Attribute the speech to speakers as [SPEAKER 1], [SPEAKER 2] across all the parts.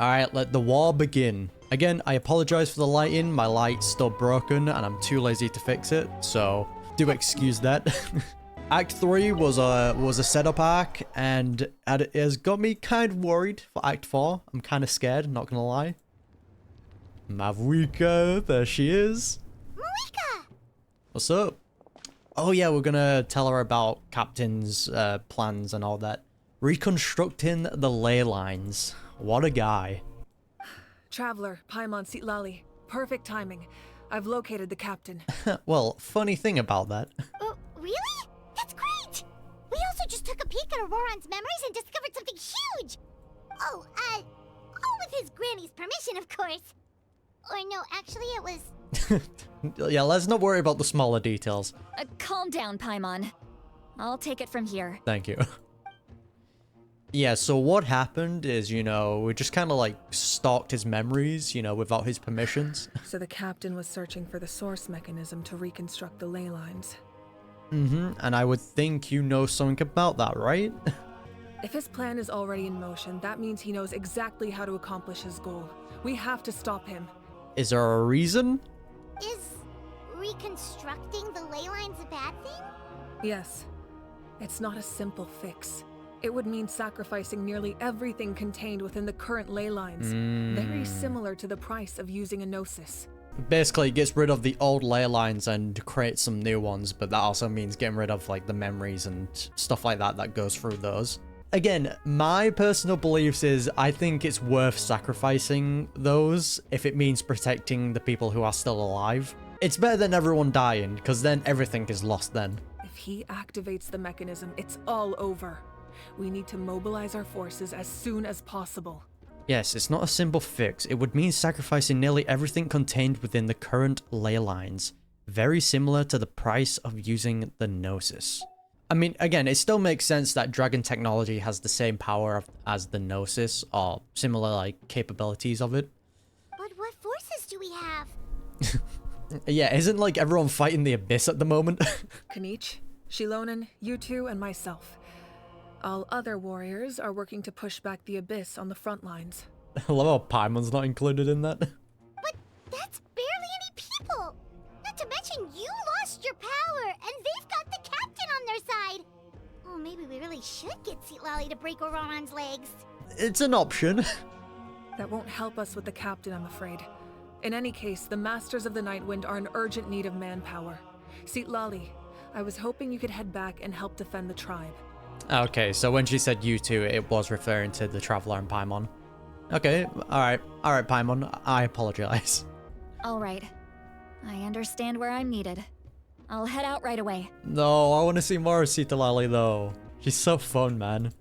[SPEAKER 1] Alright, let the war begin. Again, I apologize for the lighting. My light's still broken and I'm too lazy to fix it, so do excuse that. Act 3 was a setup arc, and it has got me kind of worried for Act 4. I'm kind of scared, not gonna lie. Mavuika, there she is.
[SPEAKER 2] Mavuika!
[SPEAKER 1] What's up? Oh yeah, we're gonna tell her about Captain's plans and all that. Reconstructing the ley lines. What a guy.
[SPEAKER 3] Traveler, Paimon Sitlali. Perfect timing. I've located the captain.
[SPEAKER 1] Well, funny thing about that.
[SPEAKER 2] Really? That's great! We also just took a peek at Auroran's memories and discovered something huge! All with his granny's permission, of course. Or no, actually it was...
[SPEAKER 1] Yeah, let's not worry about the smaller details.
[SPEAKER 4] Calm down, Paimon. I'll take it from here.
[SPEAKER 1] Thank you. Yeah, so what happened is, you know, we just kind of like stalked his memories, you know, without his permissions.
[SPEAKER 3] So the captain was searching for the source mechanism to reconstruct the ley lines.
[SPEAKER 1] And I would think you know something about that, right?
[SPEAKER 3] If his plan is already in motion, that means he knows exactly how to accomplish his goal. We have to stop him.
[SPEAKER 1] Is there a reason?
[SPEAKER 2] Is reconstructing the ley lines a bad thing?
[SPEAKER 3] Yes. It's not a simple fix. It would mean sacrificing nearly everything contained within the current ley lines. Very similar to the price of using a gnosis.
[SPEAKER 1] Basically, it gets rid of the old ley lines and creates some new ones, but that also means getting rid of like the memories and stuff like that that goes through those. Again, my personal beliefs is I think it's worth sacrificing those if it means protecting the people who are still alive. It's better than everyone dying, because then everything is lost then.
[SPEAKER 3] If he activates the mechanism, it's all over. We need to mobilize our forces as soon as possible.
[SPEAKER 1] Yes, it's not a simple fix. It would mean sacrificing nearly everything contained within the current ley lines. Very similar to the price of using the Gnosis. I mean, again, it still makes sense that dragon technology has the same power as the Gnosis, or similar, like, capabilities of it.
[SPEAKER 2] But what forces do we have?
[SPEAKER 1] Yeah, isn't, like, everyone fighting the Abyss at the moment?
[SPEAKER 3] Kanich, Shilonen, you two, and myself. All other warriors are working to push back the Abyss on the front lines.
[SPEAKER 1] I love how Paimon's not included in that.
[SPEAKER 2] But that's barely any people! Not to mention you lost your power, and they've got the captain on their side! Oh, maybe we really should get Sitlali to break Auroran's legs.
[SPEAKER 1] It's an option.
[SPEAKER 3] That won't help us with the captain, I'm afraid. In any case, the Masters of the Nightwind are in urgent need of manpower. Sitlali, I was hoping you could head back and help defend the tribe.
[SPEAKER 1] Okay, so when she said you two, it was referring to the Traveler and Paimon. Okay, alright, Paimon, I apologize.
[SPEAKER 4] Alright. I understand where I'm needed. I'll head out right away.
[SPEAKER 1] No, I want to see more of Sitlali though. She's so fun, man.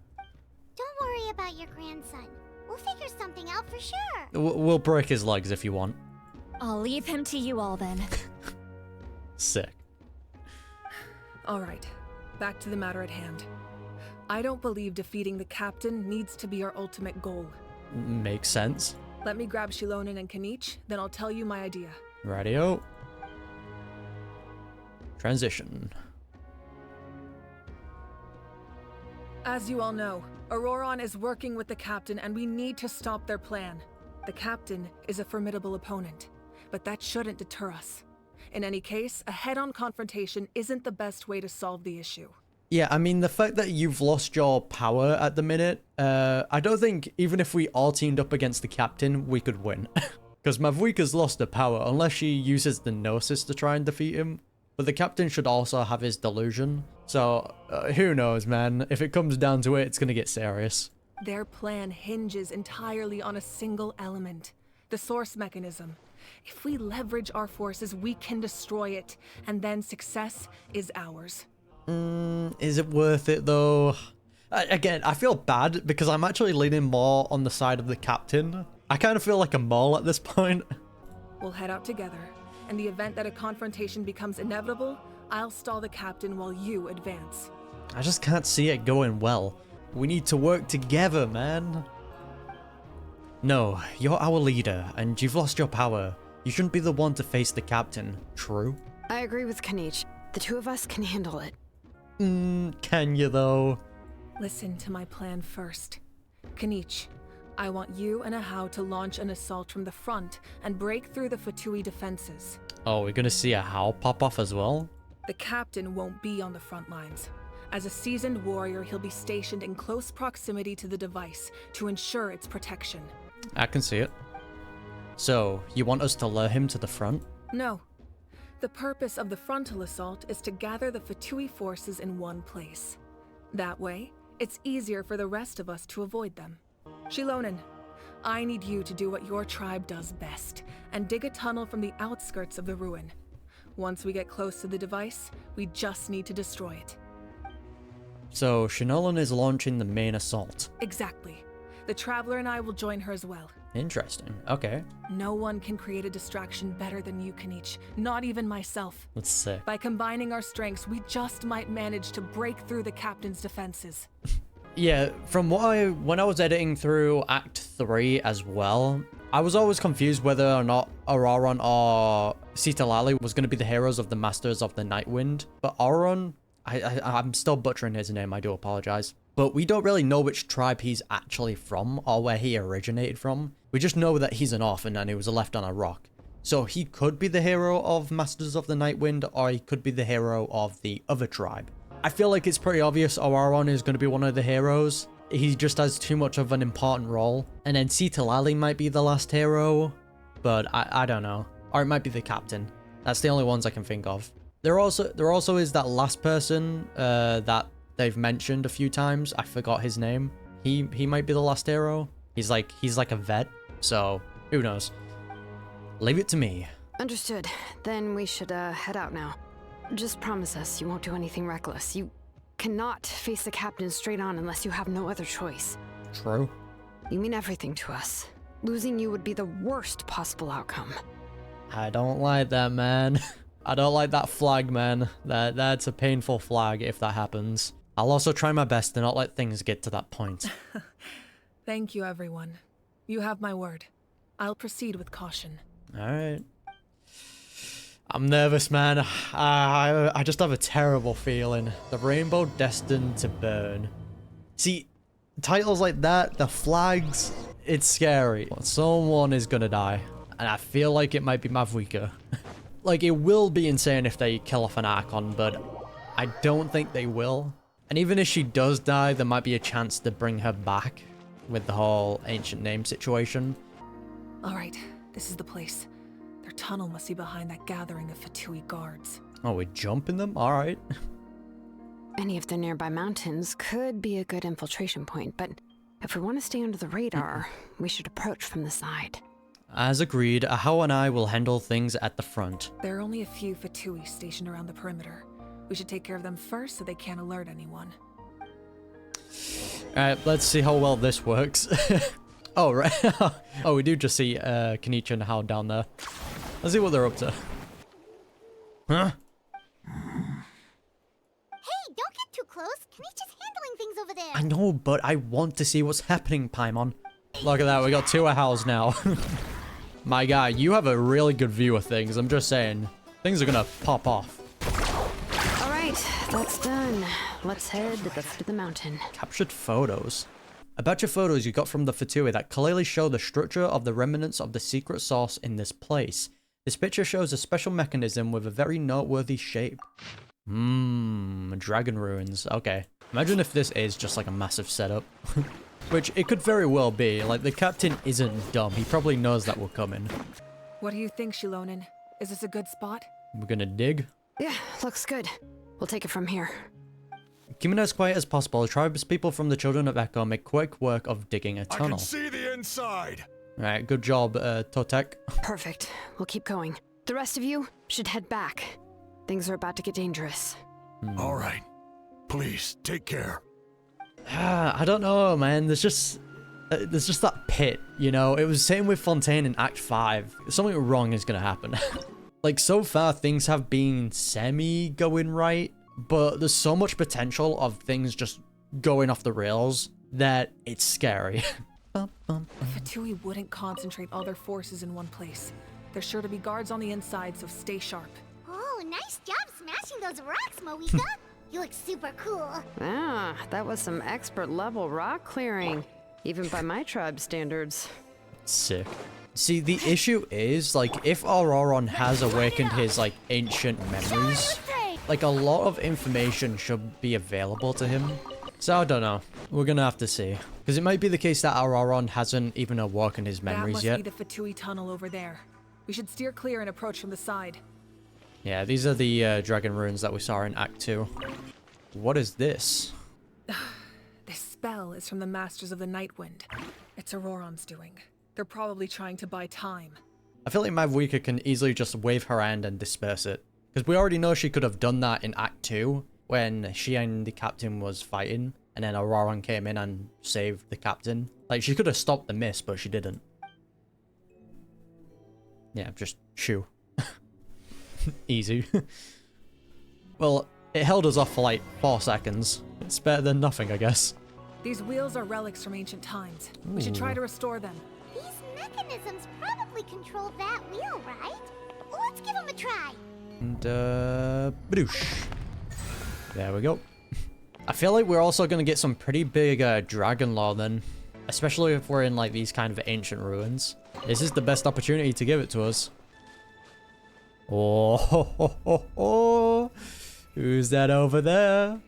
[SPEAKER 2] Don't worry about your grandson. We'll figure something out for sure.
[SPEAKER 1] We'll break his legs if you want.
[SPEAKER 4] I'll leave him to you all then.
[SPEAKER 1] Sick.
[SPEAKER 3] Alright, back to the matter at hand. I don't believe defeating the captain needs to be our ultimate goal.
[SPEAKER 1] Makes sense.
[SPEAKER 3] Let me grab Shilonen and Kanich, then I'll tell you my idea.
[SPEAKER 1] Radio. Transition.
[SPEAKER 3] As you all know, Auroran is working with the captain and we need to stop their plan. The captain is a formidable opponent, but that shouldn't deter us. In any case, a head-on confrontation isn't the best way to solve the issue.
[SPEAKER 1] Yeah, I mean, the fact that you've lost your power at the minute, I don't think even if we all teamed up against the captain, we could win. Because Mavuika's lost her power unless she uses the Gnosis to try and defeat him. But the captain should also have his delusion. So, who knows, man. If it comes down to it, it's gonna get serious.
[SPEAKER 3] Their plan hinges entirely on a single element, the source mechanism. If we leverage our forces, we can destroy it, and then success is ours.
[SPEAKER 1] Is it worth it though? Again, I feel bad because I'm actually leaning more on the side of the captain. I kind of feel like a mole at this point.
[SPEAKER 3] We'll head out together. In the event that a confrontation becomes inevitable, I'll stall the captain while you advance.
[SPEAKER 1] I just can't see it going well. We need to work together, man. No, you're our leader, and you've lost your power. You shouldn't be the one to face the captain, true?
[SPEAKER 5] I agree with Kanich. The two of us can handle it.
[SPEAKER 1] Can you though?
[SPEAKER 3] Listen to my plan first. Kanich, I want you and Ahau to launch an assault from the front and break through the Fatui defenses.
[SPEAKER 1] Oh, we're gonna see a How pop off as well?
[SPEAKER 3] The captain won't be on the front lines. As a seasoned warrior, he'll be stationed in close proximity to the device to ensure its protection.
[SPEAKER 1] I can see it. So, you want us to lure him to the front?
[SPEAKER 3] No. The purpose of the frontal assault is to gather the Fatui forces in one place. That way, it's easier for the rest of us to avoid them. Shilonen, I need you to do what your tribe does best, and dig a tunnel from the outskirts of the ruin. Once we get close to the device, we just need to destroy it.
[SPEAKER 1] So, Shinolan is launching the main assault.
[SPEAKER 3] Exactly. The Traveler and I will join her as well.
[SPEAKER 1] Interesting. Okay.
[SPEAKER 3] No one can create a distraction better than you, Kanichi. Not even myself.
[SPEAKER 1] Let's see.
[SPEAKER 3] By combining our strengths, we just might manage to break through the captain's defenses.
[SPEAKER 1] Yeah, from when I was editing through Act 3 as well, I was always confused whether or not Auroron or Citalali was going to be the heroes of the Masters of the Nightwind. But Auroron, I'm still butchering his name, I do apologize. But we don't really know which tribe he's actually from or where he originated from. We just know that he's an orphan and he was left on a rock. So he could be the hero of Masters of the Nightwind, or he could be the hero of the other tribe. I feel like it's pretty obvious Auroron is going to be one of the heroes. He just has too much of an important role. And then Citalali might be the last hero, but I don't know. Or it might be the captain. That's the only ones I can think of. There also is that last person that they've mentioned a few times. I forgot his name. He might be the last hero. He's like a vet, so who knows. Leave it to me.
[SPEAKER 5] Understood. Then we should head out now. Just promise us you won't do anything reckless. You cannot face the captain straight on unless you have no other choice.
[SPEAKER 1] True.
[SPEAKER 5] You mean everything to us. Losing you would be the worst possible outcome.
[SPEAKER 1] I don't like that, man. I don't like that flag, man. That's a painful flag if that happens. I'll also try my best to not let things get to that point.
[SPEAKER 3] Thank you, everyone. You have my word. I'll proceed with caution.
[SPEAKER 1] Alright. I'm nervous, man. I just have a terrible feeling. The rainbow destined to burn. See, titles like that, the flags, it's scary. Someone is gonna die. And I feel like it might be Mavuika. Like, it will be insane if they kill off an Archon, but I don't think they will. And even if she does die, there might be a chance to bring her back with the whole ancient name situation.
[SPEAKER 3] Alright, this is the place. Their tunnel must be behind that gathering of Fatui guards.
[SPEAKER 1] Oh, we're jumping them? Alright.
[SPEAKER 5] Any of the nearby mountains could be a good infiltration point, but if we want to stay under the radar, we should approach from the side.
[SPEAKER 1] As agreed, Ahau and I will handle things at the front.
[SPEAKER 3] There are only a few Fatui stationed around the perimeter. We should take care of them first so they can't alert anyone.
[SPEAKER 1] Alright, let's see how well this works. Oh, right. Oh, we do just see Kanichi and Ahau down there. Let's see what they're up to. Huh?
[SPEAKER 2] Hey, don't get too close. Kanichi's handling things over there.
[SPEAKER 1] I know, but I want to see what's happening, Paimon. Look at that, we got two Ahaus now. My guy, you have a really good view of things. I'm just saying, things are gonna pop off.
[SPEAKER 5] All right, that's done. Let's head to the foot of the mountain.
[SPEAKER 1] Captured photos. A batch of photos you got from the Fatui that clearly show the structure of the remnants of the secret source in this place. This picture shows a special mechanism with a very noteworthy shape. Dragon ruins. Okay. Imagine if this is just like a massive setup. Which it could very well be. Like, the captain isn't dumb. He probably knows that we're coming.
[SPEAKER 3] What do you think, Shilonen? Is this a good spot?
[SPEAKER 1] We're gonna dig.
[SPEAKER 5] Yeah, looks good. We'll take it from here.
[SPEAKER 1] Keeping it as quiet as possible, tribespeople from the Children of Echo make quick work of digging a tunnel.
[SPEAKER 6] I can see the inside.
[SPEAKER 1] Alright, good job, Totek.
[SPEAKER 5] Perfect. We'll keep going. The rest of you should head back. Things are about to get dangerous.
[SPEAKER 6] All right. Please, take care.
[SPEAKER 1] I don't know, man. There's just that pit, you know? It was same with Fontaine in Act 5. Something wrong is gonna happen. Like, so far, things have been semi-going right, but there's so much potential of things just going off the rails that it's scary.
[SPEAKER 3] The Fatui wouldn't concentrate all their forces in one place. There's sure to be guards on the inside, so stay sharp.
[SPEAKER 2] Oh, nice job smashing those rocks, Mavuika. You look super cool.
[SPEAKER 5] Ah, that was some expert level rock clearing. Even by my tribe's standards.
[SPEAKER 1] Sick. See, the issue is, like, if Auroron has awakened his, like, ancient memories, like, a lot of information should be available to him. So, I don't know. We're gonna have to see. Because it might be the case that Auroron hasn't even awoken his memories yet.
[SPEAKER 3] That must be the Fatui tunnel over there. We should steer clear and approach from the side.
[SPEAKER 1] Yeah, these are the dragon runes that we saw in Act 2. What is this?
[SPEAKER 3] This spell is from the Masters of the Nightwind. It's Auroron's doing. They're probably trying to buy time.
[SPEAKER 1] I feel like Mavuika can easily just wave her hand and disperse it. Because we already know she could have done that in Act 2, when she and the captain was fighting, and then Auroron came in and saved the captain. Like, she could have stopped the mist, but she didn't. Yeah, just shoo. Easy. Well, it held us off for like 4 seconds. It's better than nothing, I guess.
[SPEAKER 3] These wheels are relics from ancient times. We should try to restore them.
[SPEAKER 2] These mechanisms probably control that wheel, right? Let's give them a try.
[SPEAKER 1] And, badoosh. There we go. I feel like we're also going to get some pretty big dragon lore then. Especially if we're in like these kind of ancient ruins. This is the best opportunity to give it to us. Oh, ho, ho, ho, ho. Who's that over there?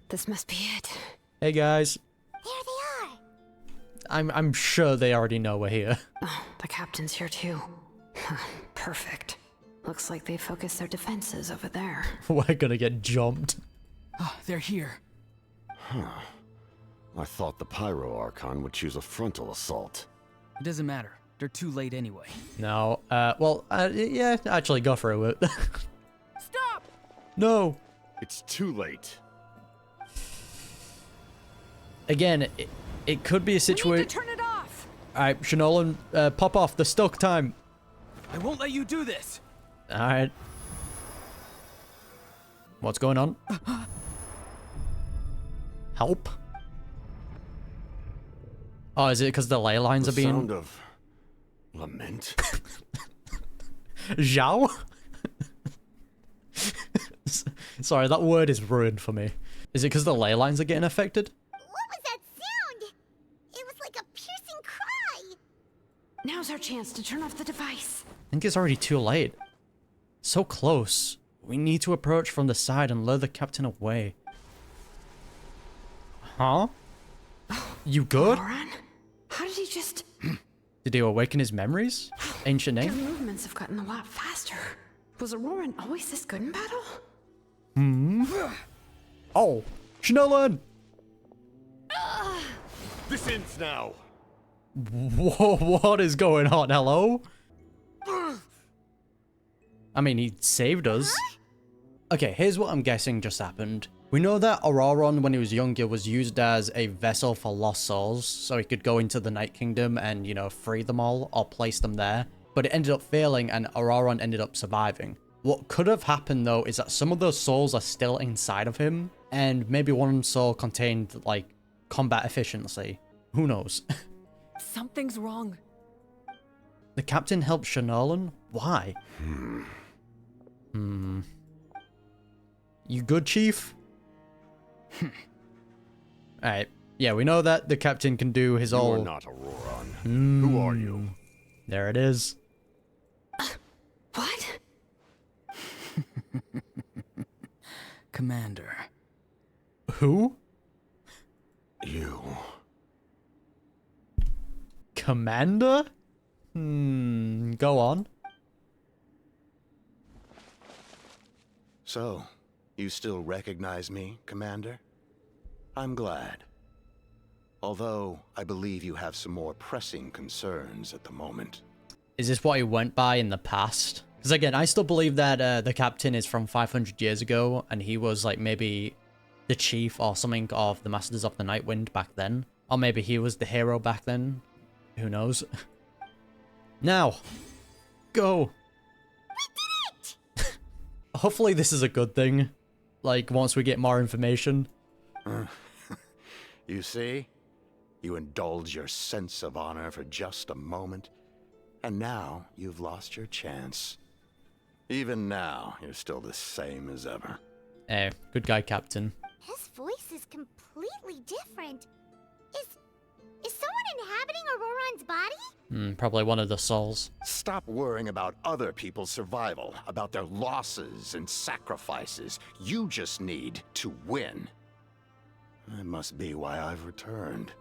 [SPEAKER 5] This must be it.
[SPEAKER 1] Hey guys.
[SPEAKER 2] There they are.
[SPEAKER 1] I'm sure they already know we're here.
[SPEAKER 5] Oh, the captain's here too. Perfect. Looks like they focused their defenses over there.
[SPEAKER 1] We're gonna get jumped.
[SPEAKER 7] Oh, they're here.
[SPEAKER 6] I thought the Pyro Archon would choose a frontal assault.
[SPEAKER 7] It doesn't matter. They're too late anyway.
[SPEAKER 1] No, yeah, actually go through it.
[SPEAKER 3] Stop!
[SPEAKER 1] No!
[SPEAKER 6] It's too late.
[SPEAKER 1] Again, it could be a
[SPEAKER 3] We need
[SPEAKER 1] situation.
[SPEAKER 3] to turn it off!
[SPEAKER 1] Alright, Shinolan, pop off the stuck time.
[SPEAKER 7] I won't let you do this.
[SPEAKER 1] Alright. What's going on? Help? Oh, is it because the ley lines
[SPEAKER 6] The
[SPEAKER 1] are being...
[SPEAKER 6] sound of lament.
[SPEAKER 1] Zhao? Sorry, that word is ruined for me. Is it because the ley lines are getting affected?
[SPEAKER 2] What was that sound? It was like a piercing cry.
[SPEAKER 5] Now's our chance to turn off the device.
[SPEAKER 1] I think it's already too late. So close. We need to approach from the side and lure the captain away. Huh? You good?
[SPEAKER 5] Auroron? How did he just...
[SPEAKER 1] Did he awaken his memories? Ancient
[SPEAKER 5] Their
[SPEAKER 1] name?
[SPEAKER 5] movements have gotten a lot faster. Was Auroron always this good in battle?
[SPEAKER 1] Oh, Shinolan!
[SPEAKER 6] This ends now.
[SPEAKER 1] Whoa, what is going on? Hello? I mean, he saved us. Okay, here's what I'm guessing just happened. We know that Auroron, when he was younger, was used as a vessel for lost souls, so he could go into the Night Kingdom and, you know, free them all, or place them there. But it ended up failing, and Auroron ended up surviving. What could have happened, though, is that some of those souls are still inside of him, and maybe one soul contained, like, combat efficiency. Who knows?
[SPEAKER 3] Something's wrong.
[SPEAKER 1] The captain helped Shinolan? Why? You good, Chief? Alright. Yeah, we know that the captain can do his
[SPEAKER 6] You
[SPEAKER 1] all...
[SPEAKER 6] are not Auroron. Who are you?
[SPEAKER 1] There it is.
[SPEAKER 5] What?
[SPEAKER 7] Commander.
[SPEAKER 1] Who?
[SPEAKER 6] You.
[SPEAKER 1] Commander? Go on.
[SPEAKER 6] So, you still recognize me, Commander? I'm glad. Although, I believe you have some more pressing concerns at the moment.
[SPEAKER 1] Is this what he went by in the past? Because again, I still believe that the captain is from 500 years ago, and he was like maybe the chief or something of the Masters of the Nightwind back then. Or maybe he was the hero back then. Who knows? Now, go.
[SPEAKER 2] We did it!
[SPEAKER 1] Hopefully this is a good thing. Like, once we get more information.
[SPEAKER 6] You see? You indulge your sense of honor for just a moment, and now you've lost your chance. Even now, you're still the same as ever.
[SPEAKER 1] Eh, good guy, Captain.
[SPEAKER 2] His voice is completely different. Is someone inhabiting Auroron's body?
[SPEAKER 1] Probably one of the souls.
[SPEAKER 6] Stop worrying about other people's survival, about their losses and sacrifices. You just need to win. That must be why I've returned.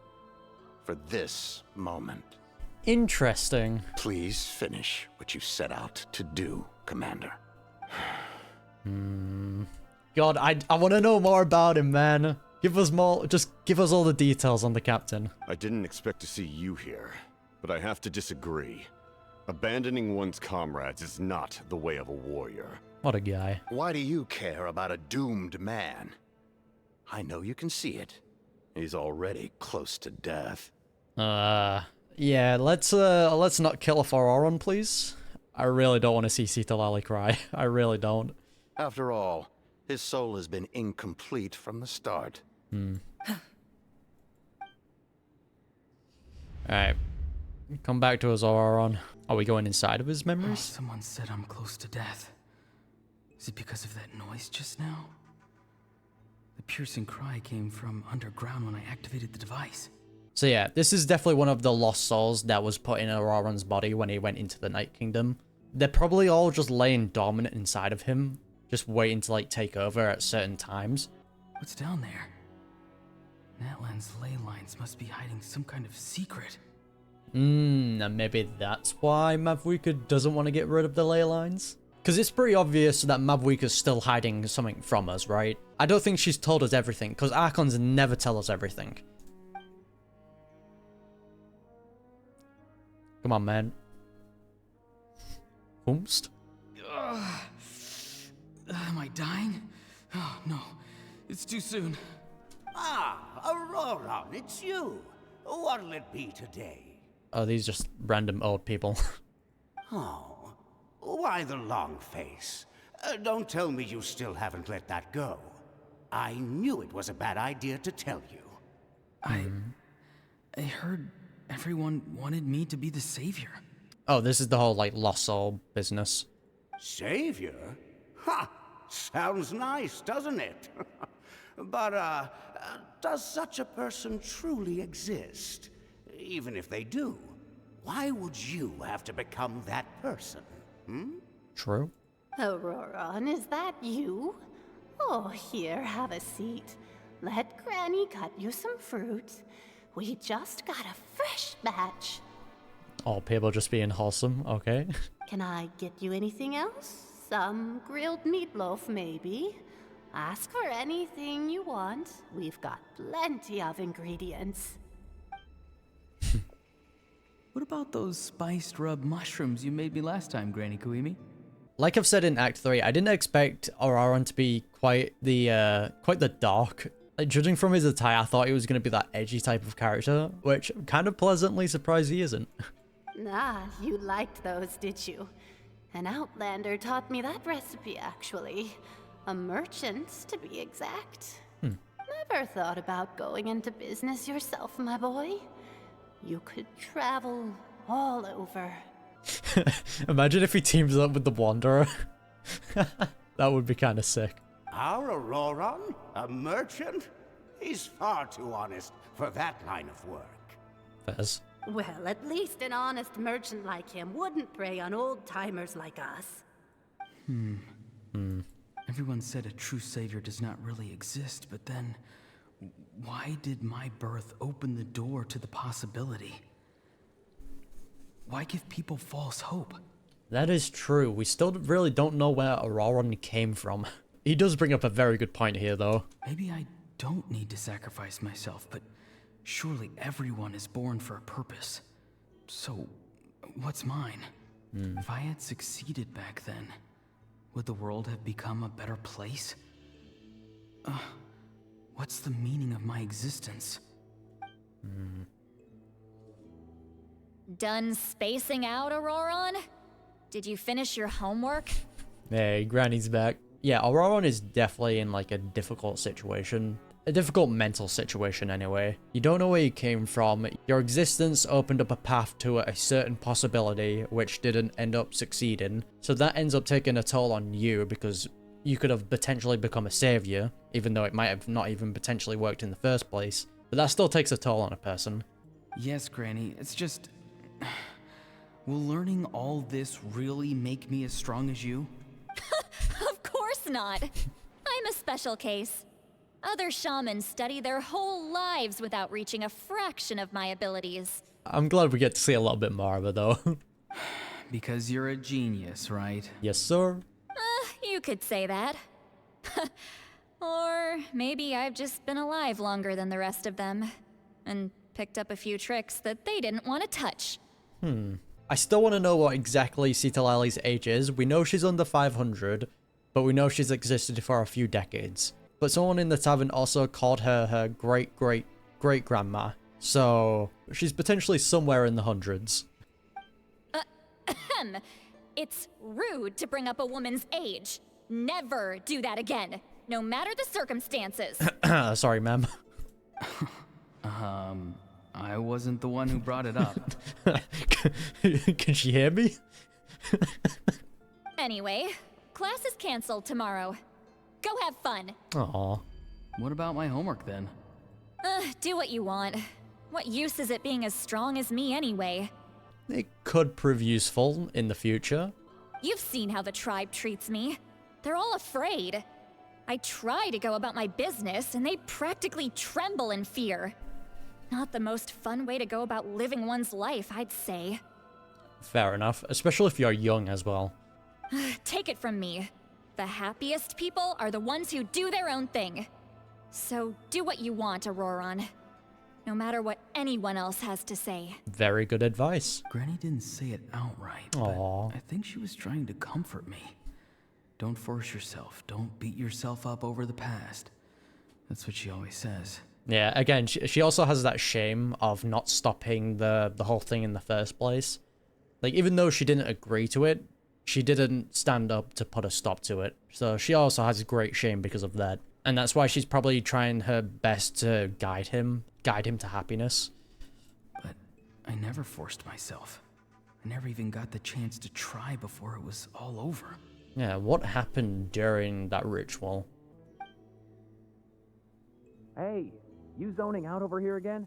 [SPEAKER 6] For this moment.
[SPEAKER 1] Interesting.
[SPEAKER 6] Please finish what you set out to do, Commander.
[SPEAKER 1] God, I want to know more about him, man. Give us more, just give us all the details on the captain.
[SPEAKER 8] I didn't expect to see you here, but I have to disagree. Abandoning one's comrades is not the way of a warrior.
[SPEAKER 1] What a guy.
[SPEAKER 6] Why do you care about a doomed man? I know you can see it. He's already close to death.
[SPEAKER 1] Yeah, let's not kill off Auroron, please. I really don't want to see Sita Lally cry. I really don't.
[SPEAKER 6] After all, his soul has been incomplete from the start.
[SPEAKER 1] Alright. Come back to us, Auroron. Are we going inside of his memories?
[SPEAKER 7] Someone said I'm close to death. Is it because of that noise just now? The piercing cry came from underground when I activated the device.
[SPEAKER 1] So yeah, this is definitely one of the lost souls that was put in Auroron's body when he went into the Night Kingdom. They're probably all just laying dormant inside of him, just waiting to like take over at certain times.
[SPEAKER 7] What's down there? Natlan's ley lines must be hiding some kind of secret.
[SPEAKER 1] And maybe that's why Mavuika doesn't want to get rid of the ley lines? Because it's pretty obvious that Mavuika's still hiding something from us, right? I don't think she's told us everything, because Archons never tell us everything. Come on, man. Whomst?
[SPEAKER 7] Am I dying? Oh, no. It's too soon.
[SPEAKER 9] Ah, Auroron, it's you. What'll it be today?
[SPEAKER 1] Oh, these just random old people.
[SPEAKER 9] Oh, why the long face? Don't tell me you still haven't let that go. I knew it was a bad idea to tell you.
[SPEAKER 7] I heard everyone wanted me to be the savior.
[SPEAKER 1] Oh, this is the whole, like, lost soul business.
[SPEAKER 9] Savior? Ha! Sounds nice, doesn't it? But, does such a person truly exist? Even if they do, why would you have to become that person?
[SPEAKER 1] True.
[SPEAKER 10] Auroron, is that you? Oh, here, have a seat. Let Granny cut you some fruit. We just got a fresh batch.
[SPEAKER 1] All people just being wholesome, okay.
[SPEAKER 10] Can I get you anything else? Some grilled meatloaf, maybe? Ask for anything you want. We've got plenty of ingredients.
[SPEAKER 7] What about those spiced rub mushrooms you made me last time, Granny Kuimi?
[SPEAKER 1] Like I've said in Act 3, I didn't expect Auroron to be quite the dark. Like, judging from his attire, I thought he was going to be that edgy type of character, which I'm kind of pleasantly surprised he isn't.
[SPEAKER 10] Ah, you liked those, did you? An outlander taught me that recipe, actually. A merchant, to be exact. Never thought about going into business yourself, my boy? You could travel all over.
[SPEAKER 1] Imagine if he teams up with the Wanderer. That would be kind of sick.
[SPEAKER 9] Our Auroron? A merchant? He's far too honest for that line of work.
[SPEAKER 1] Fez.
[SPEAKER 10] Well, at least an honest merchant like him wouldn't prey on old-timers like us.
[SPEAKER 7] Everyone said a true savior does not really exist, but then why did my birth open the door to the possibility? Why give people false hope?
[SPEAKER 1] That is true. We still really don't know where Auroron came from. He does bring up a very good point here, though.
[SPEAKER 7] Maybe I don't need to sacrifice myself, but surely everyone is born for a purpose. So, what's mine? If I had succeeded back then, would the world have become a better place? What's the meaning of my existence?
[SPEAKER 4] Done spacing out, Auroron? Did you finish your homework?
[SPEAKER 1] Hey, Granny's back. Yeah, Auroron is definitely in like a difficult situation. A difficult mental situation anyway. You don't know where you came from. Your existence opened up a path to a certain possibility which didn't end up succeeding. So that ends up taking a toll on you because you could have potentially become a savior, even though it might have not even potentially worked in the first place. But that still takes a toll on a person.
[SPEAKER 7] Yes, Granny, it's just... Will learning all this really make me as strong as you?
[SPEAKER 4] Of course not. I'm a special case. Other shamans study their whole lives without reaching a fraction of my abilities.
[SPEAKER 1] I'm glad we get to see a little bit more of it, though.
[SPEAKER 7] Because you're a genius, right?
[SPEAKER 1] Yes, sir.
[SPEAKER 4] You could say that. Or maybe I've just been alive longer than the rest of them, and picked up a few tricks that they didn't want to touch.
[SPEAKER 1] I still want to know what exactly Citalali's age is. We know she's under 500, but we know she's existed for a few decades. But someone in the tavern also called her her great-great-great-grandma, so she's potentially somewhere in the hundreds.
[SPEAKER 4] It's rude to bring up a woman's age. Never do that again, no matter the circumstances.
[SPEAKER 1] Sorry, ma'am.
[SPEAKER 7] I wasn't the one who brought it up.
[SPEAKER 1] Can she hear me?
[SPEAKER 4] Anyway, class is canceled tomorrow. Go have fun.
[SPEAKER 1] Aw.
[SPEAKER 7] What about my homework then?
[SPEAKER 4] Do what you want. What use is it being as strong as me anyway?
[SPEAKER 1] It could prove useful in the future.
[SPEAKER 4] You've seen how the tribe treats me. They're all afraid. I try to go about my business, and they practically tremble in fear. Not the most fun way to go about living one's life, I'd say.
[SPEAKER 1] Fair enough, especially if you're young as well.
[SPEAKER 4] Take it from me. The happiest people are the ones who do their own thing. So do what you want, Auroron. No matter what anyone else has to say.
[SPEAKER 1] Very good advice.
[SPEAKER 7] Granny didn't say it outright,
[SPEAKER 1] Aww.
[SPEAKER 7] but I think she was trying to comfort me. Don't force yourself. Don't beat yourself up over the past. That's what she always says.
[SPEAKER 1] Yeah, again, she also has that shame of not stopping the whole thing in the first place. Like, even though she didn't agree to it, she didn't stand up to put a stop to it. So she also has great shame because of that. And that's why she's probably trying her best to guide him to happiness.
[SPEAKER 7] But I never forced myself. I never even got the chance to try before it was all over.
[SPEAKER 1] Yeah, what happened during that ritual?
[SPEAKER 11] Hey, you zoning out over here again?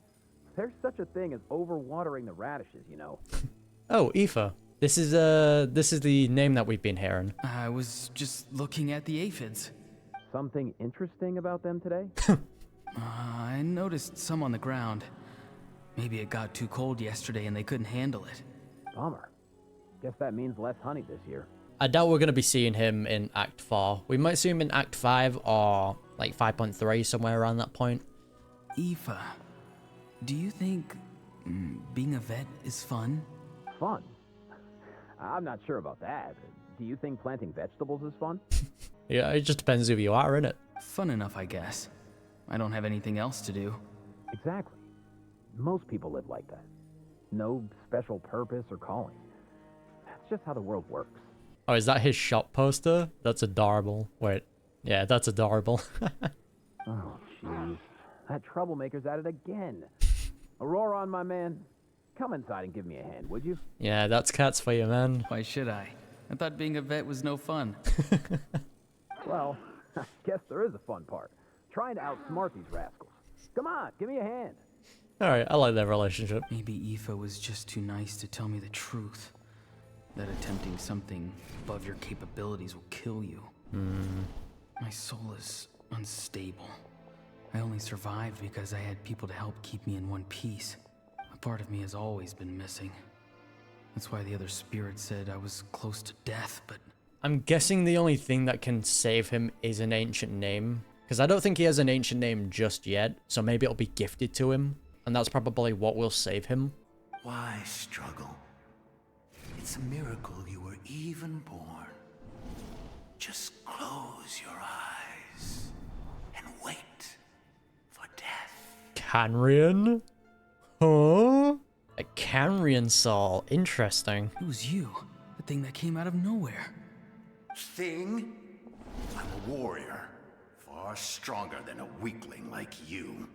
[SPEAKER 11] There's such a thing as overwatering the radishes, you know.
[SPEAKER 1] Oh, Aoife. This is the name that we've been hearing.
[SPEAKER 7] I was just looking at the aphids.
[SPEAKER 11] Something interesting about them today?
[SPEAKER 7] I noticed some on the ground. Maybe it got too cold yesterday and they couldn't handle it.
[SPEAKER 11] Bummer. Guess that means less honey this year.
[SPEAKER 1] I doubt we're going to be seeing him in Act 4. We might see him in Act 5 or like 5.3, somewhere around that point.
[SPEAKER 7] Aoife, do you think being a vet is fun?
[SPEAKER 11] Fun? I'm not sure about that. Do you think planting vegetables is fun?
[SPEAKER 1] Yeah, it just depends who you are, innit?
[SPEAKER 7] Fun enough, I guess. I don't have anything else to do.
[SPEAKER 11] Exactly. Most people live like that. No special purpose or calling. That's just how the world works.
[SPEAKER 1] Oh, is that his shop poster? That's adorable. Wait. Yeah, that's adorable.
[SPEAKER 11] Oh, jeez. That troublemaker's at it again. Auroron, my man. Come inside and give me a hand, would you?
[SPEAKER 1] Yeah, that's cats for you, man.
[SPEAKER 7] Why should I? I thought being a vet was no fun.
[SPEAKER 11] Well, I guess there is a fun part. Trying to outsmart these rascals. Come on, give me a hand.
[SPEAKER 1] Alright, I like their relationship.
[SPEAKER 7] Maybe Aoife was just too nice to tell me the truth. That attempting something above your capabilities will kill you. My soul is unstable. I only survived because I had people to help keep me in one piece. A part of me has always been missing. That's why the other spirit said I was close to death, but...
[SPEAKER 1] I'm guessing the only thing that can save him is an ancient name. Because I don't think he has an ancient name just yet, so maybe it'll be gifted to him. And that's probably what will save him.
[SPEAKER 12] Why struggle? It's a miracle you were even born. Just close your eyes and wait for death.
[SPEAKER 1] Canrian? Huh? A Canrian soul. Interesting.
[SPEAKER 7] It was you. The thing that came out of nowhere.
[SPEAKER 12] Thing? I'm a warrior. Far stronger than a weakling like you.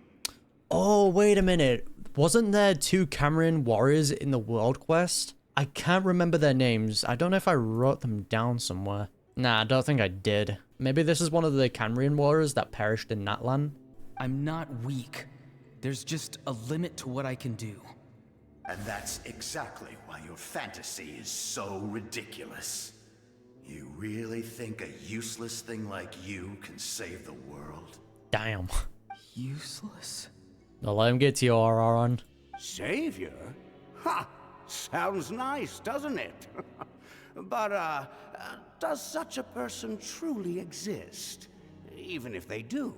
[SPEAKER 1] Oh, wait a minute. Wasn't there 2 Cameron warriors in the world quest? I can't remember their names. I don't know if I wrote them down somewhere. Nah, I don't think I did. Maybe this is one of the Cambrian warriors that perished in Natlan.
[SPEAKER 7] I'm not weak. There's just a limit to what I can do.
[SPEAKER 12] And that's exactly why your fantasy is so ridiculous. You really think a useless thing like you can save the world?
[SPEAKER 1] Damn.
[SPEAKER 7] Useless?
[SPEAKER 1] I'll let him get to you, Archon.
[SPEAKER 9] Savior? Ha! Sounds nice, doesn't it? But, does such a person truly exist? Even if they do,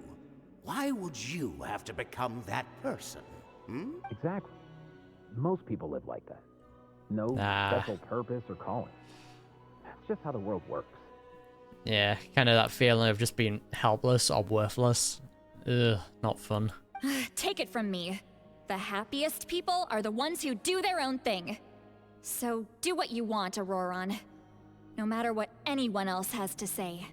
[SPEAKER 9] why would you have to become that person? Hmm?
[SPEAKER 11] Exactly. Most people live like that. No special purpose or calling. That's just how the world works.
[SPEAKER 1] Yeah, kind of that feeling of just being helpless or worthless. Ugh, not fun.
[SPEAKER 4] Take it from me. The happiest people are the ones who do their own thing. So do what you want, Auroron. No matter what anyone else has to say.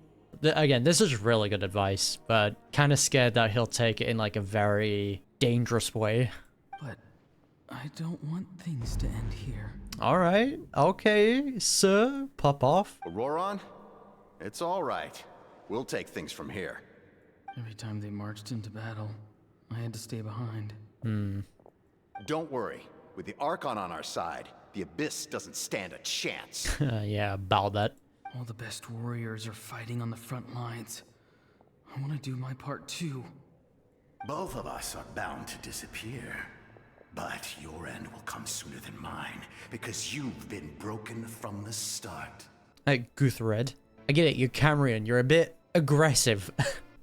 [SPEAKER 1] Again, this is really good advice, but kind of scared that he'll take it in like a very dangerous way.
[SPEAKER 7] But I don't want things to end here.
[SPEAKER 1] Alright, okay, sir, pop off.
[SPEAKER 6] Auroron, it's all right. We'll take things from here.
[SPEAKER 7] Every time they marched into battle, I had to stay behind.
[SPEAKER 6] Don't worry. With the Archon on our side, the Abyss doesn't stand a chance.
[SPEAKER 1] Yeah, about that.
[SPEAKER 7] All the best warriors are fighting on the front lines. I want to do my part too.
[SPEAKER 12] Both of us are bound to disappear. But your end will come sooner than mine, because you've been broken from the start.
[SPEAKER 1] Hey, Guthred, I get it, you're Cambrian, you're a bit aggressive.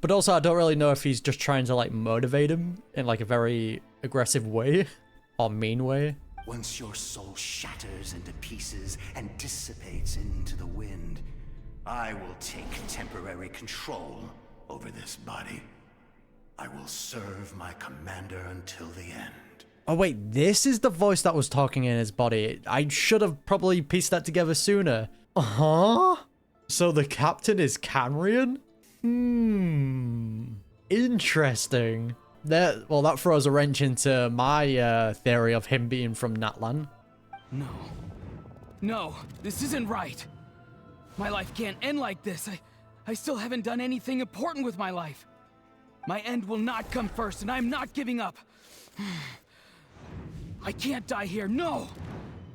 [SPEAKER 1] But also, I don't really know if he's just trying to, like, motivate him in, like, a very aggressive way. Or mean way.
[SPEAKER 12] Once your soul shatters into pieces and dissipates into the wind, I will take temporary control over this body. I will serve my commander until the end.
[SPEAKER 1] Oh wait, this is the voice that was talking in his body. I should have probably pieced that together sooner. Uh-huh? So the captain is Cambrian? Interesting. That throws a wrench into my theory of him being from Natlan.
[SPEAKER 7] No, this isn't right. My life can't end like this. I still haven't done anything important with my life. My end will not come first, and I'm not giving up. I can't die here. No!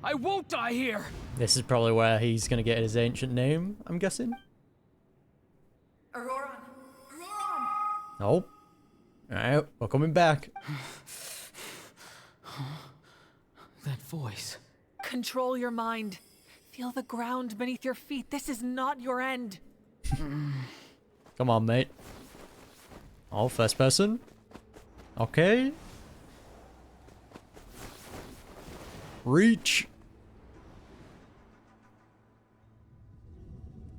[SPEAKER 7] I won't die here!
[SPEAKER 1] This is probably where he's gonna get his ancient name, I'm guessing.
[SPEAKER 3] Auroron!
[SPEAKER 1] Nope. Alright, we're coming back.
[SPEAKER 7] That voice.
[SPEAKER 3] Control your mind. Feel the ground beneath your feet. This is not your end.
[SPEAKER 1] Come on, mate. Oh, first person. Okay. Reach.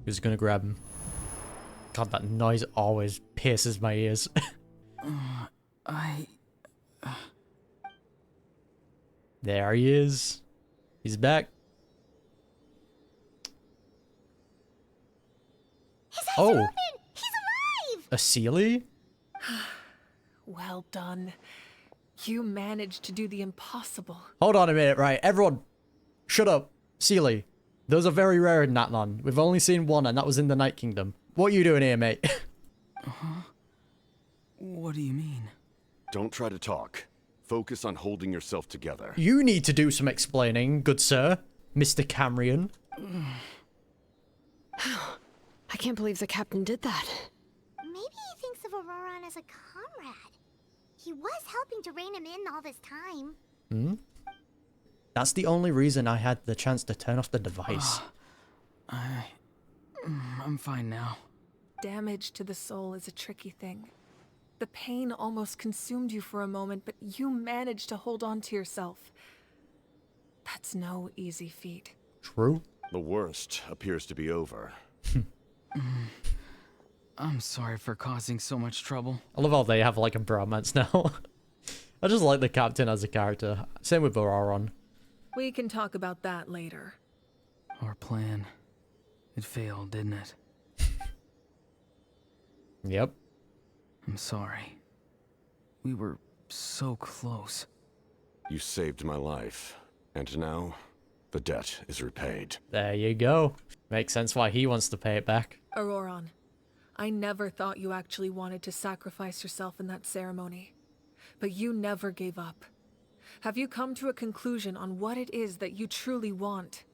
[SPEAKER 1] Who's gonna grab him? God, that noise always pierces my ears. There he is. He's back.
[SPEAKER 2] His eyes are open! He's alive!
[SPEAKER 1] A Sealy?
[SPEAKER 3] Well done. You managed to do the impossible.
[SPEAKER 1] Hold on a minute, right? Everyone, shut up. Sealy. Those are very rare in Natlan. We've only seen one, and that was in the Night Kingdom. What are you doing here, mate?
[SPEAKER 7] What do you mean?
[SPEAKER 8] Don't try to talk. Focus on holding yourself together.
[SPEAKER 1] You need to do some explaining, good sir. Mr. Cambrian.
[SPEAKER 5] I can't believe the captain did that.
[SPEAKER 2] Maybe he thinks of Auroron as a comrade. He was helping to rein him in all this time.
[SPEAKER 1] That's the only reason I had the chance to turn off the device.
[SPEAKER 7] I'm fine now.
[SPEAKER 3] Damage to the soul is a tricky thing. The pain almost consumed you for a moment, but you managed to hold on to yourself. That's no easy feat.
[SPEAKER 1] True.
[SPEAKER 8] The worst appears to be over.
[SPEAKER 7] I'm sorry for causing so much trouble.
[SPEAKER 1] I love how they have like a bromance now. I just like the captain as a character. Same with Auroron.
[SPEAKER 3] We can talk about that later.
[SPEAKER 7] Our plan. It failed, didn't it?
[SPEAKER 1] Yep.
[SPEAKER 7] I'm sorry. We were so close.
[SPEAKER 8] You saved my life. And now, The debt is repaid.
[SPEAKER 1] There you go. Makes sense why he wants to pay it back.
[SPEAKER 3] Auroron, I never thought you actually wanted to sacrifice yourself in that ceremony. But you never gave up. Have you come to a conclusion on what it is that you truly want?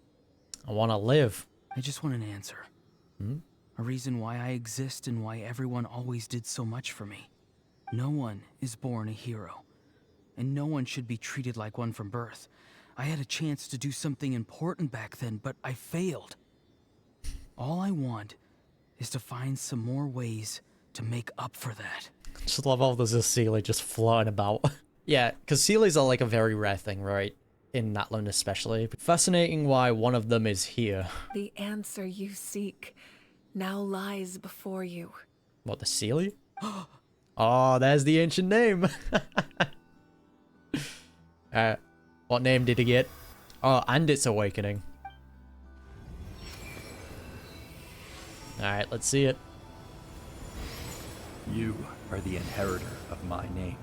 [SPEAKER 1] I want to live.
[SPEAKER 7] I just want an answer. A reason why I exist and why everyone always did so much for me. No one is born a hero. And no one should be treated like one from birth. I had a chance to do something important back then, but I failed. All I want is to find some more ways to make up for that.
[SPEAKER 1] Just love all this Seelie just floating about. Yeah, because Sealies are like a very rare thing, right? In Natlan especially. Fascinating why one of them is here.
[SPEAKER 3] The answer you seek now lies before you.
[SPEAKER 1] What, the Sealie? Oh, there's the ancient name. What name did he get? Oh, and it's awakening. Alright, let's see it.
[SPEAKER 11] You are the inheritor of my name.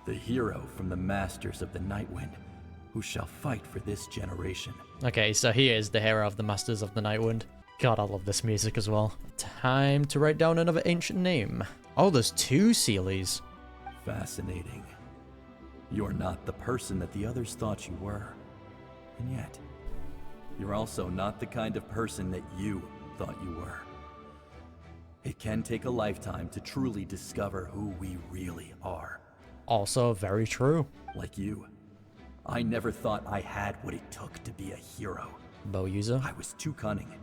[SPEAKER 11] The hero from the Masters of the Nightwind, who shall fight for this generation.
[SPEAKER 1] Okay, so he is the hero of the Masters of the Nightwind. God, I love this music as well. Time to write down another ancient name. Oh, there's 2 Sealies.
[SPEAKER 11] Fascinating. You're not the person that the others thought you were. And yet, you're also not the kind of person that you thought you were. It can take a lifetime to truly discover who we really are.
[SPEAKER 1] Also very true.
[SPEAKER 11] Like you, I never thought I had what it took to be a hero.
[SPEAKER 1] Bow user.
[SPEAKER 11] I was too cunning,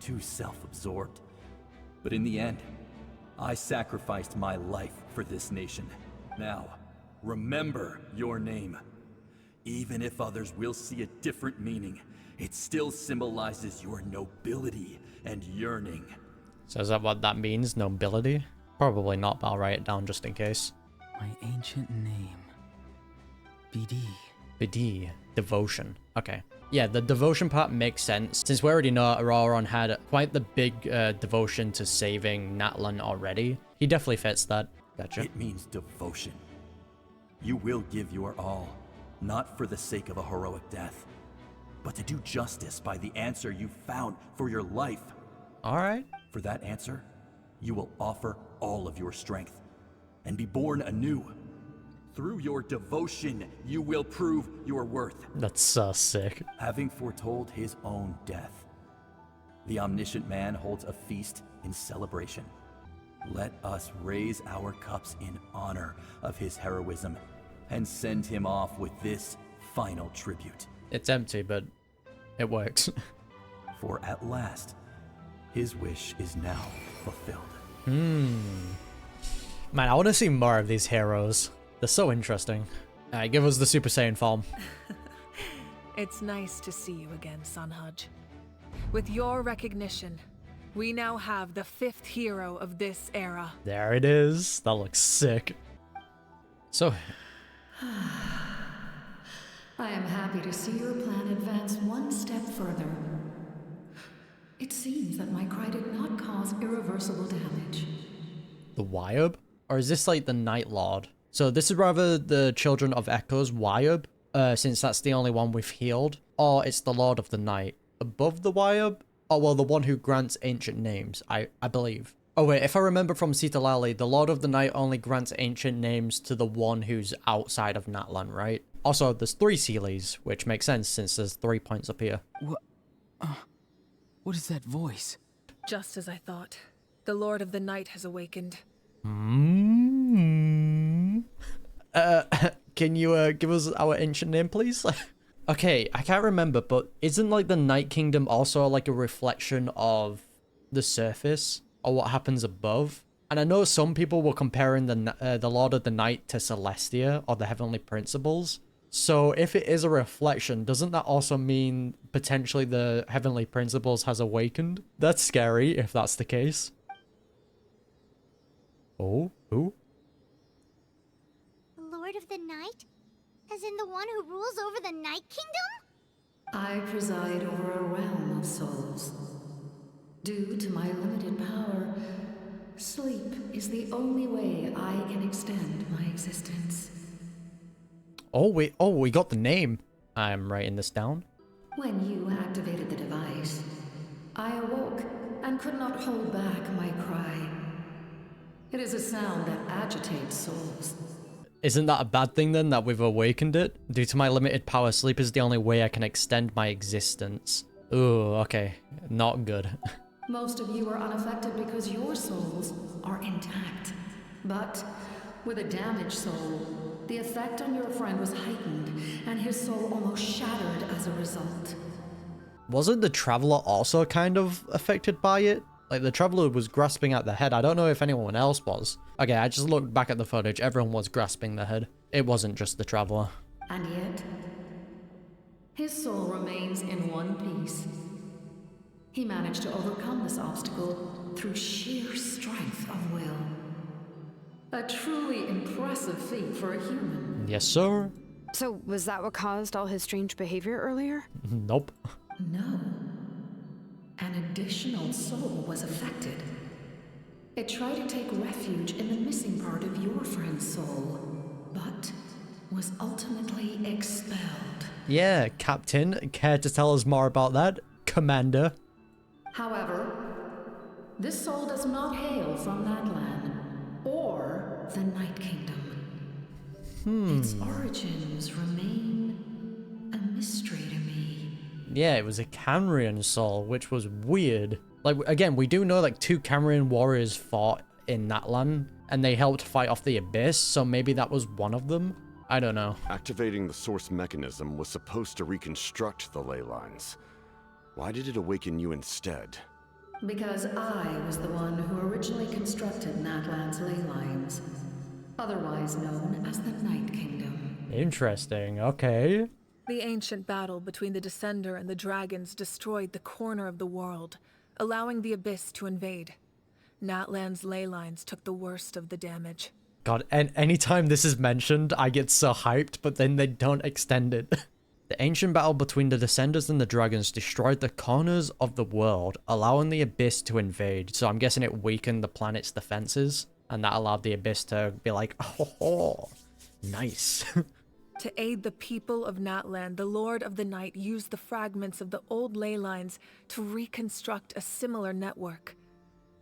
[SPEAKER 11] too self-absorbed. But in the end, I sacrificed my life for this nation. Now, remember your name. Even if others will see a different meaning, it still symbolizes your nobility and yearning.
[SPEAKER 1] So is that what that means? Nobility? Probably not, but I'll write it down just in case.
[SPEAKER 7] My ancient name. BD.
[SPEAKER 1] BD. Devotion. Okay. Yeah, the devotion part makes sense. Since we already know Auroron had quite the big devotion to saving Natlan already, he definitely fits that. Gotcha.
[SPEAKER 11] It means devotion. You will give your all, not for the sake of a heroic death, but to do justice by the answer you found for your life.
[SPEAKER 1] Alright.
[SPEAKER 11] For that answer, you will offer all of your strength and be born anew. Through your devotion, you will prove your worth.
[SPEAKER 1] That's so sick.
[SPEAKER 11] Having foretold his own death, the omniscient man holds a feast in celebration. Let us raise our cups in honor of his heroism and send him off with this final tribute.
[SPEAKER 1] It's empty, but it works.
[SPEAKER 11] For at last, his wish is now fulfilled.
[SPEAKER 1] Man, I want to see more of these heroes. They're so interesting. Alright, give us the Super Saiyan form.
[SPEAKER 3] It's nice to see you again, Sunhudge. With your recognition, we now have the 5th hero of this era.
[SPEAKER 1] There it is. That looks sick. So...
[SPEAKER 13] I am happy to see your plan advance one step further. It seems that my cry did not cause irreversible damage.
[SPEAKER 1] The Wyab? Or is this like the Night Lord? So this is rather the Children of Echo's Wyab, since that's the only one we've healed. Or it's the Lord of the Night. Above the Wyab? Oh, well, the one who grants ancient names, I believe. Oh wait, if I remember from Sita Lally, the Lord of the Night only grants ancient names to the one who's outside of Natlan, right? Also, there's 3 Sealies, which makes sense since there's 3 points up here.
[SPEAKER 7] What is that voice?
[SPEAKER 3] Just as I thought. The Lord of the Night has awakened.
[SPEAKER 1] Can you give us our ancient name, please? Okay, I can't remember, but isn't like the Night Kingdom also like a reflection of the surface or what happens above? And I know some people were comparing the Lord of the Night to Celestia or the Heavenly Principles. So if it is a reflection, doesn't that also mean potentially the Heavenly Principles has awakened? That's scary if that's the case. Oh, who?
[SPEAKER 2] The Lord of the Night? As in the one who rules over the Night Kingdom?
[SPEAKER 13] I preside over a realm of souls. Due to my limited power, sleep is the only way I can extend my existence.
[SPEAKER 1] Oh, we got the name. I'm writing this down.
[SPEAKER 13] When you activated the device, I awoke and could not hold back my cry. It is a sound that agitates souls.
[SPEAKER 1] Isn't that a bad thing then, that we've awakened it? Due to my limited power, sleep is the only way I can extend my existence. Ooh, okay. Not good.
[SPEAKER 13] Most of you are unaffected because your souls are intact. But with a damaged soul, the effect on your friend was heightened, and his soul almost shattered as a result.
[SPEAKER 1] Wasn't the Traveler also kind of affected by it? Like, the Traveler was grasping at the head. I don't know if anyone else was. Okay, I just looked back at the footage. Everyone was grasping the head. It wasn't just the Traveler.
[SPEAKER 13] And yet, his soul remains in one piece. He managed to overcome this obstacle through sheer strength of will. A truly impressive feat for a human.
[SPEAKER 1] Yes, sir.
[SPEAKER 5] So, was that what caused all his strange behavior earlier?
[SPEAKER 1] Nope.
[SPEAKER 13] No. An additional soul was affected. It tried to take refuge in the missing part of your friend's soul, but was ultimately expelled.
[SPEAKER 1] Yeah, Captain. Care to tell us more about that, Commander?
[SPEAKER 13] However, this soul does not hail from Natlan or the Night Kingdom. Its origins remain a mystery to me.
[SPEAKER 1] Yeah, it was a Cambrian soul, which was weird. Like, again, we do know like 2 Cambrian warriors fought in Natlan, and they helped fight off the Abyss, so maybe that was one of them? I don't know.
[SPEAKER 8] Activating the source mechanism was supposed to reconstruct the ley lines. Why did it awaken you instead?
[SPEAKER 13] Because I was the one who originally constructed Natlan's ley lines, otherwise known as the Night Kingdom.
[SPEAKER 1] Interesting, okay.
[SPEAKER 3] The ancient battle between the Descender and the dragons destroyed the corner of the world, allowing the Abyss to invade. Natlan's ley lines took the worst of the damage.
[SPEAKER 1] God, and anytime this is mentioned, I get so hyped, but then they don't extend it. The ancient battle between the Descenders and the dragons destroyed the corners of the world, allowing the Abyss to invade. So I'm guessing it weakened the planet's defenses, and that allowed the Abyss to be like, oh, nice.
[SPEAKER 3] To aid the people of Natlan, the Lord of the Night used the fragments of the old ley lines to reconstruct a similar network.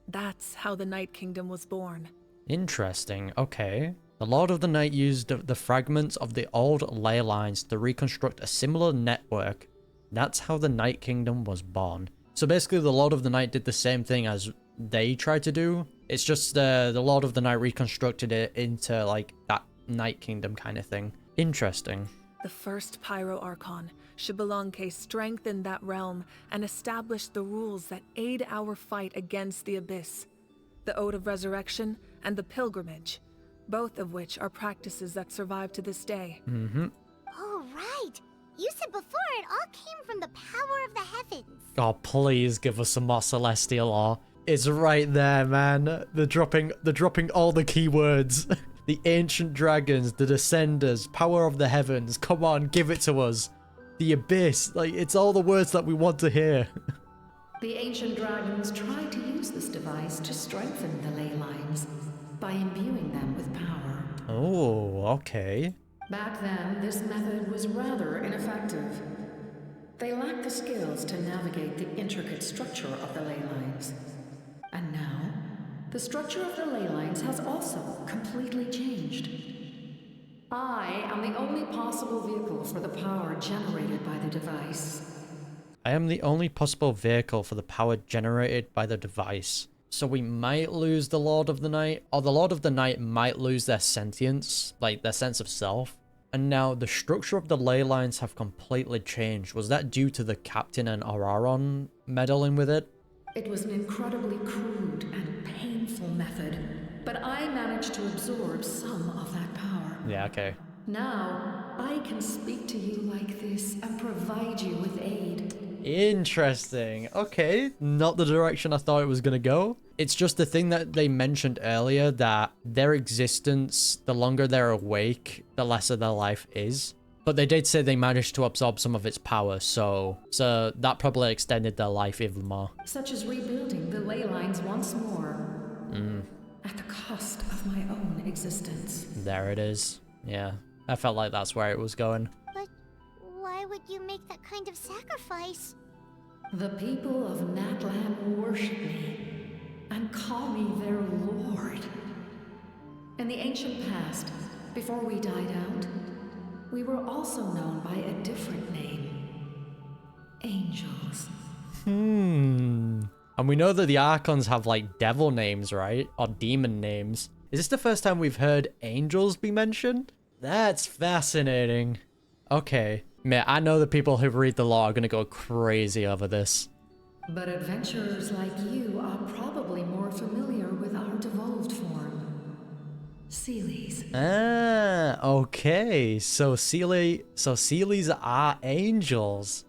[SPEAKER 3] That's how the Night Kingdom was born.
[SPEAKER 1] Interesting, okay. The Lord of the Night used the fragments of the old ley lines to reconstruct a similar network. That's how the Night Kingdom was born. So basically the Lord of the Night did the same thing as they tried to do. It's just the Lord of the Night reconstructed it into like that Night Kingdom kind of thing. Interesting.
[SPEAKER 3] The first Pyro Archon, Xbalanque, strengthened that realm and established the rules that aid our fight against the Abyss. The Ode of Resurrection and the Pilgrimage, both of which are practices that survive to this day.
[SPEAKER 2] Oh, right. You said before it all came from the power of the heavens.
[SPEAKER 1] Oh, please give us some more Celestial lore. It's right there, man. They're dropping all the keywords. The ancient dragons, the descenders, power of the heavens. Come on, give it to us. The abyss. Like, it's all the words that we want to hear.
[SPEAKER 13] The ancient dragons tried to use this device to strengthen the ley lines by imbuing them with power.
[SPEAKER 1] Oh, okay.
[SPEAKER 13] Back then, this method was rather ineffective. They lacked the skills to navigate the intricate structure of the ley lines. And now, the structure of the ley lines has also completely changed. I am the only possible vehicle for the power generated by the device.
[SPEAKER 1] I am the only possible vehicle for the power generated by the device. So we might lose the Lord of the Night, or the Lord of the Night might lose their sentience, like their sense of self. And now the structure of the ley lines have completely changed. Was that due to the Captain and Araron meddling with it?
[SPEAKER 13] It was an incredibly crude and painful method, but I managed to absorb some of that power.
[SPEAKER 1] Yeah, okay.
[SPEAKER 13] Now, I can speak to you like this and provide you with aid.
[SPEAKER 1] Interesting. Okay, not the direction I thought it was gonna go. It's just the thing that they mentioned earlier, that their existence, the longer they're awake, the lesser their life is. But they did say they managed to absorb some of its power, so that probably extended their life even more.
[SPEAKER 13] Such as rebuilding the ley lines once more. At the cost of my own existence.
[SPEAKER 1] There it is. Yeah, I felt like that's where it was going.
[SPEAKER 2] But why why would you make that kind of sacrifice?
[SPEAKER 13] The people of Natlan worship me and call me their lord. In the ancient past, before we died out, we were also known by a different name. Angels.
[SPEAKER 1] And we know that the Archons have like devil names, right? Or demon names. Is this the first time we've heard angels be mentioned? That's fascinating. Okay. Man, I know the people who read the lore are gonna go crazy over this.
[SPEAKER 13] But adventurers like you are probably more familiar with our devolved form. Seelies.
[SPEAKER 1] Ah, okay. So Seelies are angels.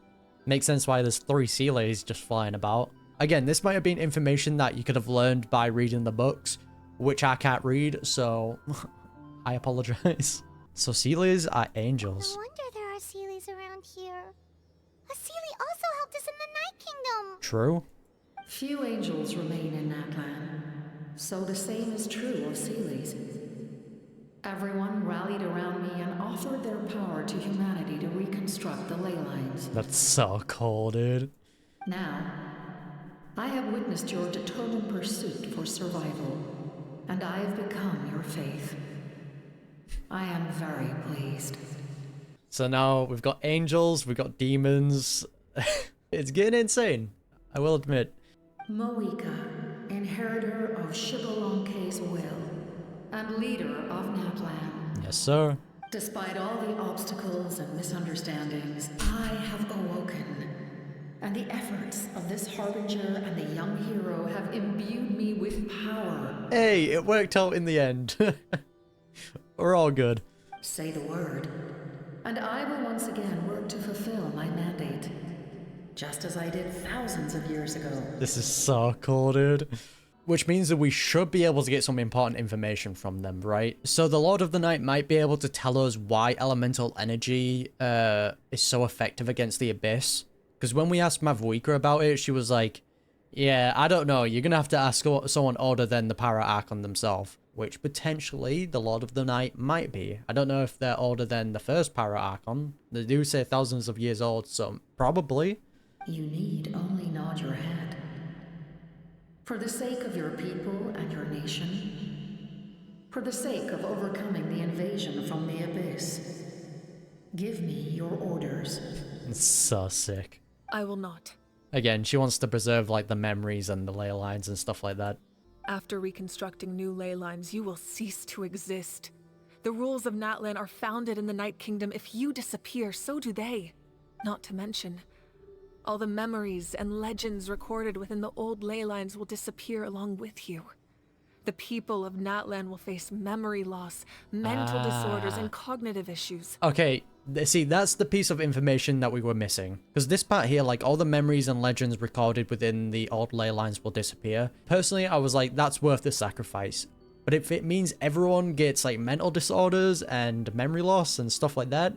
[SPEAKER 1] Makes sense why there's 3 Seelies just flying about. Again, this might have been information that you could have learned by reading the books, which I can't read, so I apologize. So Seelies are angels.
[SPEAKER 2] No wonder there are Seelies around here. A Seelie also helped us in the Night Kingdom.
[SPEAKER 1] True.
[SPEAKER 13] Few angels remain in Natlan, so the same is true of Seelies. Everyone rallied around me and offered their power to humanity to reconstruct the ley lines.
[SPEAKER 1] That's so cool, dude.
[SPEAKER 13] Now, I have witnessed your determined pursuit for survival, and I have become your faith. I am very pleased.
[SPEAKER 1] So now we've got angels, we've got demons. It's getting insane, I will admit.
[SPEAKER 13] Mavuika, inheritor of Shibalonke's will, and leader of Natlan.
[SPEAKER 1] Yes, sir.
[SPEAKER 13] Despite all the obstacles and misunderstandings, I have awoken. And the efforts of this harbinger and the young hero have imbued me with power.
[SPEAKER 1] Hey, it worked out in the end. We're all good.
[SPEAKER 13] Say the word, and I will once again work to fulfill my mandate. Just as I did thousands of years ago.
[SPEAKER 1] This is so cool, dude. Which means that we should be able to get some important information from them, right? So the Lord of the Night might be able to tell us why elemental energy is so effective against the Abyss. Because when we asked Mavuika about it, she was like, yeah, I don't know. You're going to have to ask someone older than the Para Archon themselves. Which potentially the Lord of the Night might be. I don't know if they're older than the first Para Archon. They do say thousands of years old, so probably.
[SPEAKER 13] You need only nod your head. For the sake of your people and your nation, for the sake of overcoming the invasion from the Abyss, give me your orders.
[SPEAKER 1] It's so sick.
[SPEAKER 3] I will not.
[SPEAKER 1] Again, she wants to preserve like the memories and the ley lines and stuff like that.
[SPEAKER 3] After reconstructing new ley lines, you will cease to exist. The rules of Natlan are founded in the Night Kingdom. If you disappear, so do they. Not to mention, all the memories and legends recorded within the old ley lines will disappear along with you. The people of Natlan will face memory loss, mental disorders, and cognitive issues.
[SPEAKER 1] Okay, see, that's the piece of information that we were missing. Because this part here, like, all the memories and legends recorded within the old ley lines will disappear. Personally, I was like, that's worth the sacrifice. But if it means everyone gets, like, mental disorders and memory loss and stuff like that,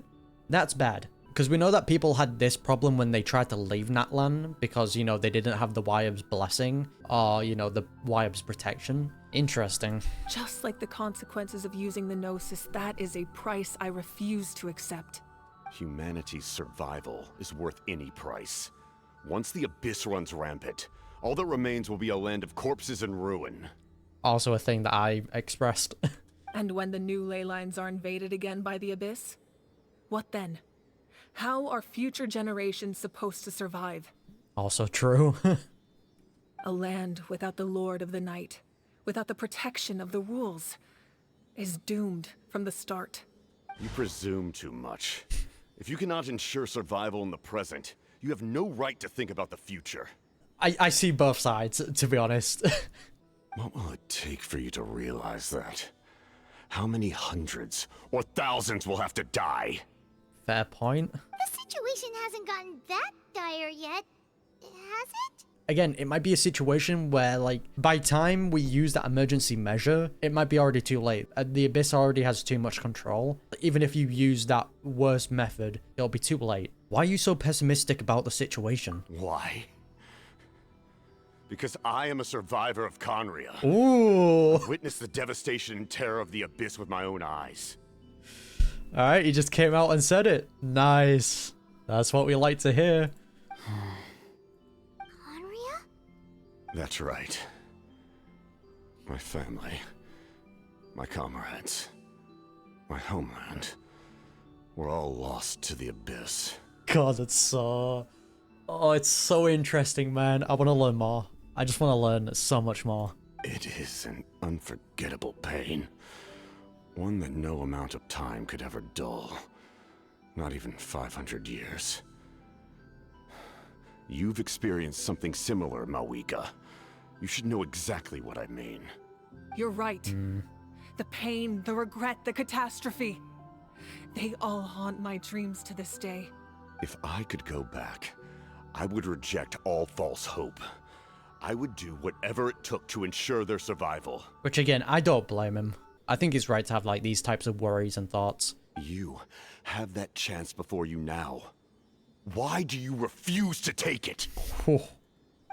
[SPEAKER 1] that's bad. Because we know that people had this problem when they tried to leave Natlan because, you know, they didn't have the Wyab's blessing or, you know, the Wyab's protection. Interesting.
[SPEAKER 3] Just like the consequences of using the Gnosis, that is a price I refuse to accept.
[SPEAKER 8] Humanity's survival is worth any price. Once the Abyss runs rampant, all that remains will be a land of corpses and ruin.
[SPEAKER 1] Also a thing that I expressed.
[SPEAKER 3] And when the new ley lines are invaded again by the Abyss? What then? How are future generations supposed to survive?
[SPEAKER 1] Also true.
[SPEAKER 3] A land without the Lord of the Night, without the protection of the rules, is doomed from the start.
[SPEAKER 8] You presume too much. If you cannot ensure survival in the present, you have no right to think about the future.
[SPEAKER 1] I see both sides, to be honest.
[SPEAKER 8] What will it take for you to realize that? How many hundreds or thousands will have to die?
[SPEAKER 1] Fair point.
[SPEAKER 2] The situation hasn't gotten that dire yet, has it?
[SPEAKER 1] Again, it might be a situation where, like, by time we use that emergency measure, it might be already too late. The Abyss already has too much control. Even if you use that worst method, it'll be too late. Why are you so pessimistic about the situation?
[SPEAKER 8] Why? Because I am a survivor of Conria.
[SPEAKER 1] Ooh.
[SPEAKER 8] I've witnessed the devastation and terror of the Abyss with my own eyes.
[SPEAKER 1] Alright, he just came out and said it. Nice. That's what we like to hear.
[SPEAKER 2] Conria?
[SPEAKER 8] That's right. My family, my comrades, my homeland, we're all lost to the abyss.
[SPEAKER 1] God, it's so... Oh, it's so interesting, man. I want to learn more. I just want to learn so much more.
[SPEAKER 8] It is an unforgettable pain. One that no amount of time could ever dull. Not even 500 years. You've experienced something similar, Mavuika. You should know exactly what I mean.
[SPEAKER 3] You're right. The pain, the regret, the catastrophe. They all haunt my dreams to this day.
[SPEAKER 8] If I could go back, I would reject all false hope. I would do whatever it took to ensure their survival.
[SPEAKER 1] Which again, I don't blame him. I think it's right to have like these types of worries and thoughts.
[SPEAKER 8] You have that chance before you now. Why do you refuse to take it?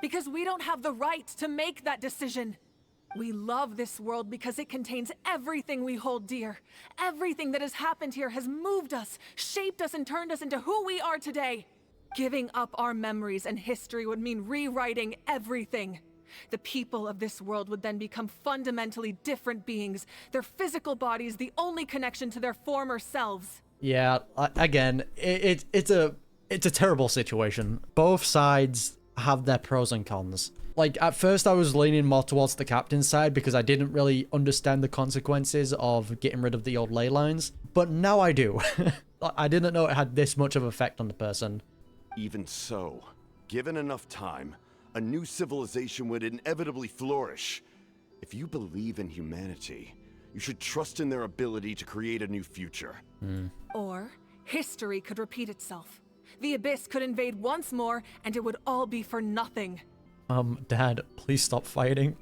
[SPEAKER 3] Because we don't have the right to make that decision. We love this world because it contains everything we hold dear. Everything that has happened here has moved us, shaped us, and turned us into who we are today. Giving up our memories and history would mean rewriting everything. The people of this world would then become fundamentally different beings, their physical bodies the only connection to their former selves.
[SPEAKER 1] Yeah, again, it's a terrible situation. Both sides have their pros and cons. Like, at first I was leaning more towards the captain's side because I didn't really understand the consequences of getting rid of the old ley lines, but now I do. I didn't know it had this much of an effect on the person.
[SPEAKER 8] Even so, given enough time, a new civilization would inevitably flourish. If you believe in humanity, you should trust in their ability to create a new future.
[SPEAKER 3] Or history could repeat itself. The Abyss could invade once more, and it would all be for nothing.
[SPEAKER 1] Dad, please stop fighting.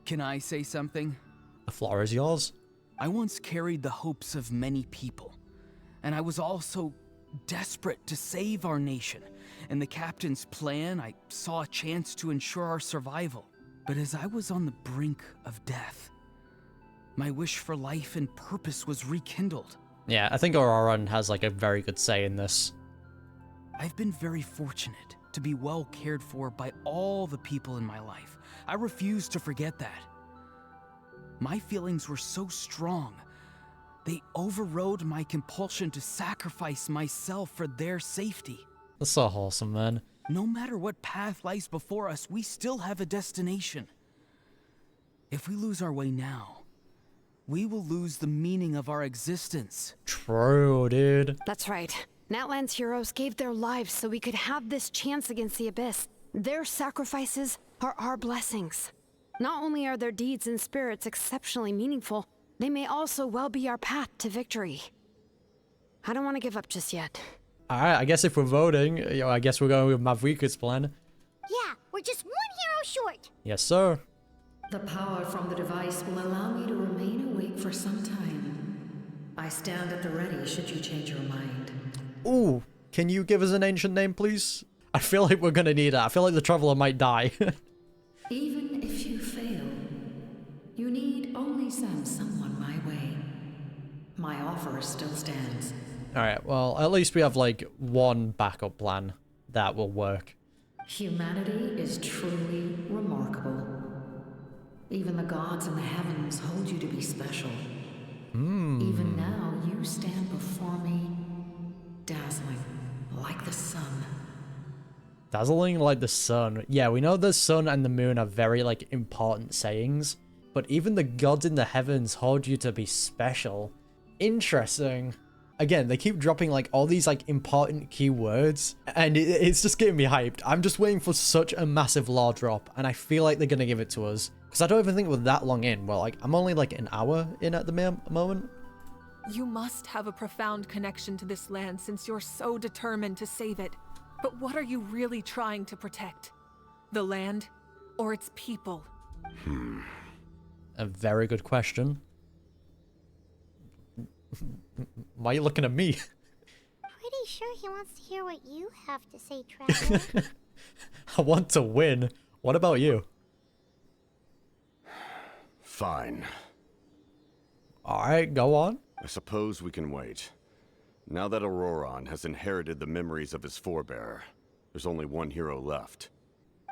[SPEAKER 7] Can I say something?
[SPEAKER 1] The floor is yours.
[SPEAKER 7] I once carried the hopes of many people, and I was also desperate to save our nation. In the captain's plan, I saw a chance to ensure our survival. But as I was on the brink of death, my wish for life and purpose was rekindled.
[SPEAKER 1] Yeah, I think Auroran has like a very good say in this.
[SPEAKER 7] I've been very fortunate to be well cared for by all the people in my life. I refuse to forget that. My feelings were so strong, they overrode my compulsion to sacrifice myself for their safety.
[SPEAKER 1] That's so wholesome, man.
[SPEAKER 7] No matter what path lies before us, we still have a destination. If we lose our way now, we will lose the meaning of our existence.
[SPEAKER 1] True, dude.
[SPEAKER 5] That's right. Natlan's heroes gave their lives so we could have this chance against the Abyss. Their sacrifices are our blessings. Not only are their deeds and spirits exceptionally meaningful, they may also well be our path to victory. I don't want to give up just yet.
[SPEAKER 1] Alright, I guess if we're voting, I guess we're going with Mavuika's plan.
[SPEAKER 2] Yeah, we're just one hero short.
[SPEAKER 1] Yes, sir.
[SPEAKER 13] The power from the device will allow me to remain awake for some time. I stand at the ready should you change your mind.
[SPEAKER 1] Ooh, can you give us an ancient name, please? I feel like we're gonna need that. I feel like the Traveler might die.
[SPEAKER 13] Even if you fail, you need only send someone my way. My offer still stands.
[SPEAKER 1] Alright, well, at least we have like one backup plan that will work.
[SPEAKER 13] Humanity is truly remarkable. Even the gods in the heavens hold you to be special. Even now, you stand before me, dazzling like the sun.
[SPEAKER 1] Dazzling like the sun. Yeah, we know the sun and the moon are very like important sayings, but even the gods in the heavens hold you to be special. Interesting. Again, they keep dropping like all these like important keywords, and it's just getting me hyped. I'm just waiting for such a massive lore drop, and I feel like they're gonna give it to us. Because I don't even think we're that long in. Well, like, I'm only like an hour in at the moment.
[SPEAKER 3] You must have a profound connection to this land since you're so determined to save it. But what are you really trying to protect? The land or its people?
[SPEAKER 1] A very good question. Why are you looking at me?
[SPEAKER 2] Pretty sure he wants to hear what you have to say, Traveler.
[SPEAKER 1] I want to win. What about you?
[SPEAKER 8] Fine.
[SPEAKER 1] Alright, go on.
[SPEAKER 8] I suppose we can wait. Now that Auroron has inherited the memories of his forebearer, there's only one hero left.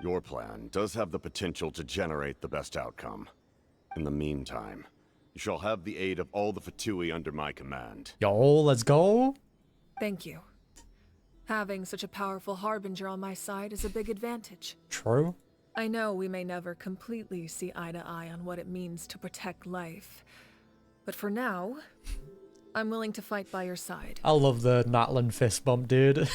[SPEAKER 8] Your plan does have the potential to generate the best outcome. In the meantime, you shall have the aid of all the Fatui under my command.
[SPEAKER 1] Yo, let's go.
[SPEAKER 3] Thank you. Having such a powerful harbinger on my side is a big advantage.
[SPEAKER 1] True.
[SPEAKER 3] I know we may never completely see eye to eye on what it means to protect life, but for now, I'm willing to fight by your side.
[SPEAKER 1] I love the Natlan fist bump, dude.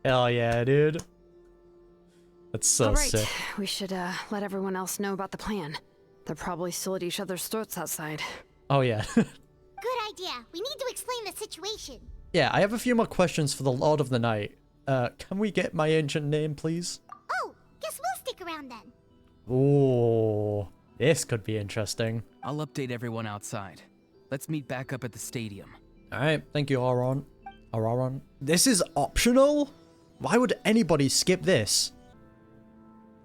[SPEAKER 1] Hell yeah, dude. That's so
[SPEAKER 5] All right,
[SPEAKER 1] sick.
[SPEAKER 5] we should let everyone else know about the plan. They're probably still at each other's throats outside.
[SPEAKER 1] Oh yeah.
[SPEAKER 2] Good idea. We need to explain the situation.
[SPEAKER 1] Yeah, I have a few more questions for the Lord of the Night. Can we get my ancient name, please?
[SPEAKER 2] Oh, guess we'll stick around then.
[SPEAKER 1] Ooh, this could be interesting.
[SPEAKER 7] I'll update everyone outside. Let's meet back up at the stadium.
[SPEAKER 1] Alright, thank you, Auroron. This is optional? Why would anybody skip this?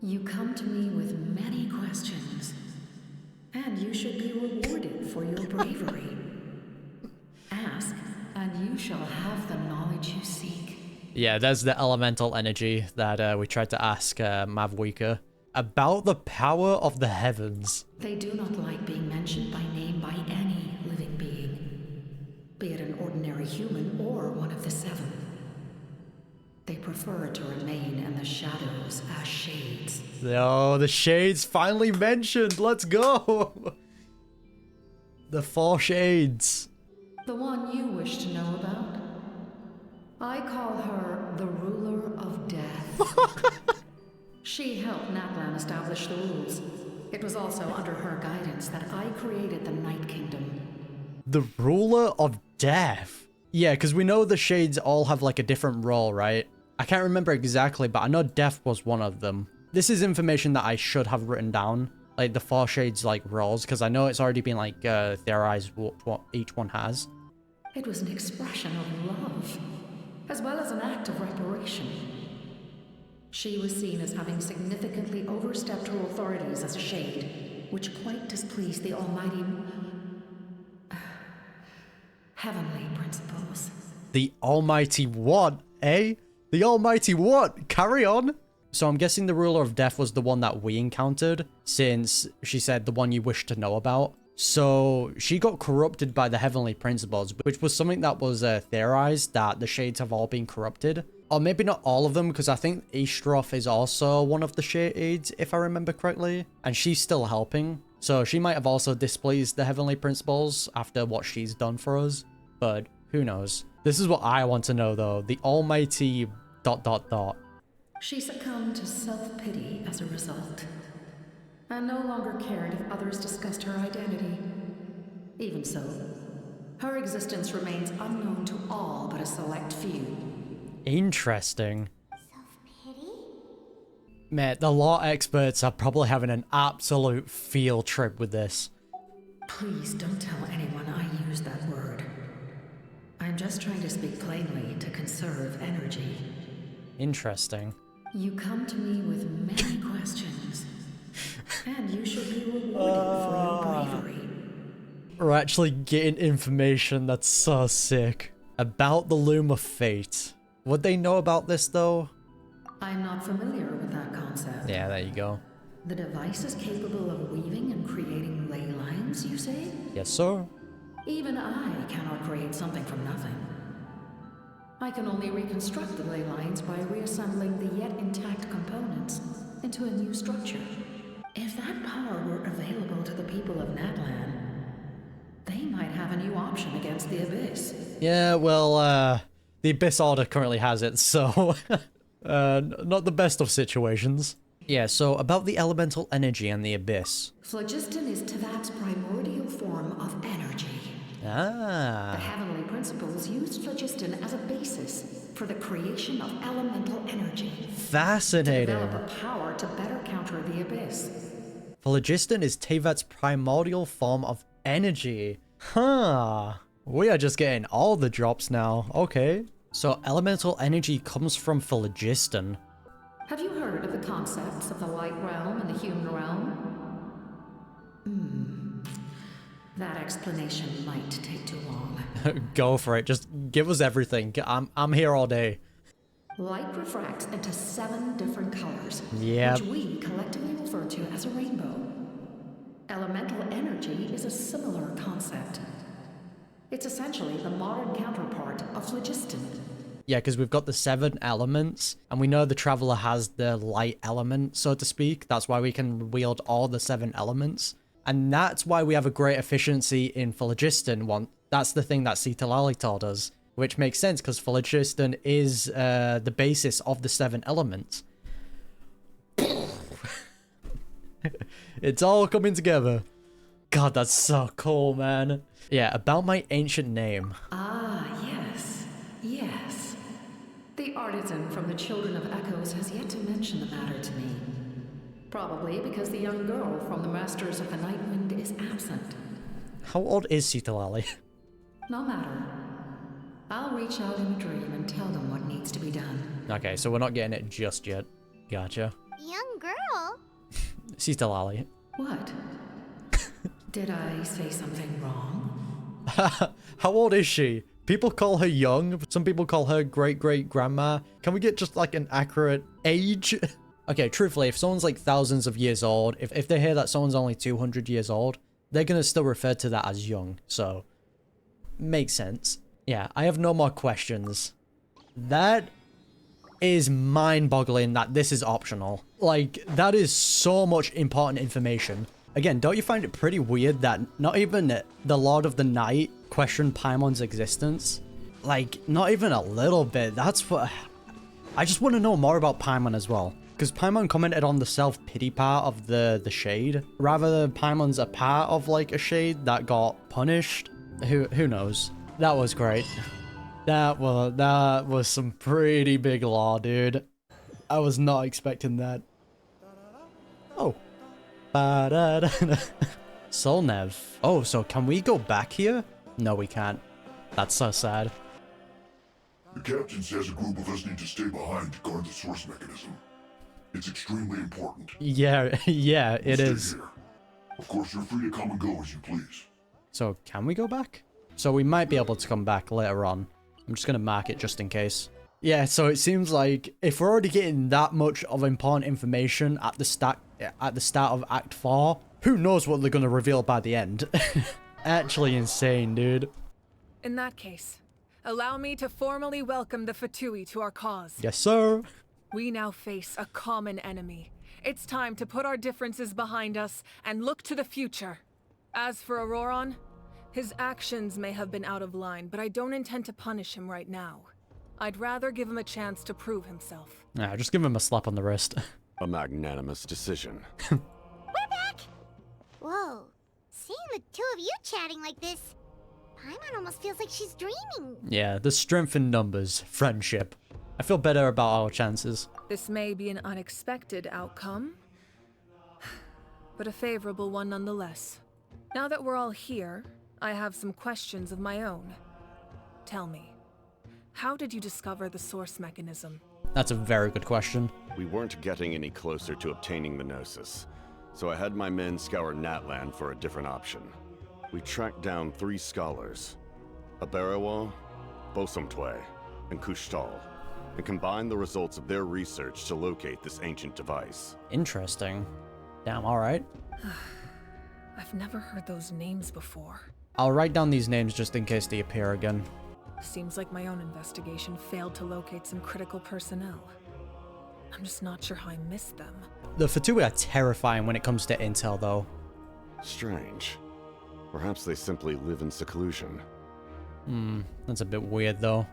[SPEAKER 13] You come to me with many questions, and you should be rewarded for your bravery. Ask, and you shall have the knowledge you seek.
[SPEAKER 1] Yeah, there's the elemental energy that we tried to ask Mavuika about the power of the heavens.
[SPEAKER 13] They do not like being mentioned by name by any living being, be it an ordinary human or one of the seven. They prefer to remain in the shadows as shades.
[SPEAKER 1] Oh, the shades finally mentioned. Let's go. The 4 shades.
[SPEAKER 13] The one you wish to know about? I call her the ruler of death. She helped Natlan establish the rules. It was also under her guidance that I created the Night Kingdom.
[SPEAKER 1] The ruler of death. Yeah, because we know the shades all have like a different role, right? I can't remember exactly, but I know death was one of them. This is information that I should have written down, like the 4 shades like roles, because I know it's already been like theorized what each one has.
[SPEAKER 13] It was an expression of love, as well as an act of reparation. She was seen as having significantly overstepped her authorities as a shade, which quite displeased the almighty heavenly principles.
[SPEAKER 1] The almighty what, eh? The almighty what? Carry on. So I'm guessing the ruler of death was the one that we encountered, since she said the one you wish to know about. So she got corrupted by the heavenly principles, which was something that was theorized, that the shades have all been corrupted. Or maybe not all of them, because I think Eastroth is also one of the shades, if I remember correctly. And she's still helping. So she might have also displeased the heavenly principles after what she's done for us. But who knows? This is what I want to know though. The almighty ...
[SPEAKER 13] She succumbed to self-pity as a result, and no longer cared if others discussed her identity. Even so, her existence remains unknown to all but a select few.
[SPEAKER 1] Interesting.
[SPEAKER 2] Self-pity?
[SPEAKER 1] Mate, the law experts are probably having an absolute field trip with this.
[SPEAKER 13] Please don't tell anyone I used that word. I'm just trying to speak plainly to conserve energy.
[SPEAKER 1] Interesting.
[SPEAKER 13] You come to me with many questions, and you should be rewarded for your bravery.
[SPEAKER 1] We're actually getting information that's so sick. About the Loom of Fate. Would they know about this though?
[SPEAKER 13] I'm not familiar with that concept.
[SPEAKER 1] Yeah, there you go.
[SPEAKER 13] The device is capable of weaving and creating ley lines, you say?
[SPEAKER 1] Yes, sir.
[SPEAKER 13] Even I cannot create something from nothing. I can only reconstruct the ley lines by reassembling the yet intact components into a new structure. If that power were available to the people of Natlan, they might have a new option against the Abyss.
[SPEAKER 1] Yeah, well, the Abyss Order currently has it, so not the best of situations. Yeah, so about the elemental energy and the Abyss.
[SPEAKER 13] Phlogiston is Tevat's primordial form of energy. The
[SPEAKER 1] Ah.
[SPEAKER 13] heavenly principles used phlogiston as a basis for the creation of elemental energy.
[SPEAKER 1] Fascinating.
[SPEAKER 13] To develop a power to better counter the Abyss.
[SPEAKER 1] Phlogiston is Tevat's primordial form of energy. Huh. We are just getting all the drops now. Okay. So elemental energy comes from phlogiston.
[SPEAKER 13] Have you heard of the concepts of the light realm and the human realm? That explanation might take too long.
[SPEAKER 1] Go for it. Just give us everything. I'm here all day.
[SPEAKER 13] Light refracts into 7 different colors,
[SPEAKER 1] Yep.
[SPEAKER 13] which we collectively refer to as a rainbow. Elemental energy is a similar concept. It's essentially the modern counterpart of phlogiston.
[SPEAKER 1] Yeah, because we've got the 7 elements, and we know the Traveler has the light element, so to speak. That's why we can wield all the 7 elements. And that's why we have a great efficiency in phlogiston. That's the thing that Citalali told us, which makes sense, because phlogiston is the basis of the 7 elements. It's all coming together. God, that's so cool, man. Yeah, about my ancient name.
[SPEAKER 13] Ah, yes. Yes. The artisan from the Children of Echoes has yet to mention the matter to me. Probably because the young girl from the Masters of the Nightwind is absent.
[SPEAKER 1] How old is Citalali?
[SPEAKER 13] No matter. I'll reach out in a dream and tell them what needs to be done.
[SPEAKER 1] Okay, so we're not getting it just yet. Gotcha.
[SPEAKER 2] Young girl?
[SPEAKER 1] Citalali.
[SPEAKER 13] What? Did I say something wrong?
[SPEAKER 1] How old is she? People call her young. Some people call her great-great-grandma. Can we get just like an accurate age? Okay, truthfully, if someone's like thousands of years old, if they hear that someone's only 200 years old, they're gonna still refer to that as young. So, makes sense. Yeah, I have no more questions. That is mind-boggling that this is optional. Like, that is so much important information. Again, don't you find it pretty weird that not even the Lord of the Night questioned Paimon's existence? Like, not even a little bit. That's what... I just want to know more about Paimon as well. Because Paimon commented on the self-pity part of the shade. Rather, Paimon's a part of, like, a shade that got punished. Who knows? That was great. That was some pretty big lore, dude. I was not expecting that. Oh. Solnev. Oh, so can we go back here? No, we can't. That's so sad.
[SPEAKER 14] The captain says a group of us need to stay behind to guard the source mechanism. It's extremely important.
[SPEAKER 1] Yeah, yeah, it is.
[SPEAKER 14] Here. Of course, you're free to come and go as you please.
[SPEAKER 1] So, can we go back? So we might be able to come back later on. I'm just gonna mark it just in case. Yeah, so it seems like if we're already getting that much of important information at the start of Act 4, who knows what they're gonna reveal by the end. Actually insane, dude.
[SPEAKER 3] In that case, allow me to formally welcome the Fatui to our cause.
[SPEAKER 1] Yes, sir.
[SPEAKER 3] We now face a common enemy. It's time to put our differences behind us and look to the future. As for Auroron, his actions may have been out of line, but I don't intend to punish him right now. I'd rather give him a chance to prove himself.
[SPEAKER 1] Yeah, just give him a slap on the wrist.
[SPEAKER 8] A magnanimous decision.
[SPEAKER 2] We're back! Whoa. Seeing the two of you chatting like this, Paimon almost feels like she's dreaming.
[SPEAKER 1] Yeah, the strength in numbers. Friendship. I feel better about our chances.
[SPEAKER 3] This may be an unexpected outcome, but a favorable one nonetheless. Now that we're all here, I have some questions of my own. Tell me, how did you discover the source mechanism?
[SPEAKER 1] That's a very good question.
[SPEAKER 8] We weren't getting any closer to obtaining the Gnosis, so I had my men scour Natlan for a different option. We tracked down 3 scholars, Aberawa, Bosomtwe, and Kushtal, and combined the results of their research to locate this ancient device.
[SPEAKER 1] Interesting. Damn, alright.
[SPEAKER 3] I've never heard those names before.
[SPEAKER 1] I'll write down these names just in case they appear again.
[SPEAKER 3] Seems like my own investigation failed to locate some critical personnel. I'm just not sure how I missed them.
[SPEAKER 1] The Fatui are terrifying when it comes to intel, though.
[SPEAKER 8] Strange. Perhaps they simply live in seclusion.
[SPEAKER 1] That's a bit weird, though.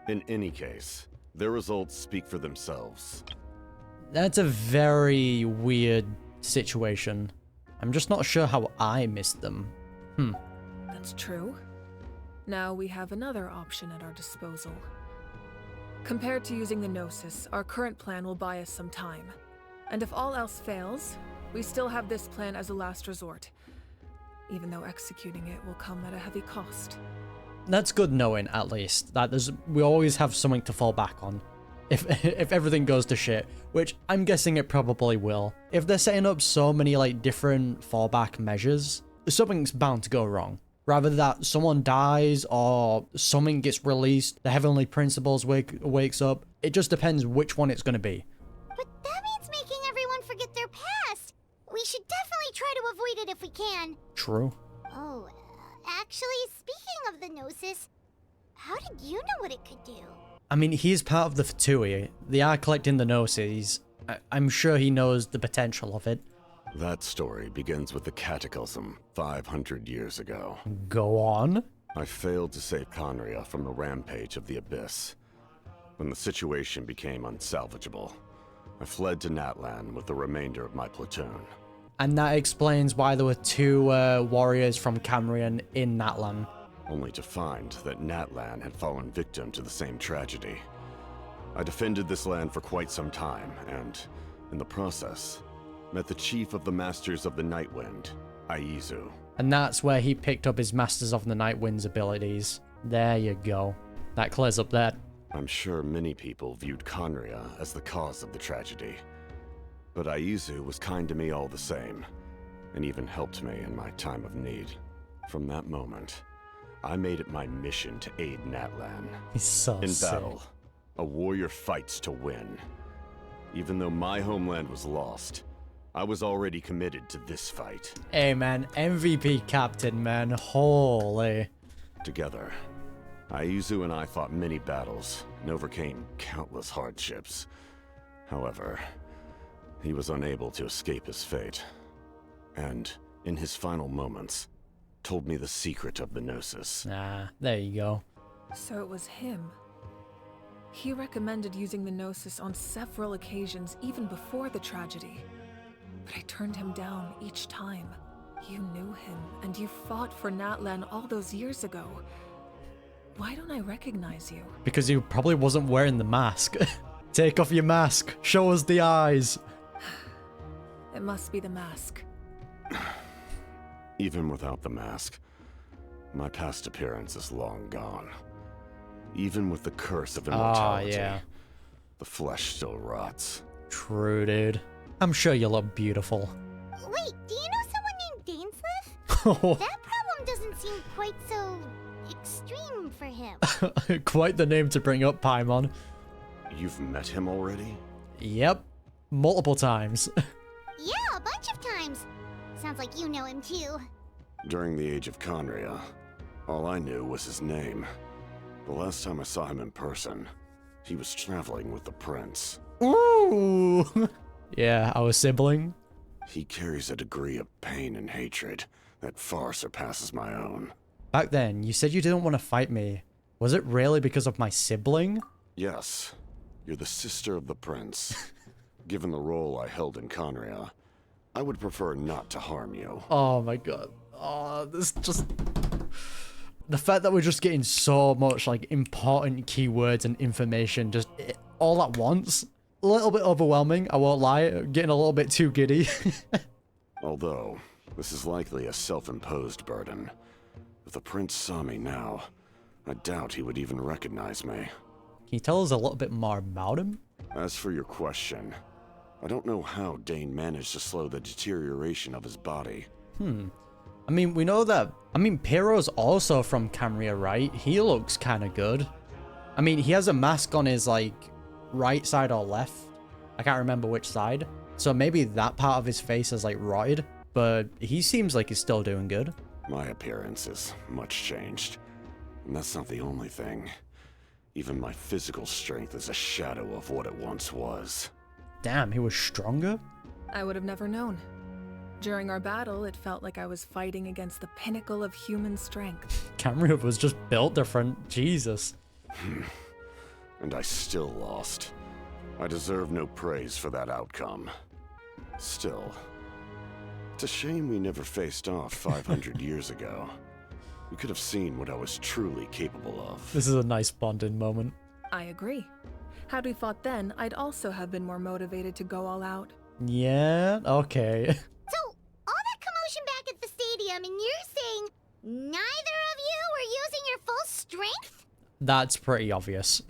[SPEAKER 8] In any case, their results speak for themselves.
[SPEAKER 1] That's a very weird situation. I'm just not sure how I missed them.
[SPEAKER 3] That's true. Now we have another option at our disposal. Compared to using the Gnosis, our current plan will buy us some time. And if all else fails, we still have this plan as a last resort, even though executing it will come at a heavy cost.
[SPEAKER 1] That's good knowing, at least, that we always have something to fall back on. if everything goes to shit, which I'm guessing it probably will. If they're setting up so many like different fallback measures, something's bound to go wrong. Rather that someone dies or something gets released, the Heavenly Principles wakes up. It just depends which one it's going to be.
[SPEAKER 2] But that means making everyone forget their past. We should definitely try to avoid it if we can.
[SPEAKER 1] True.
[SPEAKER 2] Oh, actually, speaking of the Gnosis, how did you know what it could do?
[SPEAKER 1] I mean, he's part of the Fatui. They are collecting the Gnosis. I'm sure he knows the potential of it.
[SPEAKER 8] That story begins with the Cataclysm 500 years ago.
[SPEAKER 1] Go on.
[SPEAKER 8] I failed to save Conria from the rampage of the Abyss. When the situation became unsalvageable, I fled to Natlan with the remainder of my platoon.
[SPEAKER 1] And that explains why there were two warriors from Camrian in Natlan.
[SPEAKER 8] Only to find that Natlan had fallen victim to the same tragedy. I defended this land for quite some time, and, in the process, met the chief of the Masters of the Nightwind, Aizu.
[SPEAKER 1] And that's where he picked up his Masters of the Nightwind's abilities. There you go. That clears up that.
[SPEAKER 8] I'm sure many people viewed Conria as the cause of the tragedy. But Aizu was kind to me all the same, and even helped me in my time of need. From that moment, I made it my mission to aid Natlan.
[SPEAKER 1] He's so
[SPEAKER 8] In
[SPEAKER 1] sick.
[SPEAKER 8] battle, a warrior fights to win. Even though my homeland was lost, I was already committed to this fight.
[SPEAKER 1] Hey man, MVP captain, man. Holy.
[SPEAKER 8] Together, Aizu and I fought many battles and overcame countless hardships. However, he was unable to escape his fate. And, in his final moments, told me the secret of the Gnosis.
[SPEAKER 1] Ah, there you go.
[SPEAKER 3] So it was him. He recommended using the Gnosis on several occasions, even before the tragedy. But I turned him down each time. You knew him, and you fought for Natlan all those years ago. Why don't I recognize you?
[SPEAKER 1] Because he probably wasn't wearing the mask. Take off your mask. Show us the eyes.
[SPEAKER 3] It must be the mask.
[SPEAKER 8] Even without the mask, my past appearance is long gone. Even with the curse of immortality,
[SPEAKER 1] yeah.
[SPEAKER 8] the flesh still rots.
[SPEAKER 1] True, dude. I'm sure you look beautiful.
[SPEAKER 2] Wait, do you know someone named Dainsleif? That problem doesn't seem quite so extreme for him.
[SPEAKER 1] Quite the name to bring up, Paimon.
[SPEAKER 8] You've met him already?
[SPEAKER 1] Yep. Multiple times.
[SPEAKER 2] Yeah, a bunch of times. Sounds like you know him too.
[SPEAKER 8] During the age of Conria, all I knew was his name. The last time I saw him in person, he was traveling with the prince.
[SPEAKER 1] Ooh! Yeah, our sibling.
[SPEAKER 8] He carries a degree of pain and hatred that far surpasses my own.
[SPEAKER 1] Back then, you said you didn't want to fight me. Was it really because of my sibling?
[SPEAKER 8] Yes, you're the sister of the prince. Given the role I held in Conria, I would prefer not to harm you.
[SPEAKER 1] Oh my god. Oh, this just... The fact that we're just getting so much, like, important keywords and information just all at once. A little bit overwhelming, I won't lie. Getting a little bit too giddy.
[SPEAKER 8] Although, this is likely a self-imposed burden. If the prince saw me now, I doubt he would even recognize me.
[SPEAKER 1] Can you tell us a little bit more about him?
[SPEAKER 8] As for your question, I don't know how Dane managed to slow the deterioration of his body.
[SPEAKER 1] I mean, we know that... I mean, Piero's also from Camria, right? He looks kind of good. I mean, he has a mask on his, like, right side or left. I can't remember which side. So maybe that part of his face is, like, rotted. But he seems like he's still doing good.
[SPEAKER 8] My appearance is much changed. And that's not the only thing. Even my physical strength is a shadow of what it once was.
[SPEAKER 1] Damn, he was stronger?
[SPEAKER 3] I would have never known. During our battle, it felt like I was fighting against the pinnacle of human strength.
[SPEAKER 1] Camria was just built different. Jesus.
[SPEAKER 8] And I still lost. I deserve no praise for that outcome. Still, it's a shame we never faced off 500 years ago. You could have seen what I was truly capable of.
[SPEAKER 1] This is a nice bonding moment.
[SPEAKER 3] I agree. Had we fought then, I'd also have been more motivated to go all out.
[SPEAKER 1] Yeah, okay.
[SPEAKER 2] So, all that commotion back at the stadium, and you're saying neither of you were using your full strength?
[SPEAKER 1] That's pretty obvious.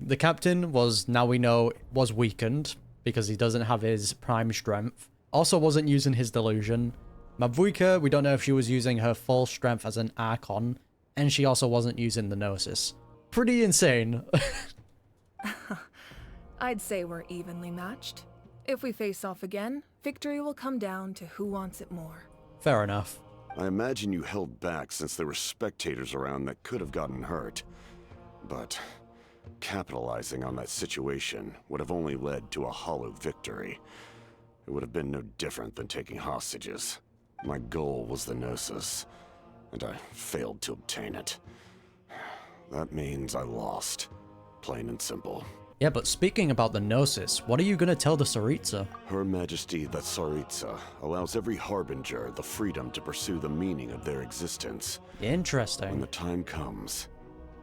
[SPEAKER 1] The captain was, now we know, was weakened because he doesn't have his prime strength. Also wasn't using his delusion. Mavuika, we don't know if she was using her full strength as an Archon, and she also wasn't using the Gnosis. Pretty insane.
[SPEAKER 3] I'd say we're evenly matched. If we face off again, victory will come down to who wants it more.
[SPEAKER 1] Fair enough.
[SPEAKER 8] I imagine you held back since there were spectators around that could have gotten hurt. But capitalizing on that situation would have only led to a hollow victory. It would have been no different than taking hostages. My goal was the Gnosis, and I failed to obtain it. That means I lost. Plain and simple.
[SPEAKER 1] Yeah, but speaking about the Gnosis, what are you gonna tell the Tsaritsa?
[SPEAKER 8] Her Majesty the Tsaritsa allows every Harbinger the freedom to pursue the meaning of their existence.
[SPEAKER 1] Interesting.
[SPEAKER 8] When the time comes,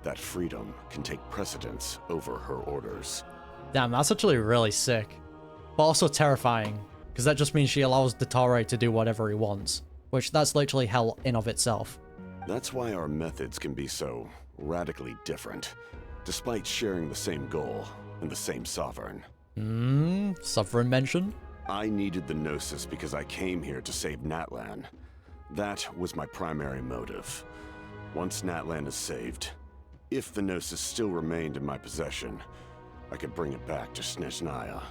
[SPEAKER 8] that freedom can take precedence over her orders.
[SPEAKER 1] Damn, that's actually really sick. But also terrifying, because that just means she allows Dottore to do whatever he wants, which that's literally hell in of itself.
[SPEAKER 8] That's why our methods can be so radically different, despite sharing the same goal and the same sovereign.
[SPEAKER 1] Sovereign mention?
[SPEAKER 8] I needed the Gnosis because I came here to save Natlan. That was my primary motive. Once Natlan is saved, if the Gnosis still remained in my possession, I could bring it back to Snezhnaya.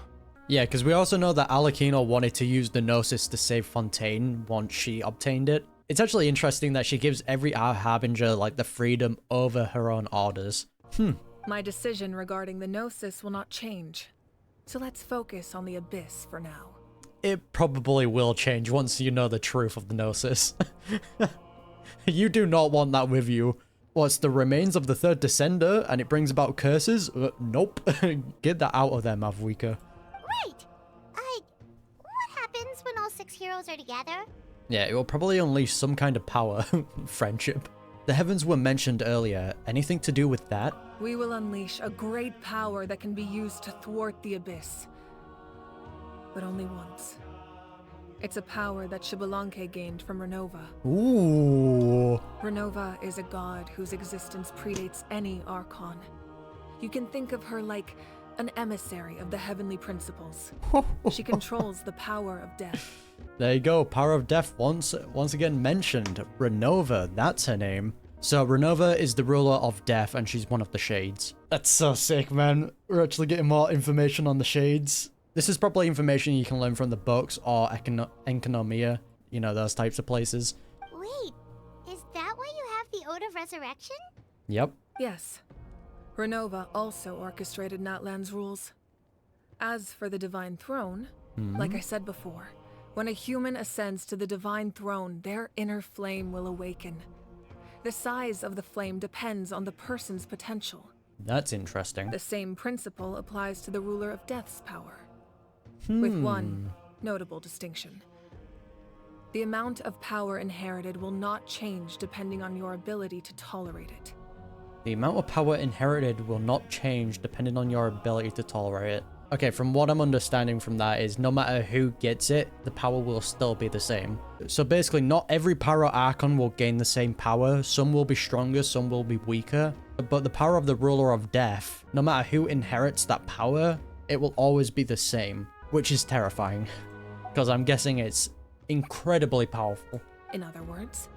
[SPEAKER 1] Yeah, because we also know that Alikino wanted to use the Gnosis to save Fontaine once she obtained it. It's actually interesting that she gives every Harbinger, like, the freedom over her own orders.
[SPEAKER 3] My decision regarding the Gnosis will not change. So let's focus on the Abyss for now.
[SPEAKER 1] It probably will change once you know the truth of the Gnosis. You do not want that with you. What's the remains of the third Descender and it brings about curses? Nope. Get that out of there, Mavuika.
[SPEAKER 2] Right! What happens when all 6 heroes are together?
[SPEAKER 1] Yeah, it will probably unleash some kind of power. Friendship. The heavens were mentioned earlier. Anything to do with that?
[SPEAKER 3] We will unleash a great power that can be used to thwart the Abyss. But only once. It's a power that Xbalanque gained from Renova.
[SPEAKER 1] Ooh.
[SPEAKER 3] Renova is a god whose existence predates any Archon. You can think of her like an emissary of the heavenly principles. She controls the power of death.
[SPEAKER 1] There you go, power of death once again mentioned. Renova, that's her name. So Renova is the ruler of death and she's one of the Shades. That's so sick, man. We're actually getting more information on the Shades. This is probably information you can learn from the books or Enkanomiya, you know, those types of places.
[SPEAKER 2] Wait, is that why you have the Ode of Resurrection?
[SPEAKER 1] Yep.
[SPEAKER 3] Yes. Renova also orchestrated Natlan's rules. As for the Divine Throne, like I said before, when a human ascends to the Divine Throne, their inner flame will awaken. The size of the flame depends on the person's potential.
[SPEAKER 1] That's interesting.
[SPEAKER 3] The same principle applies to the ruler of death's power. With one notable distinction. The amount of power inherited will not change depending on your ability to tolerate it.
[SPEAKER 1] The amount of power inherited will not change depending on your ability to tolerate it. Okay, from what I'm understanding from that is no matter who gets it, the power will still be the same. So basically, not every Pyro Archon will gain the same power. Some will be stronger, some will be weaker. But the power of the Ruler of Death, no matter who inherits that power, it will always be the same. Which is terrifying. Because I'm guessing it's incredibly powerful.
[SPEAKER 3] In other words,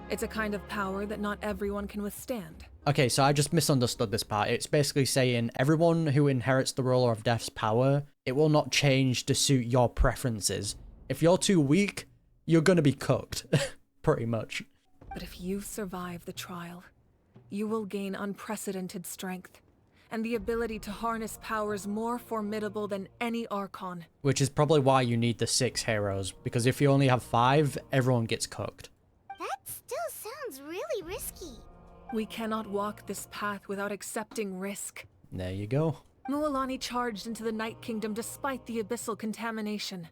[SPEAKER 3] it's a kind of power that not everyone can withstand.
[SPEAKER 1] Okay, so I just misunderstood this part. It's basically saying everyone who inherits the Ruler of Death's power, it will not change to suit your preferences. If you're too weak, you're gonna be cooked. Pretty much.
[SPEAKER 3] But if you survive the trial, you will gain unprecedented strength, and the ability to harness powers more formidable than any Archon.
[SPEAKER 1] Which is probably why you need the 6 heroes, because if you only have 5, everyone gets cooked.
[SPEAKER 2] That still sounds really risky.
[SPEAKER 3] We cannot walk this path without accepting risk.
[SPEAKER 1] There you go.
[SPEAKER 3] Mualani charged into the Night Kingdom despite the abyssal contamination.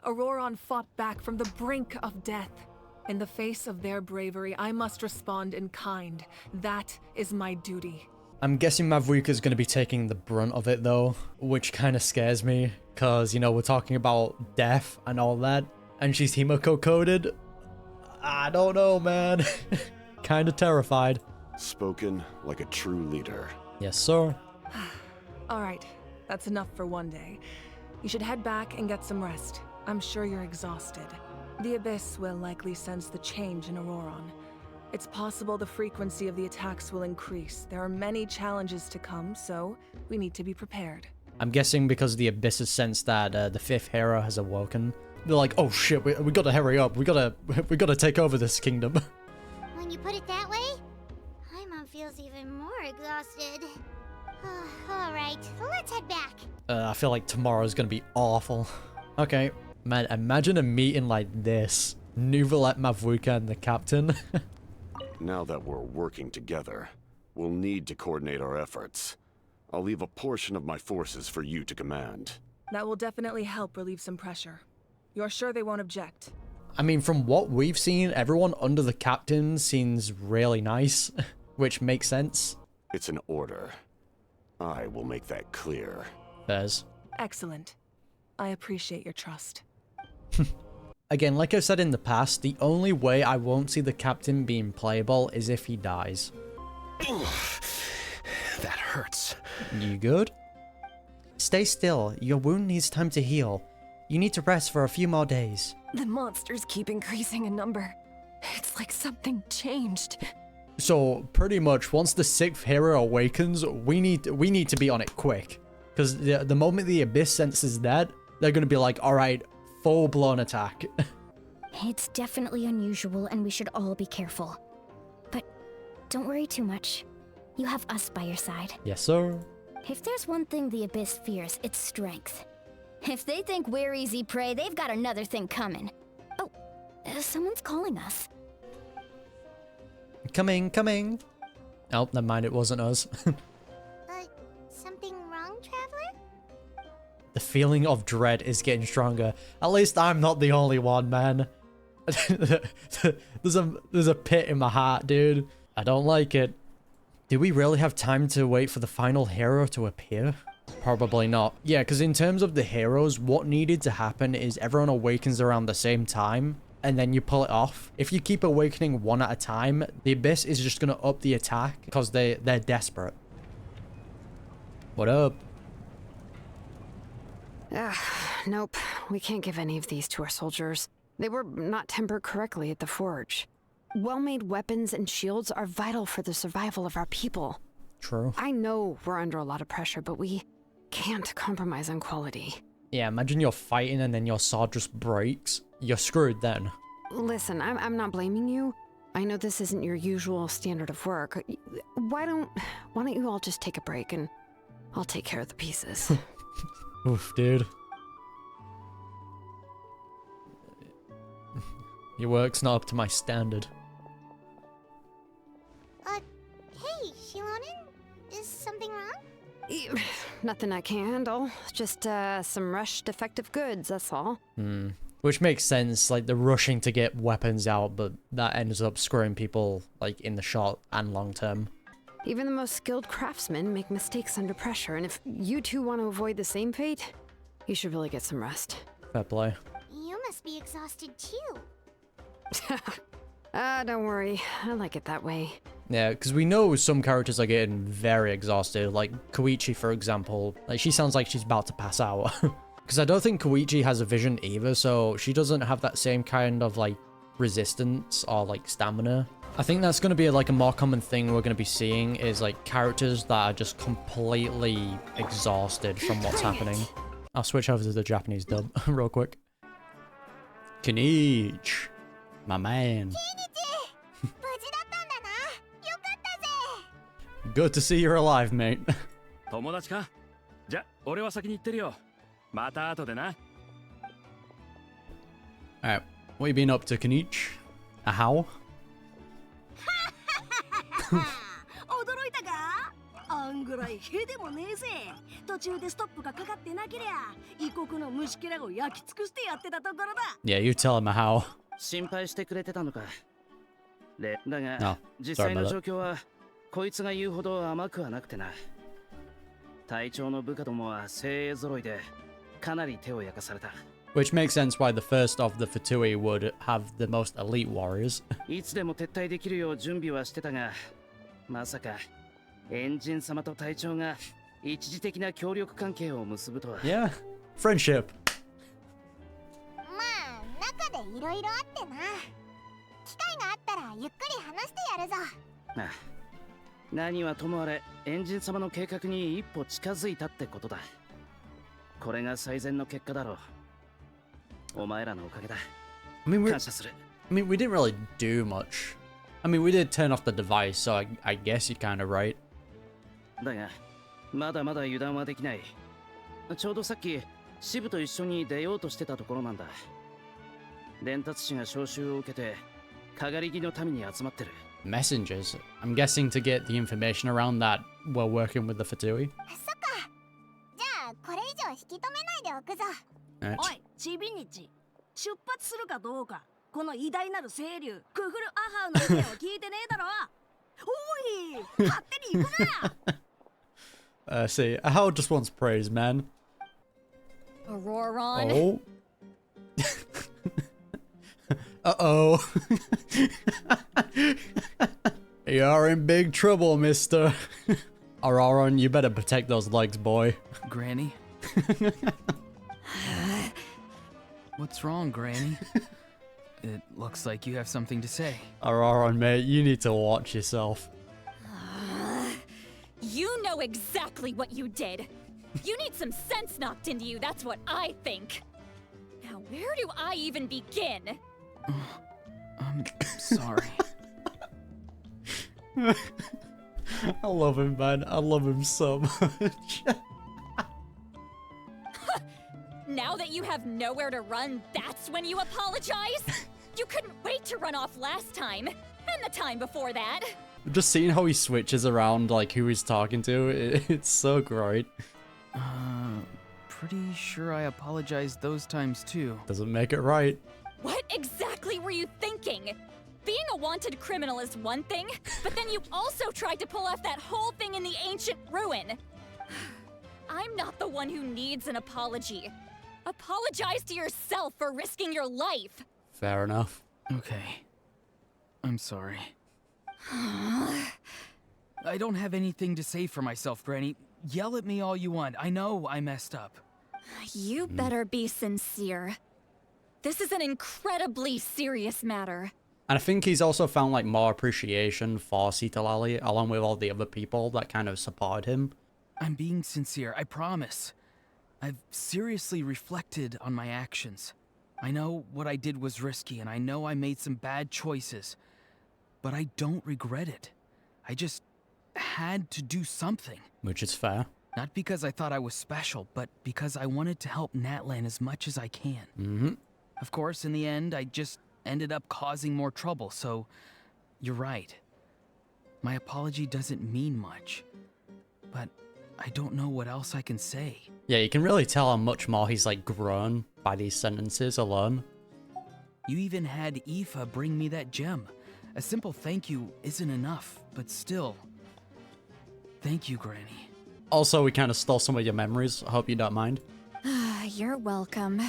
[SPEAKER 3] Auroron fought back from the brink of death. In the face of their bravery, I must respond in kind. That is my duty.
[SPEAKER 1] I'm guessing Mavuika's going to be taking the brunt of it though, which kind of scares me, because, you know, we're talking about death and all that, and she's Himiko coded. I don't know, man. Kind of terrified.
[SPEAKER 8] Spoken like a true leader.
[SPEAKER 1] Yes, sir.
[SPEAKER 3] Alright, that's enough for one day. You should head back and get some rest. I'm sure you're exhausted. The Abyss will likely sense the change in Auroron. It's possible the frequency of the attacks will increase. There are many challenges to come, so we need to be prepared.
[SPEAKER 1] I'm guessing because the Abyss has sensed that the 5th hero has awoken. They're like, oh shit, we gotta hurry up. We gotta take over this kingdom.
[SPEAKER 2] When you put it that way, Paimon feels even more exhausted. Alright, let's head back.
[SPEAKER 1] I feel like tomorrow's gonna be awful. Okay, man, imagine a meeting like this. Nouvelet, Mavuika, and the captain.
[SPEAKER 8] Now that we're working together, we'll need to coordinate our efforts. I'll leave a portion of my forces for you to command.
[SPEAKER 3] That will definitely help relieve some pressure. You're sure they won't object?
[SPEAKER 1] I mean, from what we've seen, everyone under the captain seems really nice, which makes sense.
[SPEAKER 8] It's an order. I will make that clear.
[SPEAKER 1] Fairs.
[SPEAKER 3] Excellent. I appreciate your trust.
[SPEAKER 1] Again, like I said in the past, the only way I won't see the captain being playable is if he dies.
[SPEAKER 12] That hurts.
[SPEAKER 1] You good? Stay still. Your wound needs time to heal. You need to rest for a few more days.
[SPEAKER 15] The monsters keep increasing in number. It's like something changed.
[SPEAKER 1] So pretty much once the 6th hero awakens, we need to be on it quick. Because the moment the Abyss senses that, they're going to be like, alright, full-blown attack.
[SPEAKER 16] It's definitely unusual and we should all be careful. But don't worry too much. You have us by your side.
[SPEAKER 1] Yes, sir.
[SPEAKER 16] If there's one thing the Abyss fears, it's strength. If they think we're easy prey, they've got another thing coming. Oh, someone's calling us.
[SPEAKER 1] Coming. Oh, never mind, it wasn't us.
[SPEAKER 2] Something wrong, Traveler?
[SPEAKER 1] The feeling of dread is getting stronger. At least I'm not the only one, man. There's a pit in my heart, dude. I don't like it. Do we really have time to wait for the final hero to appear? Probably not. Yeah, because in terms of the heroes, what needed to happen is everyone awakens around the same time, and then you pull it off. If you keep awakening one at a time, the Abyss is just going to up the attack because they're desperate. What up?
[SPEAKER 5] Nope. We can't give any of these to our soldiers. They were not tempered correctly at the forge. Well-made weapons and shields are vital for the survival of our people.
[SPEAKER 1] True.
[SPEAKER 5] I know we're under a lot of pressure, but we can't compromise on quality.
[SPEAKER 1] Yeah, imagine you're fighting and then your sword just breaks. You're screwed then.
[SPEAKER 5] Listen, I'm not blaming you. I know this isn't your usual standard of work. Why don't you all just take a break and I'll take care of the pieces.
[SPEAKER 1] Oof, dude. Your work's not up to my standard.
[SPEAKER 2] Hey, Shilonen? Is something wrong?
[SPEAKER 5] Nothing I can handle. Just some rushed defective goods, that's all.
[SPEAKER 1] Which makes sense, like, they're rushing to get weapons out, but that ends up screwing people, like, in the short and long term.
[SPEAKER 5] Even the most skilled craftsmen make mistakes under pressure, and if you two want to avoid the same fate, you should really get some rest.
[SPEAKER 1] Fair play.
[SPEAKER 2] You must be exhausted too.
[SPEAKER 5] Don't worry. I like it that way.
[SPEAKER 1] Yeah, because we know some characters are getting very exhausted, like Koichi, for example. Like, she sounds like she's about to pass out. Because I don't think Koichi has a vision either, so she doesn't have that same kind of, like, resistance or, like, stamina. I think that's going to be, like, a more common thing we're going to be seeing is, like, characters that are just completely exhausted from what's happening. I'll switch over to the Japanese dub real quick. Kenichi, my man. Good to see you're alive, mate. Alright, what you been up to, Kenichi? A how?
[SPEAKER 17] 驚いたか？あんぐらいへでもねえぜ。途中でストップがかかってなけりゃ、異国の虫けらを焼き尽くしてやってたところだ。
[SPEAKER 1] Yeah, you tell him a how.
[SPEAKER 18] 心配してくれてたのか。で、だが、
[SPEAKER 1] No,
[SPEAKER 18] 実際の状況はこいつが言うほど甘くはなくてな。隊長の部下どもは精鋭揃いでかなり手を焼かされた。
[SPEAKER 1] Which makes sense why the first of the Fatui would have the most elite warriors.
[SPEAKER 18] いつでも撤退できるよう準備はしてたが、まさかエンジン様と隊長が一時的な協力関係を結ぶとは。
[SPEAKER 1] Yeah, friendship.
[SPEAKER 2] まあ中でいろいろあってな。機会があったらゆっくり話してやるぞ。
[SPEAKER 18] ああ、何はともあれエンジン様の計画に一歩近づいたってことだ。これが最善の結果だろう。お前らのおかげだ。感謝する。
[SPEAKER 1] I mean, we didn't really do much. I mean, we did turn off the device, so I guess you're kind of right.
[SPEAKER 18] だが、まだまだ油断はできない。ちょうどさっき、支部と一緒に出ようとしてたところなんだ。伝達士が招集を受けて、かがり木の民に集まってる。
[SPEAKER 1] Messengers. I'm guessing to get the information around that we're working with the Fatui.
[SPEAKER 2] そっか。じゃあこれ以上引き止めないでおくぞ。
[SPEAKER 17] おい、チビニチ。出発するかどうか。この偉大なる清流、クフルアハウの意見を聞いてねえだろ。おい、勝手に行くな。
[SPEAKER 1] See, Howard just wants praise, man.
[SPEAKER 4] Auroron.
[SPEAKER 1] Oh. Uh-oh. You're in big trouble, mister. Auroron, you better protect those legs, boy.
[SPEAKER 7] Granny? What's wrong, Granny? It looks like you have something to say.
[SPEAKER 1] Auroron, mate, you need to watch yourself.
[SPEAKER 4] You know exactly what you did. You need some sense knocked into you, that's what I think. Now, where do I even begin?
[SPEAKER 7] I'm sorry.
[SPEAKER 1] I love him, man. I love him so much.
[SPEAKER 4] Now that you have nowhere to run, that's when you apologize? You couldn't wait to run off last time, and the time before that.
[SPEAKER 1] Just seeing how he switches around, like, who he's talking to, it's so great.
[SPEAKER 7] Pretty sure I apologized those times too.
[SPEAKER 1] Doesn't make it right.
[SPEAKER 4] What exactly were you thinking? Being a wanted criminal is one thing, but then you also tried to pull off that whole thing in the ancient ruin. I'm not the one who needs an apology. Apologize to yourself for risking your life.
[SPEAKER 1] Fair enough.
[SPEAKER 7] Okay. I'm sorry. I don't have anything to say for myself, Granny. Yell at me all you want. I know I messed up.
[SPEAKER 4] You better be sincere. This is an incredibly serious matter.
[SPEAKER 1] And I think he's also found, like, more appreciation for Citalali, along with all the other people that kind of support him.
[SPEAKER 7] I'm being sincere, I promise. I've seriously reflected on my actions. I know what I did was risky, and I know I made some bad choices. But I don't regret it. I just had to do something.
[SPEAKER 1] Which is fair.
[SPEAKER 7] Not because I thought I was special, but because I wanted to help Natlan as much as I can.
[SPEAKER 1] Mm-hmm.
[SPEAKER 7] Of course, in the end, I just ended up causing more trouble, so you're right. My apology doesn't mean much, but I don't know what else I can say.
[SPEAKER 1] Yeah, you can really tell how much more he's, like, grown by these sentences alone.
[SPEAKER 7] You even had Aoife bring me that gem. A simple thank you isn't enough, but still. Thank you, Granny.
[SPEAKER 1] Also, we kind of stole some of your memories. I hope you don't mind.
[SPEAKER 4] You're welcome.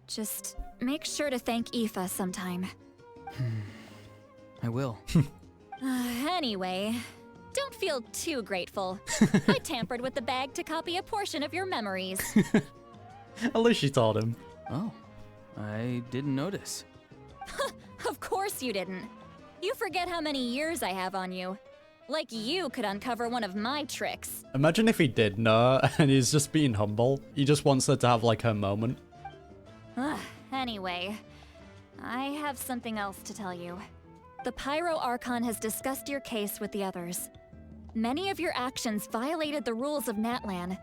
[SPEAKER 4] Just make sure to thank Aoife sometime.
[SPEAKER 7] I will.
[SPEAKER 4] Anyway, don't feel too grateful. I tampered with the bag to copy a portion of your memories.
[SPEAKER 1] At least she told him.
[SPEAKER 7] Oh, I didn't notice.
[SPEAKER 4] Of course you didn't. You forget how many years I have on you. Like you could uncover one of my tricks.
[SPEAKER 1] Imagine if he did know, and he's just being humble. He just wants her to have, like, her moment.
[SPEAKER 4] Anyway, I have something else to tell you. The Pyro Archon has discussed your case with the others. Many of your actions violated the rules of Natlan,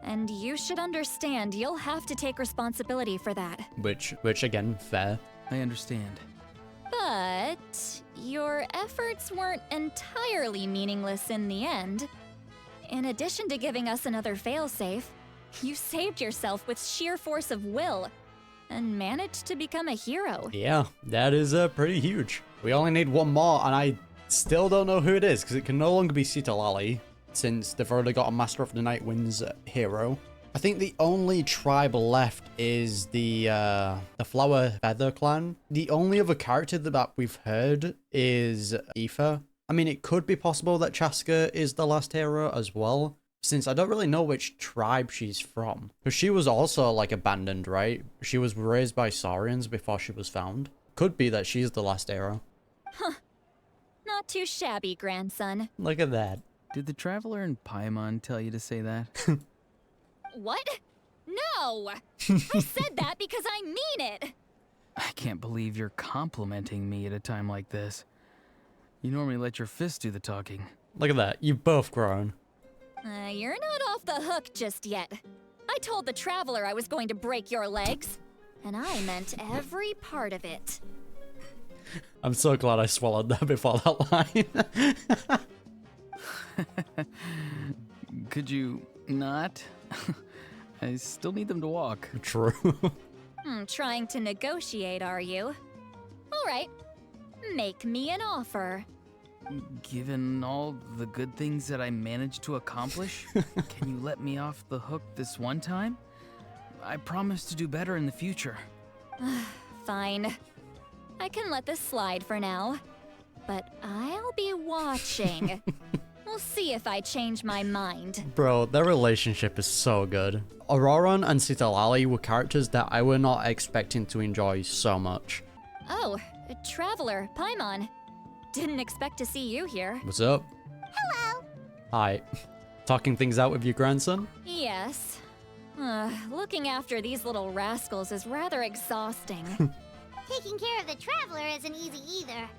[SPEAKER 4] and you should understand you'll have to take responsibility for that.
[SPEAKER 1] Which again, fair.
[SPEAKER 7] I understand.
[SPEAKER 4] But your efforts weren't entirely meaningless in the end. In addition to giving us another failsafe, you saved yourself with sheer force of will and managed to become a hero.
[SPEAKER 1] Yeah, that is pretty huge. We only need one more, and I still don't know who it is, because it can no longer be Citalali, since they've already got a Master of the Night Winds hero. I think the only tribe left is the Flower Feather clan. The only other character that we've heard is Aoife. I mean, it could be possible that Chaska is the last hero as well, since I don't really know which tribe she's from. Because she was also, like, abandoned, right? She was raised by Saurians before she was found. Could be that she's the last hero.
[SPEAKER 4] Huh. Not too shabby, grandson.
[SPEAKER 1] Look at that.
[SPEAKER 7] Did the Traveler in Paimon tell you to say that?
[SPEAKER 4] What? No! I said that because I mean it!
[SPEAKER 7] I can't believe you're complimenting me at a time like this. You normally let your fist do the talking.
[SPEAKER 1] Look at that. You've both grown.
[SPEAKER 4] You're not off the hook just yet. I told the Traveler I was going to break your legs. And I meant every part of it.
[SPEAKER 1] I'm so glad I swallowed that before that line.
[SPEAKER 7] Could you not? I still need them to walk.
[SPEAKER 1] True.
[SPEAKER 4] Trying to negotiate, are you? All right. Make me an offer.
[SPEAKER 7] Given all the good things that I managed to accomplish, can you let me off the hook this one time? I promise to do better in the future.
[SPEAKER 4] Fine. I can let this slide for now. But I'll be watching. We'll see if I change my mind.
[SPEAKER 1] Bro, their relationship is so good. Auroran and Citlali were characters that I were not expecting to enjoy so much.
[SPEAKER 4] Oh, Traveler, Paimon. Didn't expect to see you here.
[SPEAKER 1] What's up?
[SPEAKER 2] Hello.
[SPEAKER 1] Hi. Talking things out with your grandson?
[SPEAKER 4] Yes. Looking after these little rascals is rather exhausting.
[SPEAKER 2] Taking care of the Traveler isn't easy either.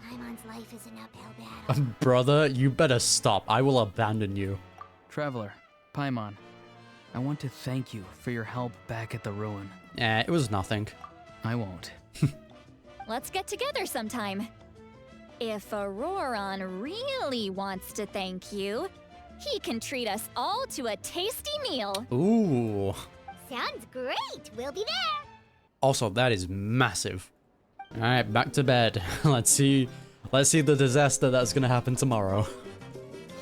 [SPEAKER 2] Paimon's life is an uphill battle.
[SPEAKER 1] Brother, you better stop. I will abandon you.
[SPEAKER 7] Traveler, Paimon, I want to thank you for your help back at the ruin.
[SPEAKER 1] It was nothing.
[SPEAKER 7] I won't.
[SPEAKER 4] Let's get together sometime. If Auroran really wants to thank you, he can treat us all to a tasty meal.
[SPEAKER 1] Ooh.
[SPEAKER 2] Sounds great. We'll be there.
[SPEAKER 1] Also, that is massive. All right, back to bed. Let's see the disaster that's gonna happen tomorrow.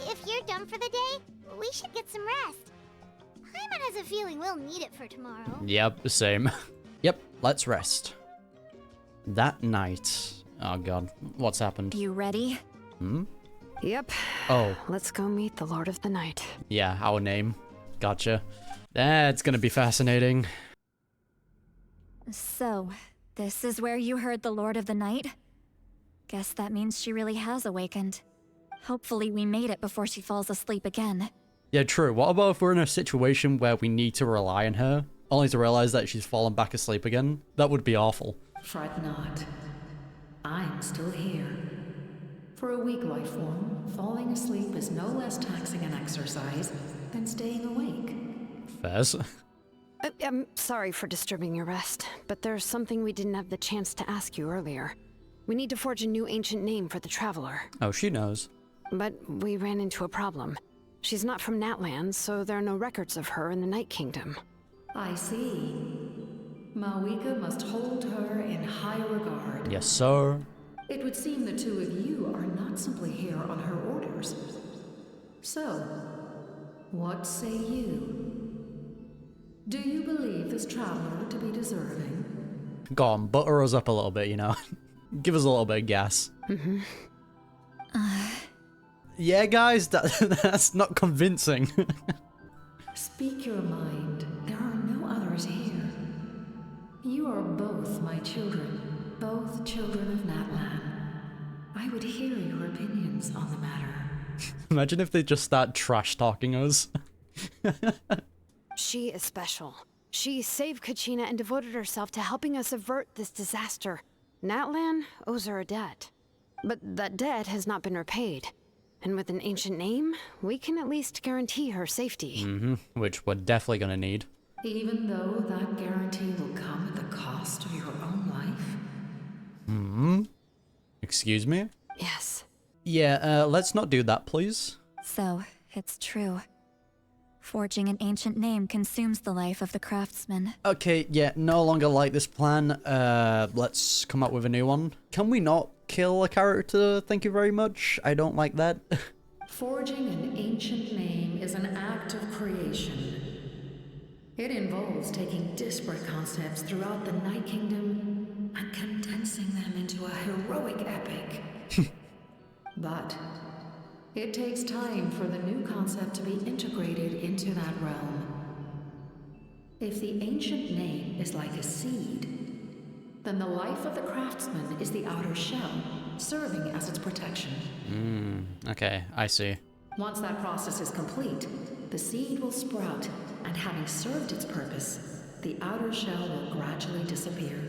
[SPEAKER 2] If you're done for the day, we should get some rest. Paimon has a feeling we'll need it for tomorrow.
[SPEAKER 1] Yep, same. Yep, let's rest. That night. Oh god, what's happened?
[SPEAKER 4] You ready?
[SPEAKER 5] Yep.
[SPEAKER 1] Oh.
[SPEAKER 5] Let's go meet the Lord of the Night.
[SPEAKER 1] Yeah, our name. Gotcha. That's gonna be fascinating.
[SPEAKER 4] So, this is where you heard the Lord of the Night? Guess that means she really has awakened. Hopefully we made it before she falls asleep again.
[SPEAKER 1] Yeah, true. What about if we're in a situation where we need to rely on her, only to realize that she's fallen back asleep again? That would be awful.
[SPEAKER 13] Fret not. I'm still here. For a weak life form, falling asleep is no less taxing an exercise than staying awake.
[SPEAKER 1] Fairs.
[SPEAKER 5] I'm sorry for disturbing your rest, but there's something we didn't have the chance to ask you earlier. We need to forge a new ancient name for the Traveler.
[SPEAKER 1] Oh, she knows.
[SPEAKER 5] But we ran into a problem. She's not from Natlan, so there are no records of her in the Night Kingdom.
[SPEAKER 13] I see. Mavuika must hold her in high regard.
[SPEAKER 1] Yes, sir.
[SPEAKER 13] It would seem the two of you are not simply here on her orders. So, what say you? Do you believe this traveler to be deserving?
[SPEAKER 1] Go on, butter us up a little bit, you know. Give us a little bit of gas. Yeah, guys, that's not convincing.
[SPEAKER 13] Speak your mind. There are no others here. You are both my children, both children of Natlan. I would hear your opinions on the matter.
[SPEAKER 1] Imagine if they just start trash talking us.
[SPEAKER 5] She is special. She saved Kachina and devoted herself to helping us avert this disaster. Natlan owes her a debt. But that debt has not been repaid. And with an ancient name, we can at least guarantee her safety.
[SPEAKER 1] Which we're definitely gonna need.
[SPEAKER 13] Even though that guarantee will come at the cost of your own life?
[SPEAKER 1] Excuse me?
[SPEAKER 5] Yes.
[SPEAKER 1] Yeah, let's not do that, please.
[SPEAKER 4] So, it's true. Forging an ancient name consumes the life of the craftsman.
[SPEAKER 1] Okay, yeah, no longer like this plan. Let's come up with a new one. Can we not kill a character? Thank you very much. I don't like that.
[SPEAKER 13] Forging an ancient name is an act of creation. It involves taking disparate concepts throughout the Night Kingdom and condensing them into a heroic epic. But It takes time for the new concept to be integrated into that realm. If the ancient name is like a seed, then the life of the craftsman is the outer shell, serving as its protection.
[SPEAKER 1] Okay, I see.
[SPEAKER 13] Once that process is complete, the seed will sprout, and having served its purpose, the outer shell will gradually disappear.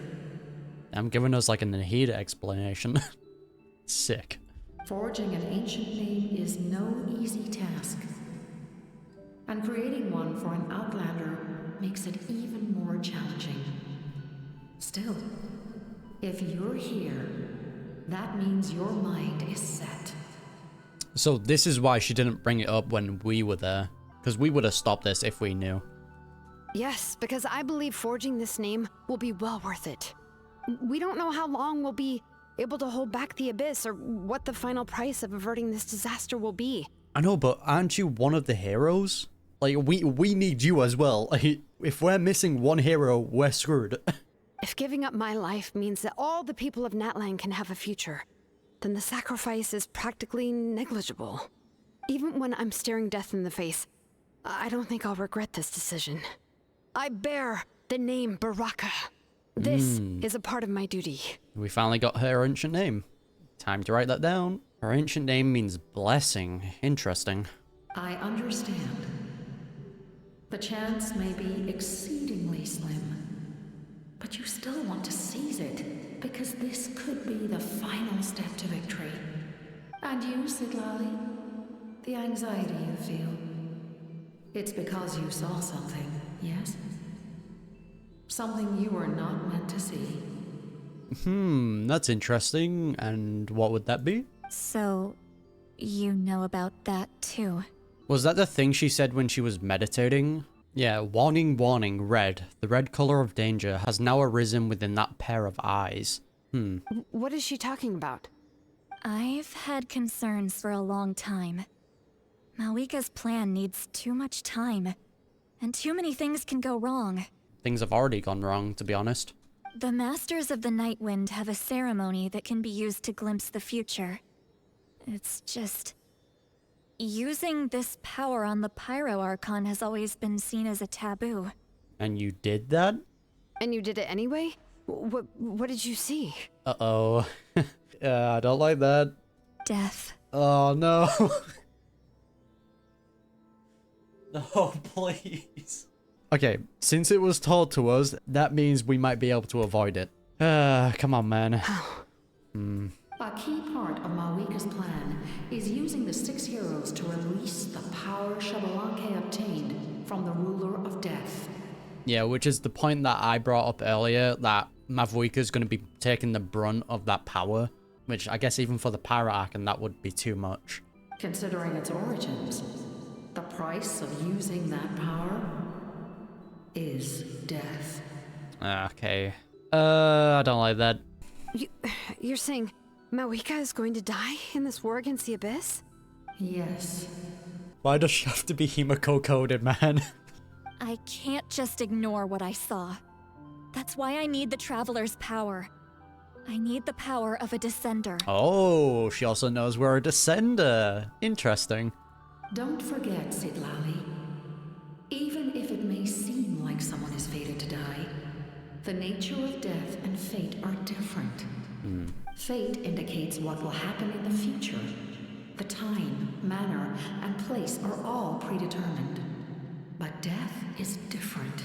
[SPEAKER 1] I'm giving us like an Nahida explanation. Sick.
[SPEAKER 13] Forging an ancient name is no easy task. And creating one for an outlander makes it even more challenging. Still, if you're here, that means your mind is set.
[SPEAKER 1] So this is why she didn't bring it up when we were there. Because we would have stopped this if we knew.
[SPEAKER 5] Yes, because I believe forging this name will be well worth it. We don't know how long we'll be able to hold back the Abyss or what the final price of averting this disaster will be.
[SPEAKER 1] I know, but aren't you one of the heroes? Like, we need you as well. Like, if we're missing one hero, we're screwed.
[SPEAKER 5] If giving up my life means that all the people of Natlan can have a future, then the sacrifice is practically negligible. Even when I'm staring death in the face, I don't think I'll regret this decision. I bear the name Baraka. This is a part of my duty.
[SPEAKER 1] We finally got her ancient name. Time to write that down. Her ancient name means blessing. Interesting.
[SPEAKER 13] I understand. The chance may be exceedingly slim, but you still want to seize it, because this could be the final step to victory. And you, Sidlali, the anxiety you feel, it's because you saw something, yes? Something you were not meant to see.
[SPEAKER 1] That's interesting. And what would that be?
[SPEAKER 4] So, you know about that too?
[SPEAKER 1] Was that the thing she said when she was meditating? Yeah, warning, warning, red. The red color of danger has now arisen within that pair of eyes.
[SPEAKER 5] What is she talking about?
[SPEAKER 4] I've had concerns for a long time. Mavuika's plan needs too much time, and too many things can go wrong.
[SPEAKER 1] Things have already gone wrong, to be honest.
[SPEAKER 4] The Masters of the Night Wind have a ceremony that can be used to glimpse the future. It's just... using this power on the Pyro Archon has always been seen as a taboo.
[SPEAKER 1] And you did that?
[SPEAKER 5] And you did it anyway? What did you see?
[SPEAKER 1] Uh-oh. I don't like that.
[SPEAKER 4] Death.
[SPEAKER 1] Oh, no. No, please. Okay, since it was told to us, that means we might be able to avoid it. Come on, man.
[SPEAKER 13] A key part of Mavuika's plan is using the 6 heroes to release the power Xbalanque obtained from the ruler of death.
[SPEAKER 1] Yeah, which is the point that I brought up earlier, that Mavuika's going to be taking the brunt of that power, which I guess even for the Pyro Archon, that would be too much.
[SPEAKER 13] Considering its origins, the price of using that power is death.
[SPEAKER 1] Okay. I don't like that.
[SPEAKER 5] You're saying Mavuika is going to die in this war against the Abyss?
[SPEAKER 13] Yes.
[SPEAKER 1] Why does she have to be Himiko-coded, man?
[SPEAKER 4] I can't just ignore what I saw. That's why I need the Traveler's power. I need the power of a Descender.
[SPEAKER 1] Oh, she also knows we're a Descender. Interesting.
[SPEAKER 13] Don't forget, Sidlali. Even if it may seem like someone is fated to die, the nature of death and fate are different. Fate indicates what will happen in the future. The time, manner, and place are all predetermined. But death is different.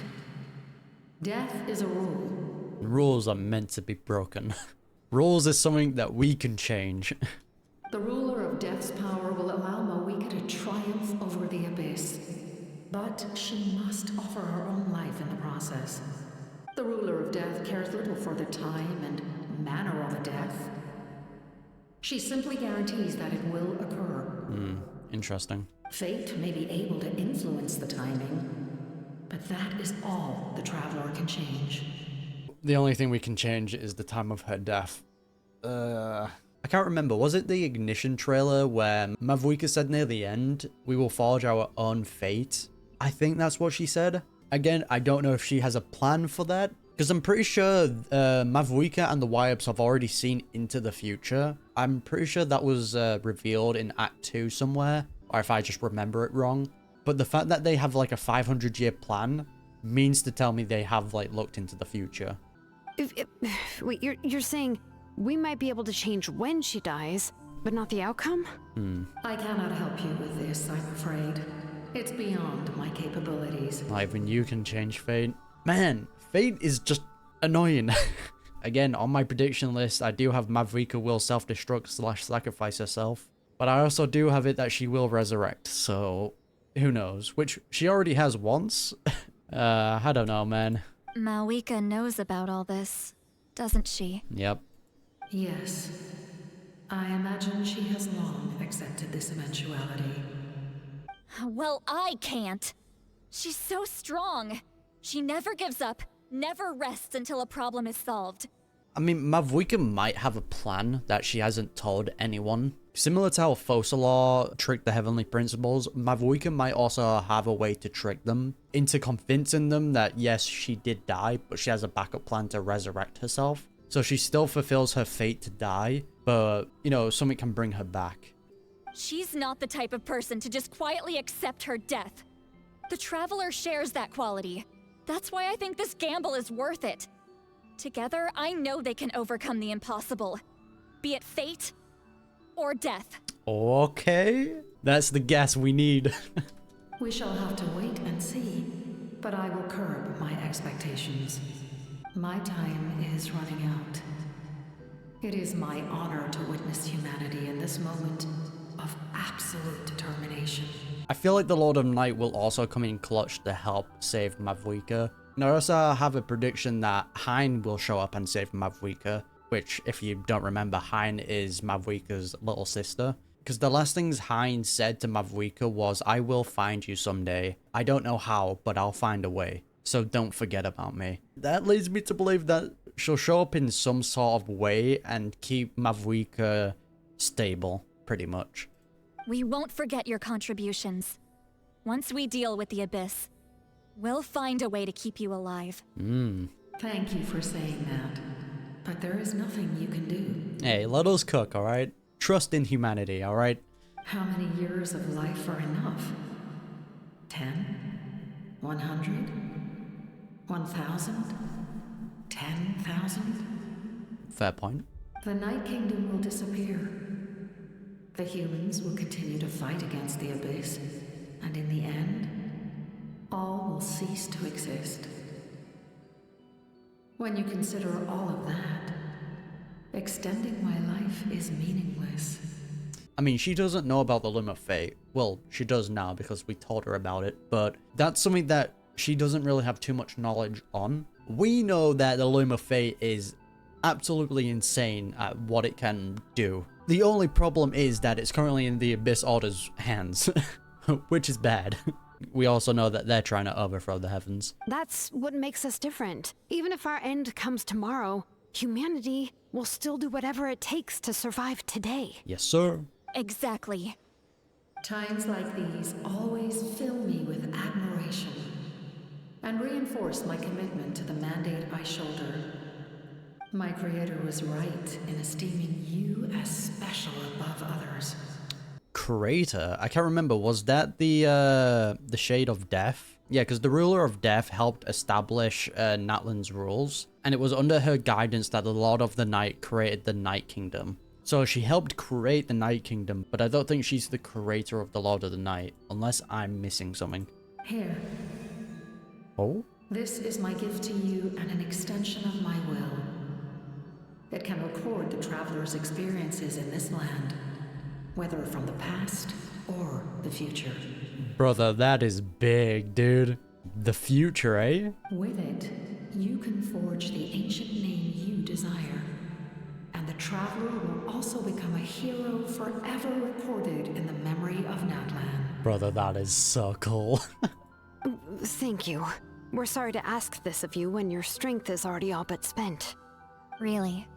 [SPEAKER 13] Death is a rule.
[SPEAKER 1] Rules are meant to be broken. Rules is something that we can change.
[SPEAKER 13] The ruler of death's power will allow Mavuika to triumph over the Abyss. But she must offer her own life in the process. The ruler of death cares little for the time and manner of a death. She simply guarantees that it will occur.
[SPEAKER 1] Interesting.
[SPEAKER 13] Fate may be able to influence the timing, but that is all the Traveler can change.
[SPEAKER 1] The only thing we can change is the time of her death. I can't remember. Was it the Ignition trailer where Mavuika said near the end, we will forge our own fate? I think that's what she said. Again, I don't know if she has a plan for that, because I'm pretty sure Mavuika and the Wyups have already seen into the future. I'm pretty sure that was revealed in Act 2 somewhere, or if I just remember it wrong. But the fact that they have like a 500-year plan means to tell me they have like looked into the future.
[SPEAKER 5] Wait, you're saying we might be able to change when she dies, but not the outcome?
[SPEAKER 13] I cannot help you with this, I'm afraid. It's beyond my capabilities.
[SPEAKER 1] Not even you can change fate. Man, fate is just annoying. Again, on my prediction list, I do have Mavuika will self-destruct / sacrifice herself. But I also do have it that she will resurrect, so who knows? Which she already has once. I don't know, man.
[SPEAKER 4] Mavuika knows about all this, doesn't she?
[SPEAKER 1] Yep.
[SPEAKER 13] Yes. I imagine she has long accepted this eventuality.
[SPEAKER 4] Well, I can't. She's so strong. She never gives up, never rests until a problem is solved.
[SPEAKER 1] I mean, Mavuika might have a plan that she hasn't told anyone. Similar to how Focalor tricked the Heavenly Principles, Mavuika might also have a way to trick them into convincing them that yes, she did die, but she has a backup plan to resurrect herself. So she still fulfills her fate to die, but, you know, something can bring her back.
[SPEAKER 4] She's not the type of person to just quietly accept her death. The Traveler shares that quality. That's why I think this gamble is worth it. Together, I know they can overcome the impossible. Be it fate or death.
[SPEAKER 1] Okay. That's the guess we need.
[SPEAKER 13] We shall have to wait and see, but I will curb my expectations. My time is running out. It is my honor to witness humanity in this moment of absolute determination.
[SPEAKER 1] I feel like the Lord of Night will also come in clutch to help save Mavuika. And I also have a prediction that Hein will show up and save Mavuika, which, if you don't remember, Hein is Mavuika's little sister. Because the last things Hein said to Mavuika was, I will find you someday. I don't know how, but I'll find a way. So don't forget about me. That leads me to believe that she'll show up in some sort of way and keep Mavuika stable, pretty much.
[SPEAKER 4] We won't forget your contributions. Once we deal with the Abyss, we'll find a way to keep you alive.
[SPEAKER 13] Thank you for saying that, but there is nothing you can do.
[SPEAKER 1] Hey, let us cook, alright? Trust in humanity, alright?
[SPEAKER 13] How many years of life are enough? 10? 100? 1,000? 10,000?
[SPEAKER 1] Fair point.
[SPEAKER 13] The Night Kingdom will disappear. The humans will continue to fight against the Abyss, and in the end, all will cease to exist. When you consider all of that, extending my life is meaningless.
[SPEAKER 1] I mean, she doesn't know about the Loom of Fate. Well, she does now because we told her about it, but that's something that she doesn't really have too much knowledge on. We know that the Loom of Fate is absolutely insane at what it can do. The only problem is that it's currently in the Abyss Order's hands, which is bad. We also know that they're trying to overthrow the heavens.
[SPEAKER 5] That's what makes us different. Even if our end comes tomorrow, humanity will still do whatever it takes to survive today.
[SPEAKER 1] Yes, sir.
[SPEAKER 4] Exactly.
[SPEAKER 13] Times like these always fill me with admiration and reinforce my commitment to the mandate I shoulder. My creator was right in esteeming you as special above others.
[SPEAKER 1] Creator? I can't remember. Was that the Shade of Death? Yeah, because the Ruler of Death helped establish Natlan's rules, and it was under her guidance that the Lord of the Night created the Night Kingdom. So she helped create the Night Kingdom, but I don't think she's the creator of the Lord of the Night, unless I'm missing something.
[SPEAKER 13] Here.
[SPEAKER 1] Oh?
[SPEAKER 13] This is my gift to you and an extension of my will. It can record the traveler's experiences in this land, whether from the past or the future.
[SPEAKER 1] Brother, that is big, dude. The future, eh?
[SPEAKER 13] With it, you can forge the ancient name you desire, and the traveler will also become a hero forever recorded in the memory of Natlan.
[SPEAKER 1] Brother, that is so cool.
[SPEAKER 5] Thank you. We're sorry to ask this of you when your strength is already all but spent.
[SPEAKER 4] Really.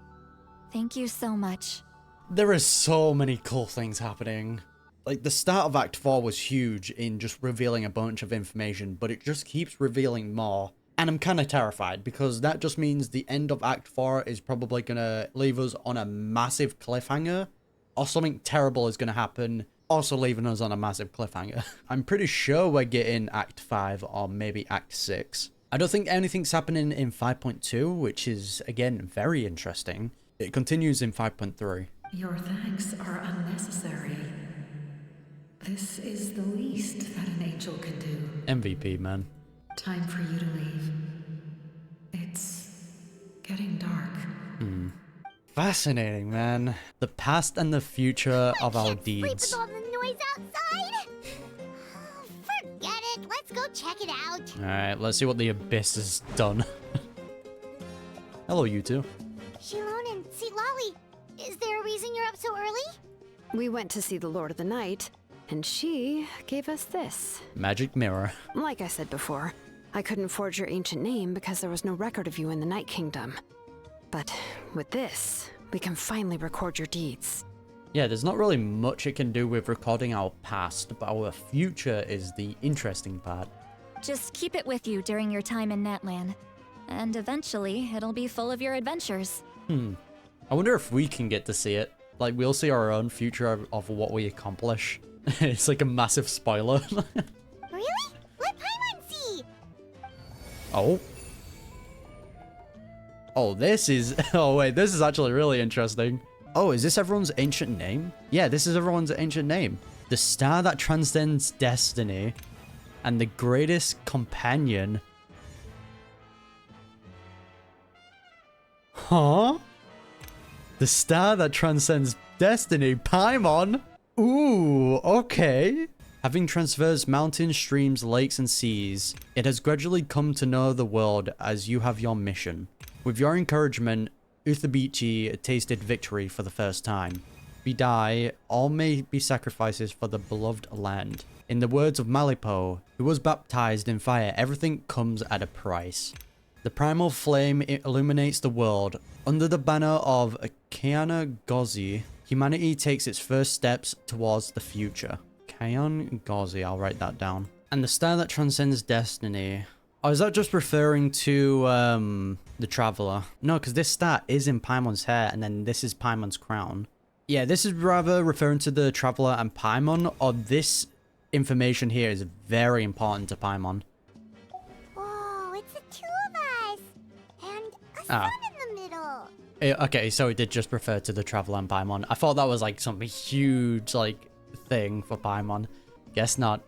[SPEAKER 4] Thank you so much.
[SPEAKER 1] There are so many cool things happening. Like, the start of Act 4 was huge in just revealing a bunch of information, but it just keeps revealing more. And I'm kind of terrified, because that just means the end of Act 4 is probably going to leave us on a massive cliffhanger, or something terrible is going to happen, also leaving us on a massive cliffhanger. I'm pretty sure we're getting Act 5 or maybe Act 6. I don't think anything's happening in 5.2, which is, again, very interesting. It continues in 5.3.
[SPEAKER 13] Your thanks are unnecessary. This is the least that an angel can do.
[SPEAKER 1] MVP, man.
[SPEAKER 13] Time for you to leave. It's getting dark.
[SPEAKER 1] Fascinating, man. The past and the future of our deeds.
[SPEAKER 2] Sleep with all the noise outside? Oh, forget it. Let's go check it out.
[SPEAKER 1] Alright, let's see what the Abyss has done. Hello, you two.
[SPEAKER 2] Shilon and Lolly, is there a reason you're up so early?
[SPEAKER 5] We went to see the Lord of the Night, and she gave us this.
[SPEAKER 1] Magic mirror.
[SPEAKER 5] Like I said before, I couldn't forge your ancient name because there was no record of you in the Night Kingdom. But with this, we can finally record your deeds.
[SPEAKER 1] Yeah, there's not really much it can do with recording our past, but our future is the interesting part.
[SPEAKER 4] Just keep it with you during your time in Natlan, and eventually it'll be full of your adventures.
[SPEAKER 1] I wonder if we can get to see it. Like, we'll see our own future of what we accomplish. It's like a massive spoiler.
[SPEAKER 2] Really? Let Paimon see!
[SPEAKER 1] Oh. Oh, this is... Oh, wait, this is actually really interesting. Oh, is this everyone's ancient name? Yeah, this is everyone's ancient name. The star that transcends destiny and the greatest companion. Huh? The star that transcends destiny, Paimon? Ooh, okay. Having traversed mountains, streams, lakes, and seas, it has gradually come to know the world as you have your mission. With your encouragement, Uthabichi tasted victory for the first time. We die, all may be sacrifices for the beloved land. In the words of Malipo, who was baptized in fire, everything comes at a price. The primal flame illuminates the world. Under the banner of Kiana Gozi, humanity takes its first steps towards the future. Kion Gozi, I'll write that down. And the star that transcends destiny. Oh, is that just referring to the Traveler? No, because this star is in Paimon's hair, and then this is Paimon's crown. Yeah, this is rather referring to the Traveler and Paimon, or this information here is very important to Paimon.
[SPEAKER 2] Whoa, it's the two of us! And a sun in the middle!
[SPEAKER 1] Okay, so it did just refer to the Traveler and Paimon. I thought that was like some huge, like, thing for Paimon. Guess not.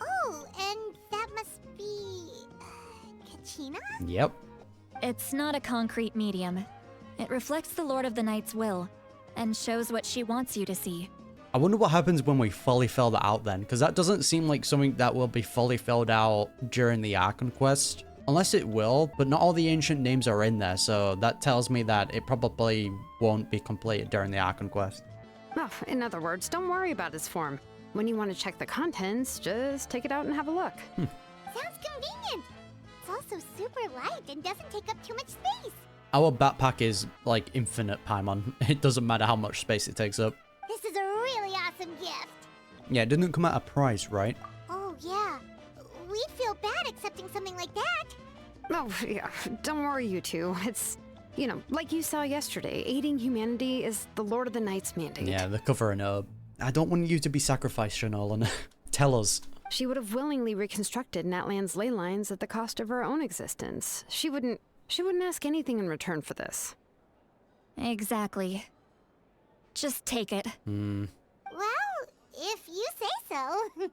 [SPEAKER 2] Oh, and that must be... Kachina?
[SPEAKER 1] Yep.
[SPEAKER 4] It's not a concrete medium. It reflects the Lord of the Night's will, and shows what she wants you to see.
[SPEAKER 1] I wonder what happens when we fully fill that out then, because that doesn't seem like something that will be fully filled out during the Archon quest. Unless it will, but not all the ancient names are in there, so that tells me that it probably won't be completed during the Archon quest.
[SPEAKER 5] Well, in other words, don't worry about its form. When you want to check the contents, just take it out and have a look.
[SPEAKER 2] Sounds convenient! It's also super light and doesn't take up too much space.
[SPEAKER 1] Our backpack is like infinite, Paimon. It doesn't matter how much space it takes up.
[SPEAKER 2] This is a really awesome gift.
[SPEAKER 1] Yeah, it didn't come at a price, right?
[SPEAKER 2] Oh, yeah. We'd feel bad accepting something like that.
[SPEAKER 5] Oh, yeah, don't worry, you two. It's, you know, like you saw yesterday, aiding humanity is the Lord of the Night's mandate.
[SPEAKER 1] Yeah, the cover and I don't want you to be sacrificed, Shanolan. Tell us.
[SPEAKER 5] She would have willingly reconstructed Natlan's ley lines at the cost of her own existence. She wouldn't ask anything in return for this.
[SPEAKER 4] Exactly. Just take it.
[SPEAKER 2] Well, if you say so.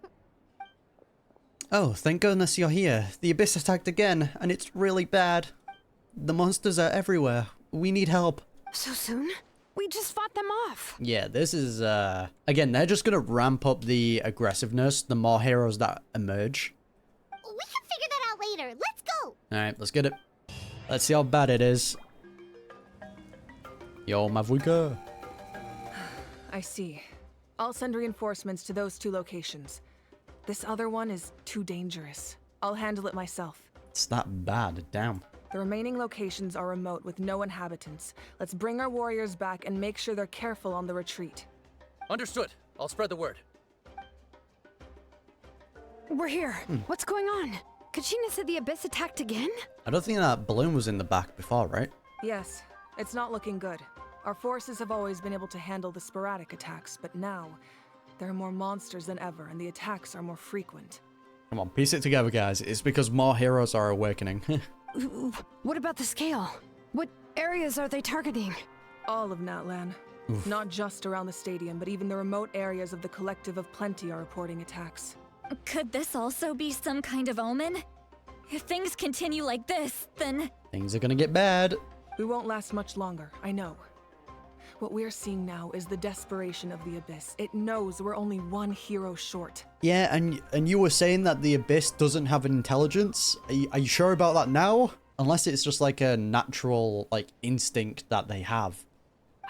[SPEAKER 1] Oh, thank goodness you're here. The Abyss attacked again, and it's really bad. The monsters are everywhere. We need help.
[SPEAKER 5] So soon? We just fought them off.
[SPEAKER 1] Yeah, this is, again, they're just gonna ramp up the aggressiveness the more heroes that emerge.
[SPEAKER 2] We can figure that out later. Let's go!
[SPEAKER 1] Alright, let's get it. Let's see how bad it is. Yo, Mavuika.
[SPEAKER 3] I see. I'll send reinforcements to those two locations. This other one is too dangerous. I'll handle it myself.
[SPEAKER 1] It's that bad, damn.
[SPEAKER 3] The remaining locations are remote with no inhabitants. Let's bring our warriors back and make sure they're careful on the retreat.
[SPEAKER 19] Understood. I'll spread the word.
[SPEAKER 5] We're here. What's going on? Kachina said the Abyss attacked again?
[SPEAKER 1] I don't think that balloon was in the back before, right?
[SPEAKER 3] Yes, it's not looking good. Our forces have always been able to handle the sporadic attacks, but now, there are more monsters than ever, and the attacks are more frequent.
[SPEAKER 1] Come on, piece it together, guys. It's because more heroes are awakening.
[SPEAKER 5] What about the scale? What areas are they targeting?
[SPEAKER 3] All of Natlan.
[SPEAKER 1] Oof.
[SPEAKER 3] Not just around the stadium, but even the remote areas of the Collective of Plenty are reporting attacks.
[SPEAKER 4] Could this also be some kind of omen? If things continue like this, then...
[SPEAKER 1] Things are gonna get bad.
[SPEAKER 3] We won't last much longer, I know. What we're seeing now is the desperation of the Abyss. It knows we're only one hero short.
[SPEAKER 1] Yeah, and you were saying that the Abyss doesn't have an intelligence? Are you sure about that now? Unless it's just like a natural, like, instinct that they have.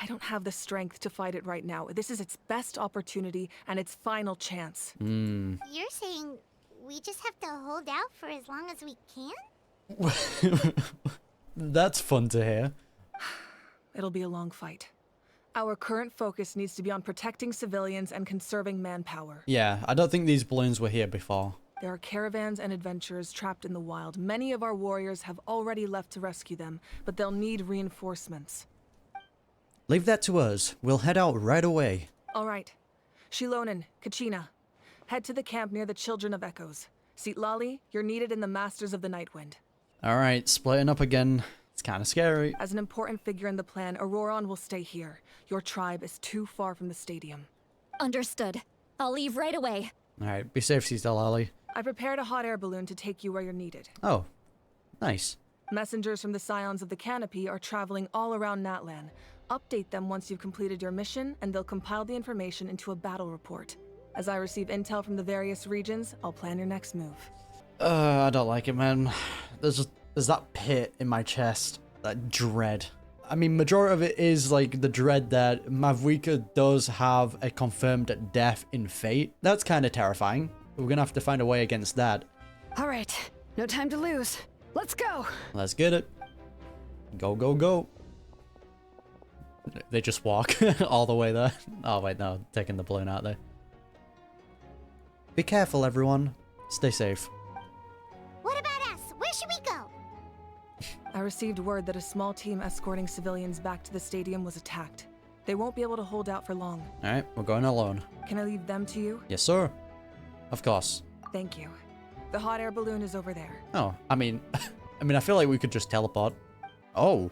[SPEAKER 3] I don't have the strength to fight it right now. This is its best opportunity and its final chance.
[SPEAKER 1] Hmm.
[SPEAKER 2] You're saying we just have to hold out for as long as we can?
[SPEAKER 1] That's fun to hear.
[SPEAKER 3] It'll be a long fight. Our current focus needs to be on protecting civilians and conserving manpower.
[SPEAKER 1] Yeah, I don't think these balloons were here before.
[SPEAKER 3] There are caravans and adventurers trapped in the wild. Many of our warriors have already left to rescue them, but they'll need reinforcements.
[SPEAKER 1] Leave that to us. We'll head out right away.
[SPEAKER 3] All right. Shilonen, Kachina. Head to the camp near the Children of Echoes. Lali, you're needed in the Masters of the Nightwind.
[SPEAKER 1] Alright, splitting up again. It's kind of scary.
[SPEAKER 3] As an important figure in the plan, Auroron will stay here. Your tribe is too far from the stadium.
[SPEAKER 4] Understood. I'll leave right away.
[SPEAKER 1] Alright, be safe, Sister Lali.
[SPEAKER 3] I prepared a hot air balloon to take you where you're needed.
[SPEAKER 1] Oh, nice.
[SPEAKER 3] Messengers from the Scions of the Canopy are traveling all around Natlan. Update them once you've completed your mission, and they'll compile the information into a battle report. As I receive intel from the various regions, I'll plan your next move.
[SPEAKER 1] I don't like it, man. There's that pit in my chest. That dread. I mean, majority of it is, like, the dread that Mavuika does have a confirmed death in fate. That's kind of terrifying. We're gonna have to find a way against that.
[SPEAKER 5] All right, no time to lose. Let's go.
[SPEAKER 1] Let's get it. Go, go, go. They just walk all the way there. Oh, wait, no. Taking the balloon out there. Be careful, everyone. Stay safe.
[SPEAKER 2] What about us? Where should we go?
[SPEAKER 3] I received word that a small team escorting civilians back to the stadium was attacked. They won't be able to hold out for long.
[SPEAKER 1] Alright, we're going alone.
[SPEAKER 3] Can I leave them to you?
[SPEAKER 1] Yes, sir. Of course.
[SPEAKER 3] Thank you. The hot air balloon is over there.
[SPEAKER 1] Oh, I mean, I feel like we could just teleport. Oh,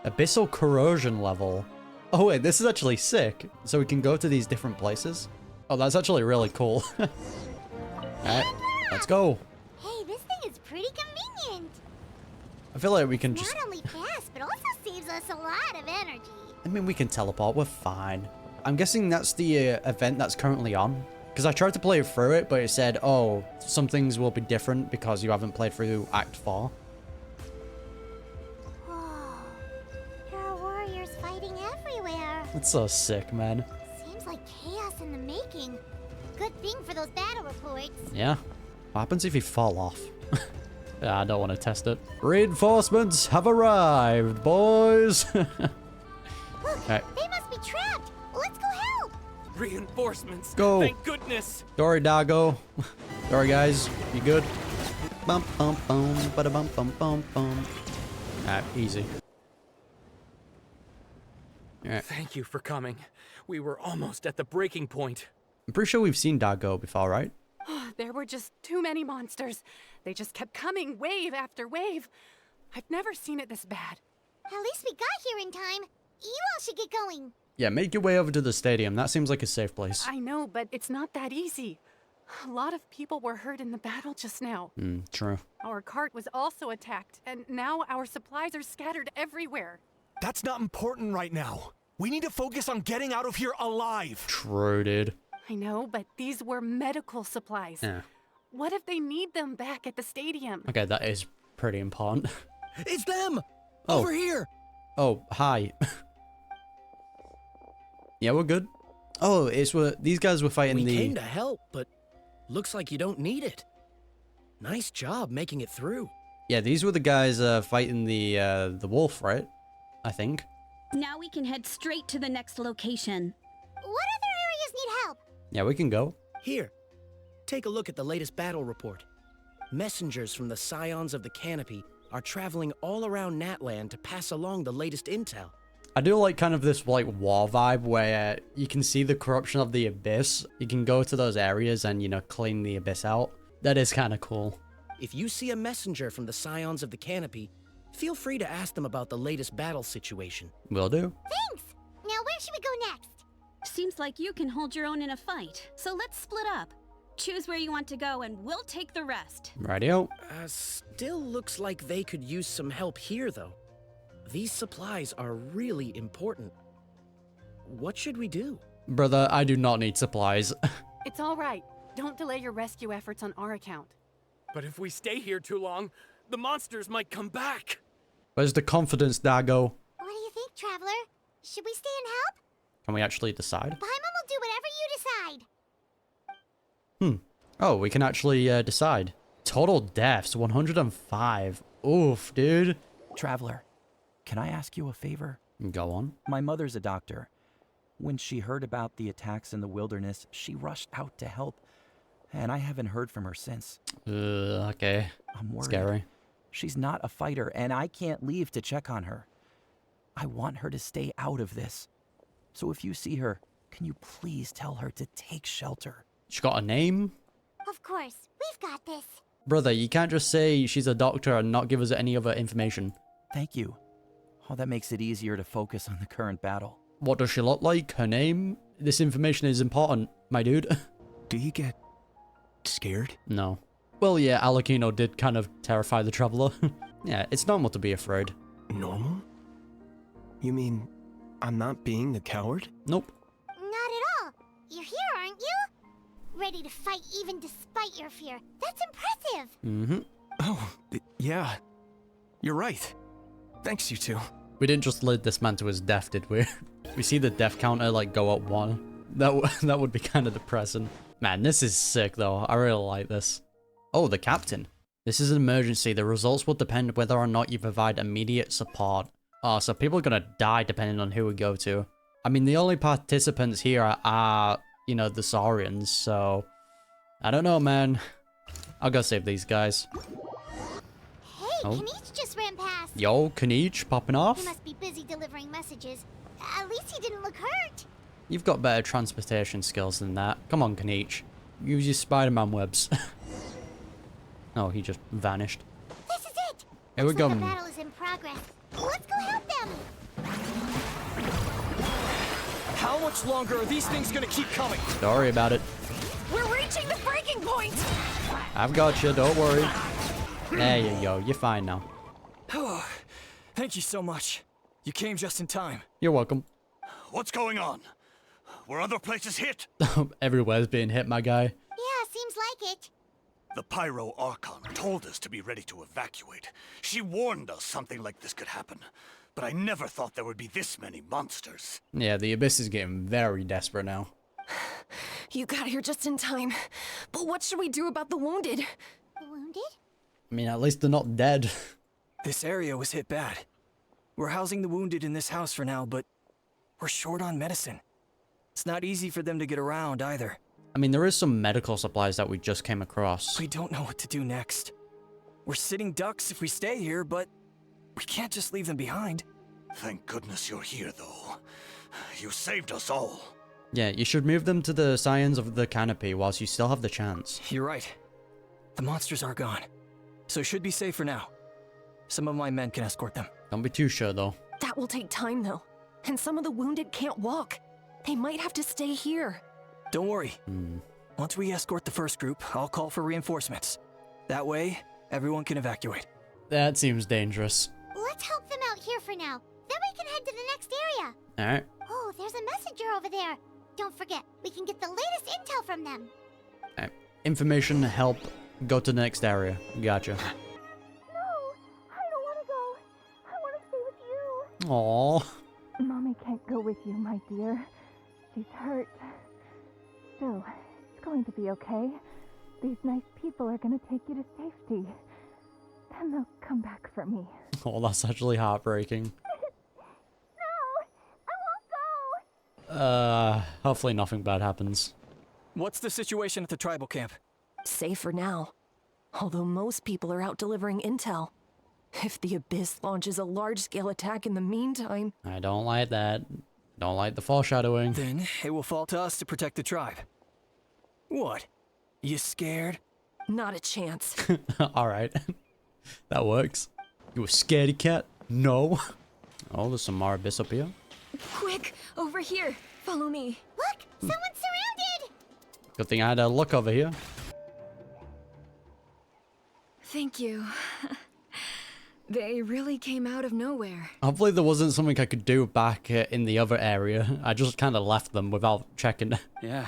[SPEAKER 1] abyssal corrosion level. Oh wait, this is actually sick. So we can go to these different places. Oh, that's actually really cool. Alright, let's go.
[SPEAKER 2] Hey, this thing is pretty convenient.
[SPEAKER 1] I feel like we can
[SPEAKER 2] It's
[SPEAKER 1] just...
[SPEAKER 2] not only fast, but also saves us a lot of energy.
[SPEAKER 1] I mean, we can teleport. We're fine. I'm guessing that's the event that's currently on. Because I tried to play through it, but it said, oh, some things will be different because you haven't played through Act 4.
[SPEAKER 2] Whoa. There are warriors fighting everywhere.
[SPEAKER 1] That's so sick, man.
[SPEAKER 2] Seems like chaos in the making. Good thing for those battle reports.
[SPEAKER 1] Yeah. What happens if you fall off? Yeah, I don't want to test it. Reinforcements have arrived, boys.
[SPEAKER 2] Look,
[SPEAKER 1] Right.
[SPEAKER 2] they must be trapped. Let's go help.
[SPEAKER 11] Reinforcements.
[SPEAKER 1] Go.
[SPEAKER 11] Thank goodness.
[SPEAKER 1] Sorry, doggo. Sorry, guys. You good? Bum bum bum, bada bum bum bum bum. Alright, easy. Alright.
[SPEAKER 11] Thank you for coming. We were almost at the breaking point.
[SPEAKER 1] I'm pretty sure we've seen doggo before, right?
[SPEAKER 20] There were just too many monsters. They just kept coming, wave after wave. I've never seen it this bad.
[SPEAKER 2] At least we got here in time. You all should get going.
[SPEAKER 1] Yeah, make your way over to the stadium. That seems like a safe place.
[SPEAKER 20] I know, but it's not that easy. A lot of people were hurt in the battle just now.
[SPEAKER 1] True.
[SPEAKER 20] Our cart was also attacked, and now our supplies are scattered everywhere.
[SPEAKER 21] That's not important right now. We need to focus on getting out of here alive.
[SPEAKER 1] True, dude.
[SPEAKER 20] I know, but these were medical supplies.
[SPEAKER 1] Yeah.
[SPEAKER 20] What if they need them back at the stadium?
[SPEAKER 1] Okay, that is pretty important.
[SPEAKER 21] It's them!
[SPEAKER 1] Oh.
[SPEAKER 21] Over here!
[SPEAKER 1] Oh, hi. Yeah, we're good. Oh, these guys were fighting
[SPEAKER 22] We came to help, but looks like you don't need it. Nice job making it through.
[SPEAKER 1] Yeah, these were the guys fighting the wolf, right? I think.
[SPEAKER 23] Now we can head straight to the next location.
[SPEAKER 2] What other areas need help?
[SPEAKER 1] Yeah, we can go.
[SPEAKER 22] Here, take a look at the latest battle report. Messengers from the Scions of the Canopy are traveling all around Natlan to pass along the latest intel.
[SPEAKER 1] I do like kind of this like war vibe where you can see the corruption of the Abyss. You can go to those areas and, you know, clean the Abyss out. That is kind of cool.
[SPEAKER 22] If you see a messenger from the Scions of the Canopy, feel free to ask them about the latest battle situation.
[SPEAKER 1] Will do.
[SPEAKER 2] Thanks! Now where should we go next?
[SPEAKER 23] Seems like you can hold your own in a fight, so let's split up. Choose where you want to go and we'll take the rest.
[SPEAKER 1] Rightio.
[SPEAKER 22] Still looks like they could use some help here, though. These supplies are really important. What should we do?
[SPEAKER 1] Brother, I do not need supplies.
[SPEAKER 20] It's all right. Don't delay your rescue efforts on our account.
[SPEAKER 21] But if we stay here too long, the monsters might come back.
[SPEAKER 1] Where's the confidence, Dago?
[SPEAKER 2] What do you think, Traveler? Should we stay and help?
[SPEAKER 1] Can we actually decide?
[SPEAKER 2] Paimon will do whatever you decide.
[SPEAKER 1] Oh, we can actually decide. Total deaths, 105. Oof, dude.
[SPEAKER 11] Traveler, can I ask you a favor?
[SPEAKER 1] Go on.
[SPEAKER 11] My mother's a doctor. When she heard about the attacks in the wilderness, she rushed out to help, and I haven't heard from her since.
[SPEAKER 1] Okay.
[SPEAKER 11] I'm worried.
[SPEAKER 1] Scary.
[SPEAKER 11] She's not a fighter, and I can't leave to check on her. I want her to stay out of this. So if you see her, can you please tell her to take shelter?
[SPEAKER 1] She got a name?
[SPEAKER 2] Of course, we've got this.
[SPEAKER 1] Brother, you can't just say she's a doctor and not give us any other information.
[SPEAKER 11] Thank you. Oh, that makes it easier to focus on the current battle.
[SPEAKER 1] What does she look like? Her name? This information is important, my dude.
[SPEAKER 21] Do you get scared?
[SPEAKER 1] No. Well, yeah, Alakino did kind of terrify the Traveler. Yeah, it's normal to be afraid.
[SPEAKER 21] Normal? You mean I'm not being a coward?
[SPEAKER 1] Nope.
[SPEAKER 2] Not at all. You're here, aren't you? Ready to fight even despite your fear. That's impressive.
[SPEAKER 1] Mm-hmm.
[SPEAKER 21] Oh, yeah. You're right. Thanks, you two.
[SPEAKER 1] We didn't just lead this man to his death, did we? We see the death counter, like, go up 1. That would be kind of depressing. Man, this is sick, though. I really like this. Oh, the captain. This is an emergency. The results will depend whether or not you provide immediate support. Oh, so people are gonna die depending on who we go to. I mean, the only participants here are, you know, the Saurians, so... I don't know, man. I'll go save these guys.
[SPEAKER 2] Hey, Kanich just ran past.
[SPEAKER 1] Yo, Kanich popping
[SPEAKER 2] He
[SPEAKER 1] off?
[SPEAKER 2] must be busy delivering messages. At least he didn't look hurt.
[SPEAKER 1] You've got better transportation skills than that. Come on, Kanich. Use your Spider-Man webs. Oh, he just vanished.
[SPEAKER 2] This is it.
[SPEAKER 1] Here we
[SPEAKER 2] Looks
[SPEAKER 1] go.
[SPEAKER 2] like the battle is in progress. Let's go help them.
[SPEAKER 21] How much longer are these things gonna keep coming?
[SPEAKER 1] Don't worry about it.
[SPEAKER 15] We're reaching the breaking point!
[SPEAKER 1] I've got you, don't worry. There you go, you're fine now.
[SPEAKER 21] Thank you so much. You came just in time.
[SPEAKER 1] You're welcome.
[SPEAKER 12] What's going on? Were other places hit?
[SPEAKER 1] Everywhere's being hit, my guy.
[SPEAKER 2] Yeah, seems like it.
[SPEAKER 12] The Pyro Archon told us to be ready to evacuate. She warned us something like this could happen. But I never thought there would be this many monsters.
[SPEAKER 1] Yeah, the Abyss is getting very desperate now.
[SPEAKER 15] You got here just in time. But what should we do about the wounded?
[SPEAKER 2] The wounded?
[SPEAKER 1] I mean, at least they're not dead.
[SPEAKER 21] This area was hit bad. We're housing the wounded in this house for now, but we're short on medicine. It's not easy for them to get around either.
[SPEAKER 1] I mean, there is some medical supplies that we just came across.
[SPEAKER 21] We don't know what to do next. We're sitting ducks if we stay here, but we can't just leave them behind.
[SPEAKER 12] Thank goodness you're here, though. You saved us all.
[SPEAKER 1] Yeah, you should move them to the Scions of the Canopy whilst you still have the chance.
[SPEAKER 21] You're right. The monsters are gone, so should be safe for now. Some of my men can escort them.
[SPEAKER 1] Don't be too sure, though.
[SPEAKER 15] That will take time, though. And some of the wounded can't walk. They might have to stay here.
[SPEAKER 21] Don't worry. Once we escort the first group, I'll call for reinforcements. That way, everyone can evacuate.
[SPEAKER 1] That seems dangerous.
[SPEAKER 2] Let's help them out here for now. Then we can head to the next area.
[SPEAKER 1] Alright.
[SPEAKER 2] Oh, there's a messenger over there. Don't forget, we can get the latest intel from them.
[SPEAKER 1] Alright. Information, help, go to the next area. Gotcha. Aww.
[SPEAKER 6] Mommy can't go with you, my dear. She's hurt. Still, it's going to be okay. These nice people are going to take you to safety. And they'll come back for me.
[SPEAKER 1] Oh, that's actually heartbreaking. Hopefully nothing bad happens.
[SPEAKER 21] What's the situation at the tribal camp?
[SPEAKER 15] Safe for now. Although most people are out delivering intel. If the Abyss launches a large-scale attack in the meantime...
[SPEAKER 1] I don't like that. Don't like the foreshadowing.
[SPEAKER 21] Then it will fall to us to protect the tribe. What? You scared?
[SPEAKER 15] Not a chance.
[SPEAKER 1] Alright. That works. You a scaredy cat? No. Oh, there's some more Abyss up here.
[SPEAKER 15] Quick, over here. Follow me.
[SPEAKER 2] Look, someone's surrounded.
[SPEAKER 1] Good thing I had a look over here.
[SPEAKER 15] Thank you. They really came out of nowhere.
[SPEAKER 1] Hopefully there wasn't something I could do back in the other area. I just kind of left them without checking.
[SPEAKER 9] Yeah,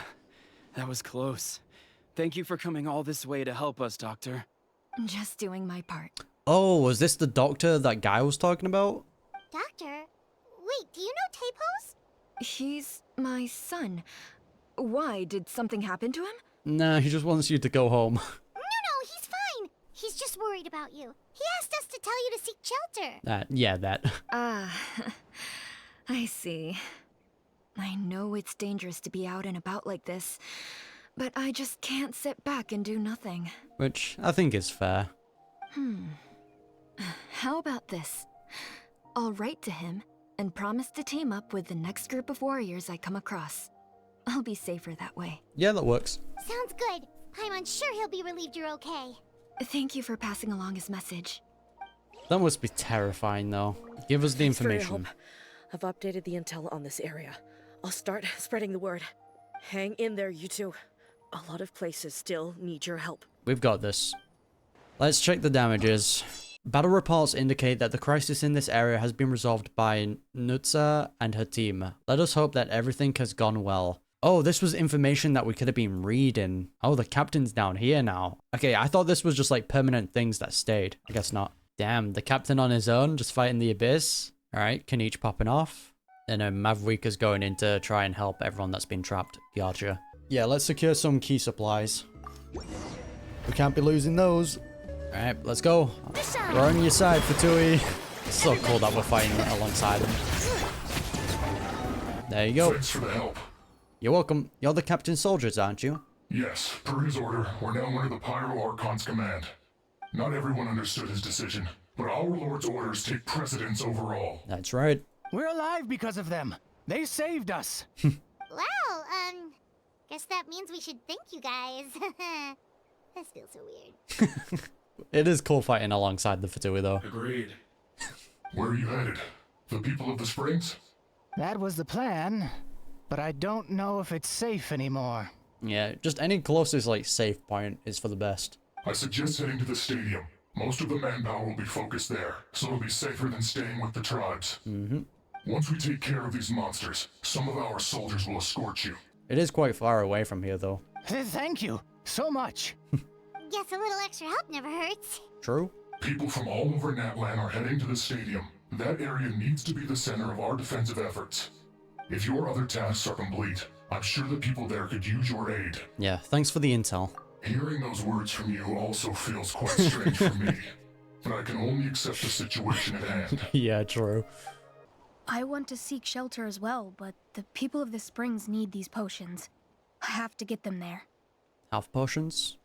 [SPEAKER 9] that was close. Thank you for coming all this way to help us, Doctor.
[SPEAKER 15] Just doing my part.
[SPEAKER 1] Oh, was this the doctor that guy was talking about?
[SPEAKER 2] Doctor? Wait, do you know Tapos?
[SPEAKER 15] He's my son. Why? Did something happen to him?
[SPEAKER 1] Nah, he just wants you to go home.
[SPEAKER 2] No, he's fine. He's just worried about you. He asked us to tell you to seek shelter.
[SPEAKER 1] Yeah, that.
[SPEAKER 15] Ah, I see. I know it's dangerous to be out and about like this, but I just can't sit back and do nothing.
[SPEAKER 1] Which I think is fair.
[SPEAKER 15] How about this? I'll write to him and promise to team up with the next group of warriors I come across. I'll be safer that way.
[SPEAKER 1] Yeah, that works.
[SPEAKER 2] Sounds good. I'm sure he'll be relieved you're okay.
[SPEAKER 15] Thank you for passing along his message.
[SPEAKER 1] That must be terrifying, though. Give us the
[SPEAKER 10] Thanks for your
[SPEAKER 1] information.
[SPEAKER 10] help. I've updated the intel on this area. I'll start spreading the word. Hang in there, you two. A lot of places still need your help.
[SPEAKER 1] We've got this. Let's check the damages. Battle reports indicate that the crisis in this area has been resolved by Nutsa and her team. Let us hope that everything has gone well. Oh, this was information that we could have been reading. Oh, the captain's down here now. Okay, I thought this was just like permanent things that stayed. I guess not. Damn, the captain on his own, just fighting the Abyss. Alright, Kenichi popping off. And Mavuika's going in to try and help everyone that's been trapped. Gotcha. Yeah, let's secure some key supplies. We can't be losing those. Alright, let's go. We're on your side, Fatui. It's so cool that we're fighting alongside him. There you go.
[SPEAKER 14] Thanks for the help.
[SPEAKER 1] You're welcome. You're the captain's soldiers, aren't you?
[SPEAKER 14] Yes, per his order, we're now under the Pyro Archon's command. Not everyone understood his decision, but our Lord's orders take precedence over all.
[SPEAKER 1] That's right.
[SPEAKER 24] We're alive because of them. They saved us.
[SPEAKER 2] Well, guess that means we should thank you guys. This feels so weird.
[SPEAKER 1] It is cool fighting alongside the Fatui, though.
[SPEAKER 14] Agreed. Where are you headed? The people of the Springs?
[SPEAKER 24] That was the plan, but I don't know if it's safe anymore.
[SPEAKER 1] Yeah, just any closest, like, safe point is for the best.
[SPEAKER 14] I suggest heading to the stadium. Most of the manpower will be focused there, so it'll be safer than staying with the tribes. Once we take care of these monsters, some of our soldiers will escort you.
[SPEAKER 1] It is quite far away from here, though.
[SPEAKER 24] Thank you so much.
[SPEAKER 2] Guess a little extra help never hurts.
[SPEAKER 1] True.
[SPEAKER 14] People from all over Natlan are heading to the stadium. That area needs to be the center of our defensive efforts. If your other tasks are complete, I'm sure the people there could use your aid.
[SPEAKER 1] Yeah, thanks for the intel.
[SPEAKER 14] Hearing those words from you also feels quite strange for me, but I can only accept the situation at hand.
[SPEAKER 1] Yeah, true.
[SPEAKER 25] I want to seek shelter as well, but the people of the Springs need these potions. I have to get them there.
[SPEAKER 1] Health potions?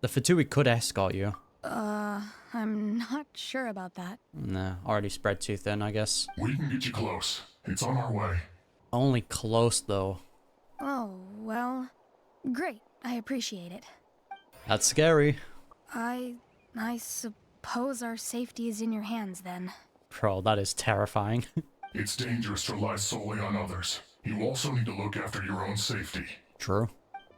[SPEAKER 1] The Fatui could escort you.
[SPEAKER 25] I'm not sure about that.
[SPEAKER 1] Nah, already spread too thin, I guess.
[SPEAKER 14] We can get you close. It's on our way.
[SPEAKER 1] Only close, though.
[SPEAKER 25] Oh, well, great. I appreciate it.
[SPEAKER 1] That's scary.
[SPEAKER 25] I suppose our safety is in your hands then.
[SPEAKER 1] Bro, that is terrifying.
[SPEAKER 14] It's dangerous to rely solely on others. You also need to look after your own safety.
[SPEAKER 1] True.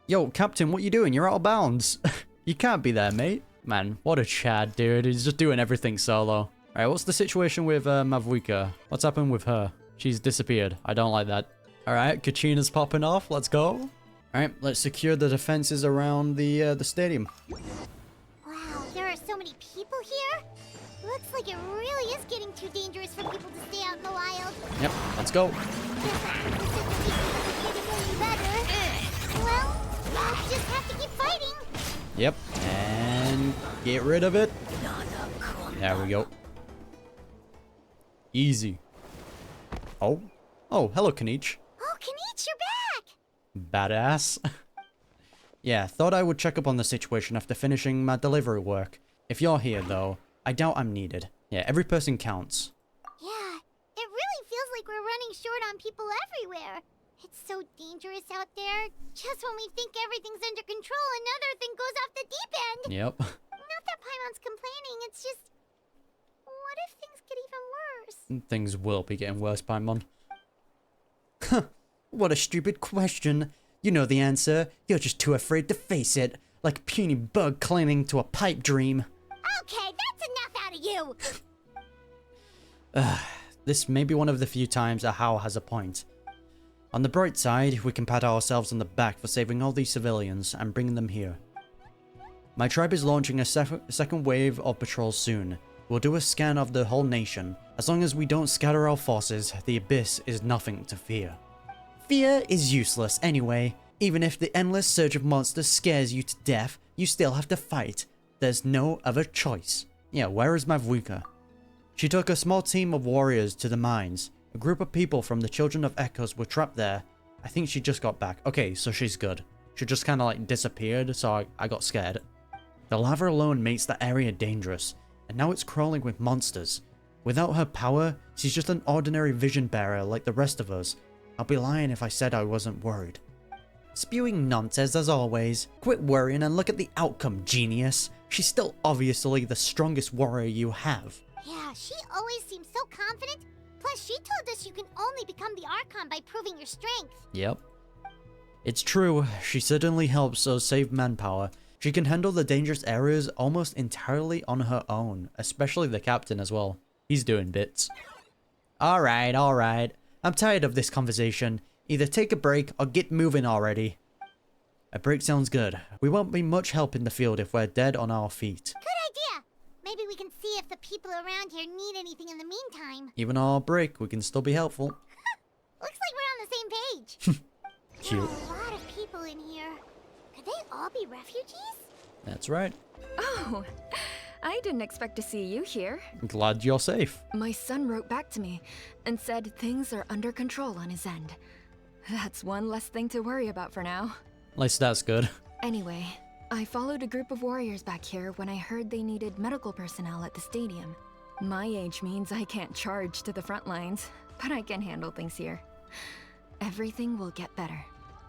[SPEAKER 1] Yo, Captain, what you doing? You're out of bounds. You can't be there, mate. Man, what a Chad, dude. He's just doing everything solo. Alright, what's the situation with Mavuika? What's happened with her? She's disappeared. I don't like that. Alright, Kachina's popping off. Let's go. Alright, let's secure the defenses around the stadium.
[SPEAKER 2] Wow, there are so many people here. Looks like it really is getting too dangerous for people to stay out in the wild.
[SPEAKER 1] Yep, let's go.
[SPEAKER 2] Well, we'll just have to keep fighting.
[SPEAKER 1] Yep, and get rid of it. There we go. Easy. Oh, hello, Kenichi.
[SPEAKER 2] Oh, Kenichi, you're back.
[SPEAKER 1] Badass. Yeah, thought I would check up on the situation after finishing my delivery work. If you're here, though, I doubt I'm needed. Yeah, every person counts.
[SPEAKER 2] Yeah, it really feels like we're running short on people everywhere. It's so dangerous out there. Just when we think everything's under control, another thing goes off the deep end.
[SPEAKER 1] Yep.
[SPEAKER 2] Not that Paimon's complaining, it's just... What if things get even worse?
[SPEAKER 1] Things will be getting worse, Paimon. Huh. What a stupid question. You know the answer. You're just too afraid to face it. Like a puny bug clinging to a pipe dream.
[SPEAKER 2] Okay, that's enough out of you!
[SPEAKER 1] This may be one of the few times Ahau has a point. On the bright side, we can pat ourselves on the back for saving all these civilians and bringing them here. My tribe is launching a second wave of patrols soon. We'll do a scan of the whole nation. As long as we don't scatter our forces, the Abyss is nothing to fear. Fear is useless anyway. Even if the endless surge of monsters scares you to death, you still have to fight. There's no other choice. Yeah, where is Mavuika? She took a small team of warriors to the mines. A group of people from the Children of Echoes were trapped there. I think she just got back. Okay, so she's good. She just kind of like disappeared, so I got scared. The lava alone makes the area dangerous, and now it's crawling with monsters. Without her power, she's just an ordinary vision bearer like the rest of us. I'll be lying if I said I wasn't worried. Spewing nonsense as always. Quit worrying and look at the outcome, genius. She's still obviously the strongest warrior you have.
[SPEAKER 2] Yeah, she always seems so confident. Plus, she told us you can only become the Archon by proving your strength.
[SPEAKER 1] Yep. It's true, she certainly helps us save manpower. She can handle the dangerous areas almost entirely on her own, especially the captain as well. He's doing bits. Alright. I'm tired of this conversation. Either take a break or get moving already. A break sounds good. We won't be much help in the field if we're dead on our feet.
[SPEAKER 2] Good idea. Maybe we can see if the people around here need anything in the meantime.
[SPEAKER 1] Even on our break, we can still be helpful.
[SPEAKER 2] Looks like we're on the same page.
[SPEAKER 1] Cute.
[SPEAKER 2] There are a lot of people in here. Could they all be refugees?
[SPEAKER 1] That's right.
[SPEAKER 15] Oh, I didn't expect to see you here.
[SPEAKER 1] Glad you're safe.
[SPEAKER 15] My son wrote back to me and said things are under control on his end. That's one less thing to worry about for now.
[SPEAKER 1] At least that's good.
[SPEAKER 15] Anyway, I followed a group of warriors back here when I heard they needed medical personnel at the stadium. My age means I can't charge to the front lines, but I can handle things here. Everything will get better.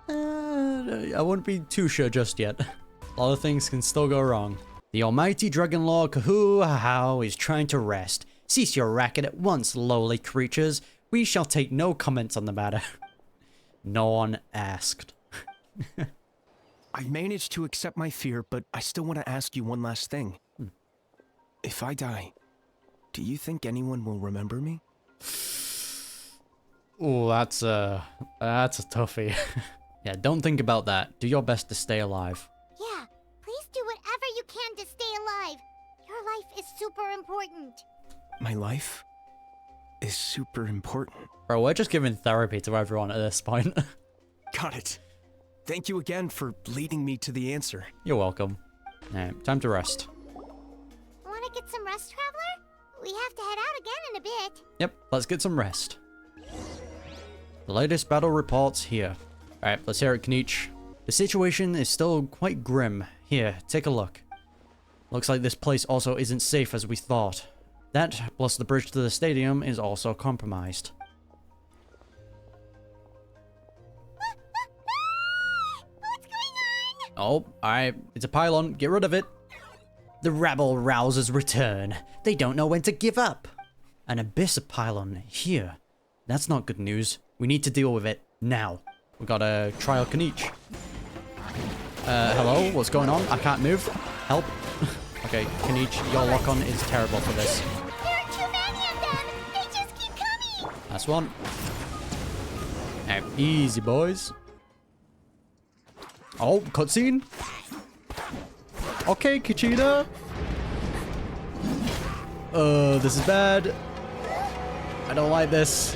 [SPEAKER 1] I wouldn't be too sure just yet. A lot of things can still go wrong. The almighty Dragon Lord Ahau is trying to rest. Cease your racket at once, lowly creatures. We shall take no comments on the matter. No one asked.
[SPEAKER 21] I managed to accept my fear, but I still want to ask you one last thing. If I die, do you think anyone will remember me?
[SPEAKER 1] Oh, that's a toughie. Yeah, don't think about that. Do your best to stay alive.
[SPEAKER 2] Yeah, please do whatever you can to stay alive. Your life is super important.
[SPEAKER 21] My life is super important.
[SPEAKER 1] Bro, we're just giving therapy to everyone at this point.
[SPEAKER 21] Got it. Thank you again for leading me to the answer.
[SPEAKER 1] You're welcome. Alright, time to rest.
[SPEAKER 2] Wanna get some rest, Traveler? We have to head out again in a bit.
[SPEAKER 1] Yep, let's get some rest. The latest battle reports here. Alright, let's hear it, Kniech. The situation is still quite grim. Here, take a look. Looks like this place also isn't safe as we thought. That, plus the bridge to the stadium, is also compromised.
[SPEAKER 2] What's going on?
[SPEAKER 1] Oh, alright, it's a pylon. Get rid of it. The rabble rousers return. They don't know when to give up. An abyss pylon here. That's not good news. We need to deal with it now. We gotta trial Kniech. Hello? What's going on? I can't move. Help. Okay, Kniech, your lock-on is terrible for this.
[SPEAKER 2] There are too many of them! They just keep coming!
[SPEAKER 1] That's one. Easy, boys. Oh, cutscene. Okay, Kichida. This is bad. I don't like this.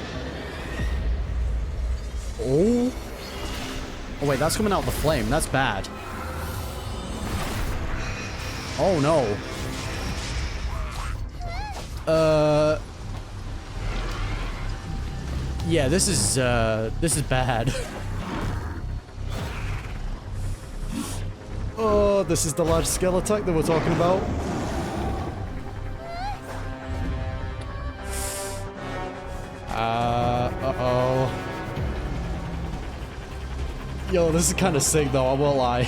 [SPEAKER 1] Oh. Oh wait, that's coming out of the flame. That's bad. Oh no. Yeah, this is bad. Oh, this is the large scale attack that we're talking about. Yo, this is kind of sick though, I won't lie.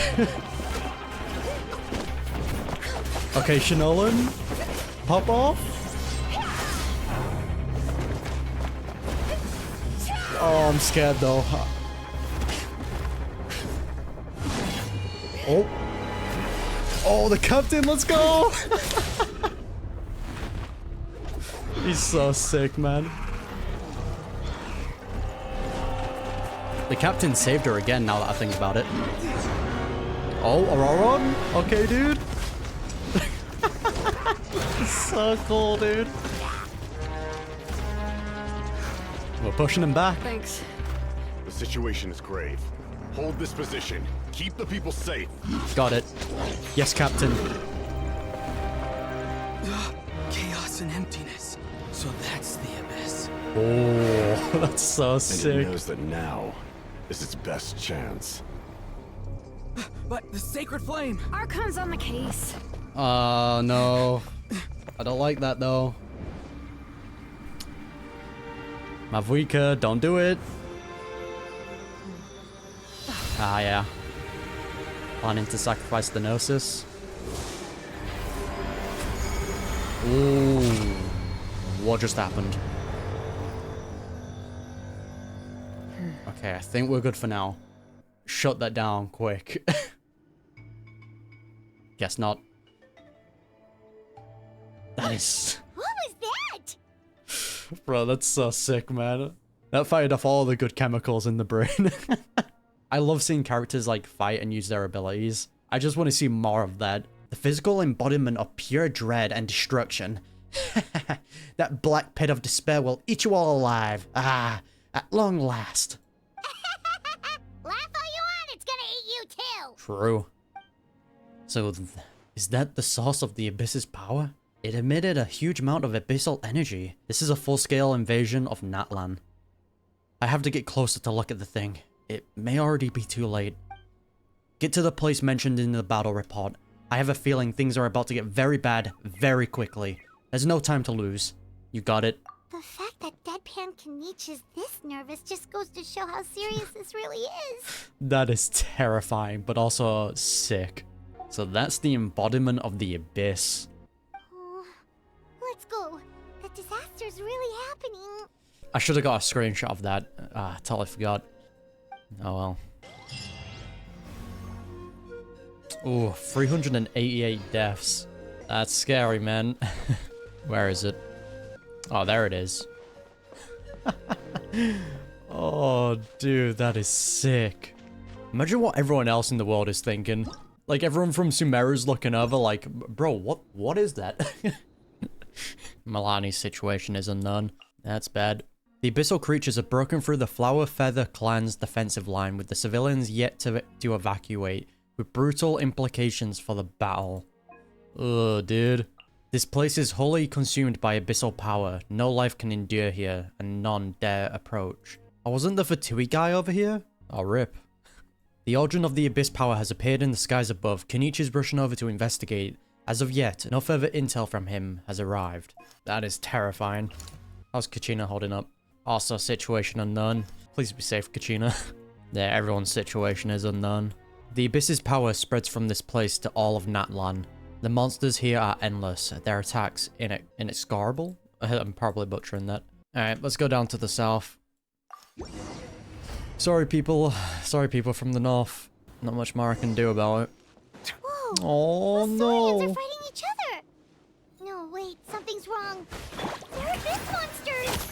[SPEAKER 1] Okay, Shinolan. Pop off. Oh, I'm scared though. Oh. Oh, the captain, let's go! He's so sick, man. The captain saved her again now that I think about it. Oh, Auroron? Okay, dude. So cool, dude. We're pushing him back.
[SPEAKER 5] Thanks.
[SPEAKER 7] The situation is grave. Hold this position. Keep the people safe.
[SPEAKER 1] Got it. Yes, Captain.
[SPEAKER 9] Chaos and emptiness. So that's the abyss.
[SPEAKER 1] Oh, that's so
[SPEAKER 7] And
[SPEAKER 1] sick.
[SPEAKER 7] it knows that now is its best chance.
[SPEAKER 9] But the sacred flame.
[SPEAKER 5] Archon's on the case.
[SPEAKER 1] No. I don't like that though. Mavuika, don't do it. Ah, yeah. Planning to sacrifice the Gnosis. Ooh. What just happened? Okay, I think we're good for now. Shut that down quick. Guess not. That is...
[SPEAKER 2] What was that?
[SPEAKER 1] Bro, that's so sick, man. That fired off all the good chemicals in the brain. I love seeing characters like fight and use their abilities. I just want to see more of that. The physical embodiment of pure dread and destruction. That black pit of despair will eat you all alive. Ah, at long last.
[SPEAKER 2] Laugh all you want, it's gonna eat you too.
[SPEAKER 1] True. So, is that the source of the Abyss's power? It emitted a huge amount of abyssal energy. This is a full-scale invasion of Natlan. I have to get closer to look at the thing. It may already be too late. Get to the place mentioned in the battle report. I have a feeling things are about to get very bad very quickly. There's no time to lose. You got it?
[SPEAKER 2] The fact that Deadpan Kanichi is this nervous just goes to show how serious this really is.
[SPEAKER 1] That is terrifying, but also sick. So that's the embodiment of the Abyss.
[SPEAKER 2] Oh, let's go. The disaster's really happening.
[SPEAKER 1] I should have got a screenshot of that. Totally forgot. Oh well. Ooh, 388 deaths. That's scary, man. Where is it? Oh, there it is. Oh, dude, that is sick. Imagine what everyone else in the world is thinking. Like, everyone from Sumeru's looking over like, bro, what is that? Milani's situation is unknown. That's bad. The abyssal creatures have broken through the Flower Feather clan's defensive line, with the civilians yet to evacuate, with brutal implications for the battle. Ugh, dude. This place is wholly consumed by abyssal power. No life can endure here, and none dare approach. Oh, wasn't the Fatui guy over here? Oh, rip. The origin of the abyss power has appeared in the skies above. Kenichi is rushing over to investigate. As of yet, no further intel from him has arrived. That is terrifying. How's Kachina holding up? Also, situation unknown. Please be safe, Kachina. Yeah, everyone's situation is unknown. The abyss's power spreads from this place to all of Natlan. The monsters here are endless. Their attacks inexorable? I'm probably butchering that. Alright, let's go down to the south. Sorry, people. Sorry, people from the north. Not much more I can do about it.
[SPEAKER 2] Whoa!
[SPEAKER 1] Oh,
[SPEAKER 2] the
[SPEAKER 1] no!
[SPEAKER 2] Saurians are fighting each other! No, wait, something's wrong. They're abyss monsters!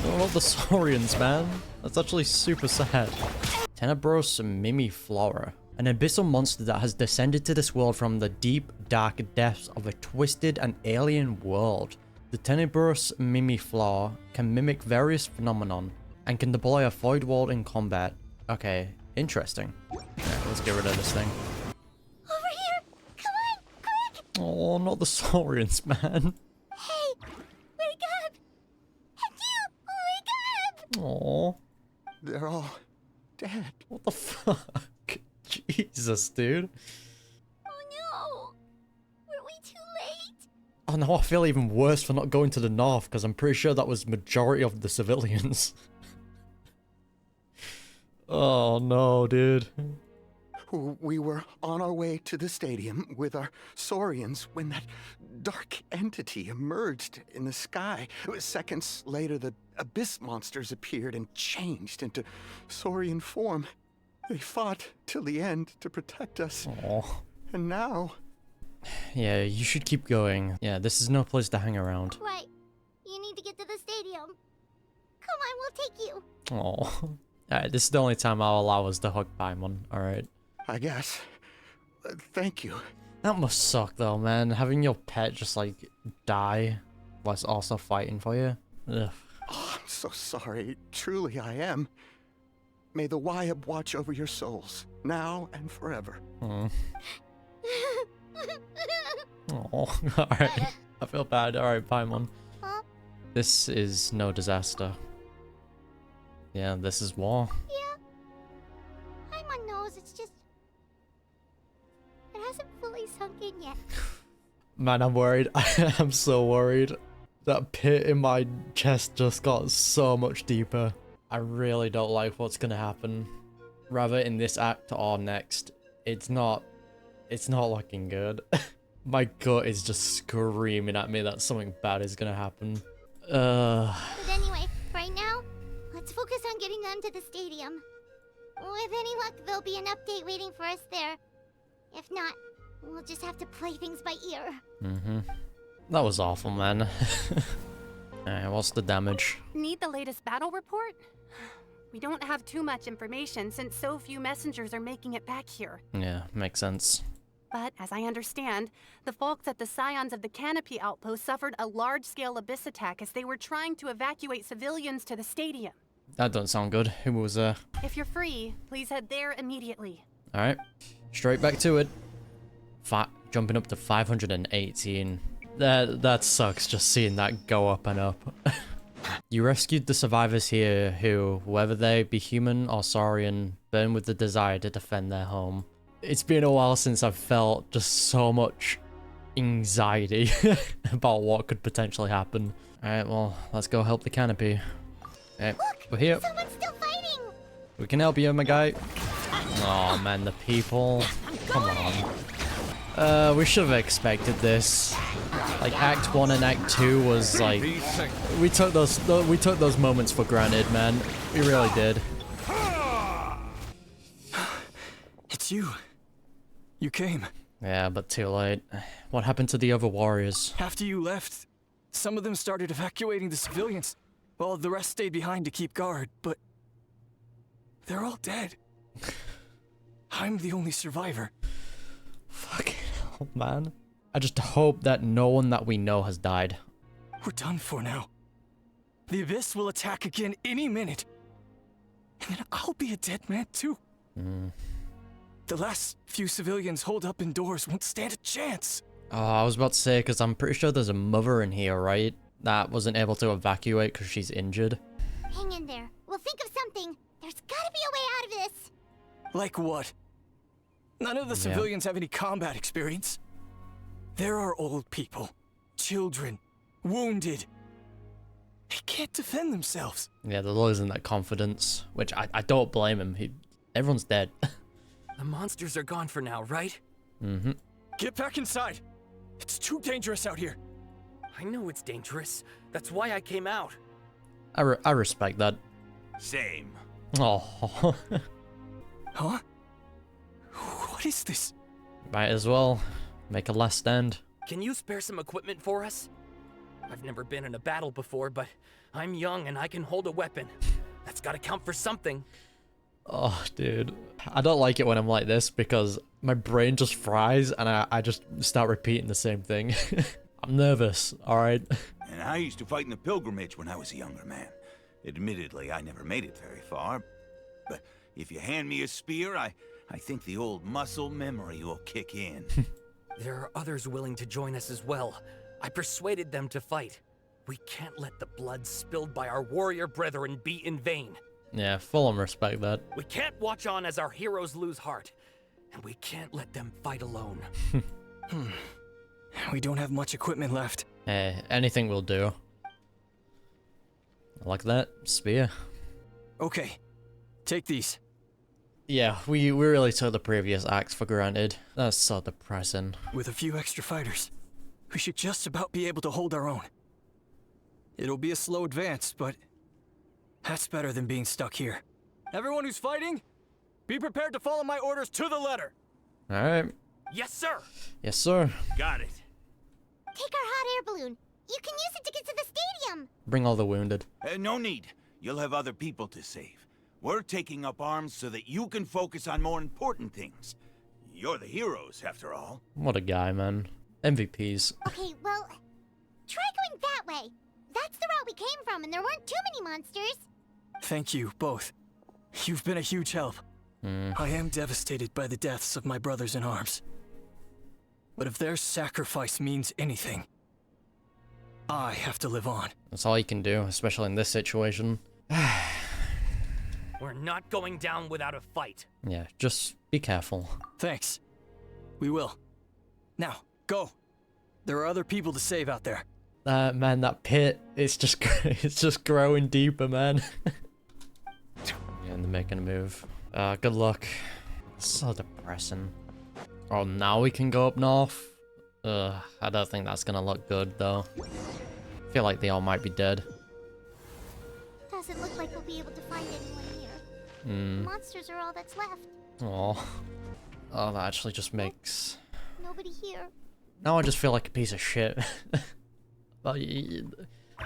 [SPEAKER 1] Oh, not the Saurians, man. That's actually super sad. Tenebros Mimiflora. An abyssal monster that has descended to this world from the deep, dark depths of a twisted and alien world. The Tenebros Mimiflora can mimic various phenomenon and can deploy a void wall in combat. Okay, interesting. Alright, let's get rid of this thing.
[SPEAKER 2] Over here! Come on, quick!
[SPEAKER 1] Oh, not the Saurians, man.
[SPEAKER 2] Hey! Wake up! And you! Wake up!
[SPEAKER 1] Oh.
[SPEAKER 7] They're all dead.
[SPEAKER 1] What the fuck? Jesus, dude.
[SPEAKER 2] Oh no! Were we too late?
[SPEAKER 1] Oh no, I feel even worse for not going to the north, because I'm pretty sure that was majority of the civilians. Oh no, dude.
[SPEAKER 12] We were on our way to the stadium with our Saurians when that dark entity emerged in the sky. Seconds later, the abyss monsters appeared and changed into Saurian form. They fought till the end to protect us.
[SPEAKER 1] Oh.
[SPEAKER 12] And now...
[SPEAKER 1] Yeah, you should keep going. Yeah, this is no place to hang around.
[SPEAKER 2] Right. You need to get to the stadium. Come on, we'll take you.
[SPEAKER 1] Oh. Alright, this is the only time I'll allow us to hug Paimon, alright?
[SPEAKER 12] I guess. Thank you.
[SPEAKER 1] That must suck though, man. Having your pet just like die whilst also fighting for you. Ugh.
[SPEAKER 12] Oh, I'm so sorry. Truly I am. May the Wyab watch over your souls, now and forever.
[SPEAKER 1] Oh, alright. I feel bad. Alright, Paimon.
[SPEAKER 2] Huh?
[SPEAKER 1] This is no disaster. Yeah, this is war.
[SPEAKER 2] Yeah. Paimon knows, it's just... It hasn't fully sunk in yet.
[SPEAKER 1] Man, I'm worried. I'm so worried. That pit in my chest just got so much deeper. I really don't like what's gonna happen. Rather in this act or next. It's not looking good. My gut is just screaming at me that something bad is gonna happen.
[SPEAKER 2] But anyway, right now, let's focus on getting them to the stadium. With any luck, there'll be an update waiting for us there. If not, we'll just have to play things by ear.
[SPEAKER 1] Mm-hmm. That was awful, man. Alright, what's the damage?
[SPEAKER 20] Need the latest battle report? We don't have too much information since so few messengers are making it back here.
[SPEAKER 1] Yeah, makes sense.
[SPEAKER 20] But, as I understand, the folks at the Scions of the Canopy Outpost suffered a large-scale abyss attack as they were trying to evacuate civilians to the stadium.
[SPEAKER 1] That don't sound good. Who was there?
[SPEAKER 20] If you're free, please head there immediately.
[SPEAKER 1] Alright, straight back to it. Jumping up to 518. That sucks, just seeing that go up and up. You rescued the survivors here who, whether they be human or Saurian, burn with the desire to defend their home. It's been a while since I've felt just so much anxiety about what could potentially happen. Alright, well, let's go help the canopy. Alright, we're here.
[SPEAKER 2] Someone's still fighting!
[SPEAKER 1] We can help you, my guy. Oh man, the people. Come on. We should have expected this. Like Act 1 and Act 2 was like we took those moments for granted, man. We really did.
[SPEAKER 21] It's you. You came.
[SPEAKER 1] Yeah, but too late. What happened to the other warriors?
[SPEAKER 21] After you left, some of them started evacuating the civilians, while the rest stayed behind to keep guard, but they're all dead. I'm the only survivor.
[SPEAKER 1] Fucking hell, man. I just hope that no one that we know has died.
[SPEAKER 21] We're done for now. The Abyss will attack again any minute. And then I'll be a dead man too. The last few civilians holed up indoors won't stand a chance.
[SPEAKER 1] Oh, I was about to say, because I'm pretty sure there's a mother in here, right? That wasn't able to evacuate because she's injured.
[SPEAKER 2] Hang in there. We'll think of something. There's gotta be a way out of this.
[SPEAKER 21] Like what? None of the civilians have any combat experience. There are old people, children, wounded. They can't defend themselves.
[SPEAKER 1] Yeah, they're losing that confidence, which I don't blame him. Everyone's dead.
[SPEAKER 9] The monsters are gone for now, right?
[SPEAKER 1] Mm-hmm.
[SPEAKER 21] Get back inside. It's too dangerous out here.
[SPEAKER 9] I know it's dangerous. That's why I came out.
[SPEAKER 1] I respect that.
[SPEAKER 12] Same.
[SPEAKER 1] Oh.
[SPEAKER 21] Huh? What is this?
[SPEAKER 1] Might as well make a last stand.
[SPEAKER 9] Can you spare some equipment for us? I've never been in a battle before, but I'm young and I can hold a weapon. That's gotta count for something.
[SPEAKER 1] Oh, dude. I don't like it when I'm like this because my brain just fries and I just start repeating the same thing. I'm nervous, alright?
[SPEAKER 8] And I used to fight in the pilgrimage when I was a younger man. Admittedly, I never made it very far. But if you hand me a spear, I think the old muscle memory will kick in.
[SPEAKER 9] There are others willing to join us as well. I persuaded them to fight. We can't let the blood spilled by our warrior brethren be in vain.
[SPEAKER 1] Yeah, full on respect that.
[SPEAKER 9] We can't watch on as our heroes lose heart. And we can't let them fight alone.
[SPEAKER 21] We don't have much equipment left.
[SPEAKER 1] Hey, anything will do. I like that. Spear.
[SPEAKER 21] Okay, take these.
[SPEAKER 1] Yeah, we really took the previous acts for granted. That's so depressing.
[SPEAKER 21] With a few extra fighters, we should just about be able to hold our own. It'll be a slow advance, but that's better than being stuck here. Everyone who's fighting, be prepared to follow my orders to the letter.
[SPEAKER 1] Alright.
[SPEAKER 8] Yes, sir.
[SPEAKER 1] Yes, sir.
[SPEAKER 8] Got it.
[SPEAKER 2] Take our hot air balloon. You can use it to get to the stadium.
[SPEAKER 1] Bring all the wounded.
[SPEAKER 8] No need. You'll have other people to save. We're taking up arms so that you can focus on more important things. You're the heroes, after all.
[SPEAKER 1] What a guy, man. MVPs.
[SPEAKER 2] Okay, well, try going that way. That's the route we came from, and there weren't too many monsters.
[SPEAKER 21] Thank you, both. You've been a huge help. I am devastated by the deaths of my brothers in arms. But if their sacrifice means anything, I have to live on.
[SPEAKER 1] That's all you can do, especially in this situation.
[SPEAKER 9] We're not going down without a fight.
[SPEAKER 1] Yeah, just be careful.
[SPEAKER 21] Thanks. We will. Now, go. There are other people to save out there.
[SPEAKER 1] Man, that pit, it's just growing deeper, man. Yeah, and they're making a move. Good luck. So depressing. Oh, now we can go up north? I don't think that's gonna look good, though. I feel like they all might be dead.
[SPEAKER 2] Doesn't look like we'll be able to find anyone here. Monsters are all that's left.
[SPEAKER 1] Oh, that actually just makes...
[SPEAKER 2] Nobody here.
[SPEAKER 1] Now I just feel like a piece of shit. But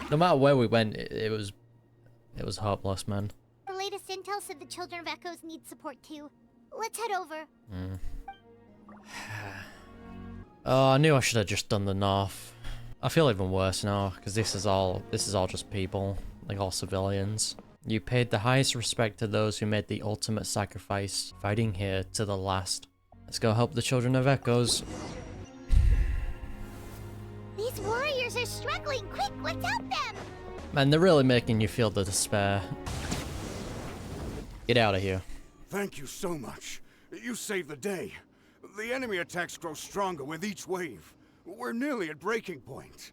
[SPEAKER 1] no matter where we went, it was hopeless, man.
[SPEAKER 2] The latest intel said the Children of Echoes need support too. Let's head over.
[SPEAKER 1] Oh, I knew I should have just done the north. I feel even worse now, because this is all just people, like all civilians. You paid the highest respect to those who made the ultimate sacrifice, fighting here to the last. Let's go help the Children of Echoes.
[SPEAKER 2] These warriors are struggling. Quick, let's help them.
[SPEAKER 1] Man, they're really making you feel the despair. Get out of here.
[SPEAKER 7] Thank you so much. You saved the day. The enemy attacks grow stronger with each wave. We're nearly at breaking point.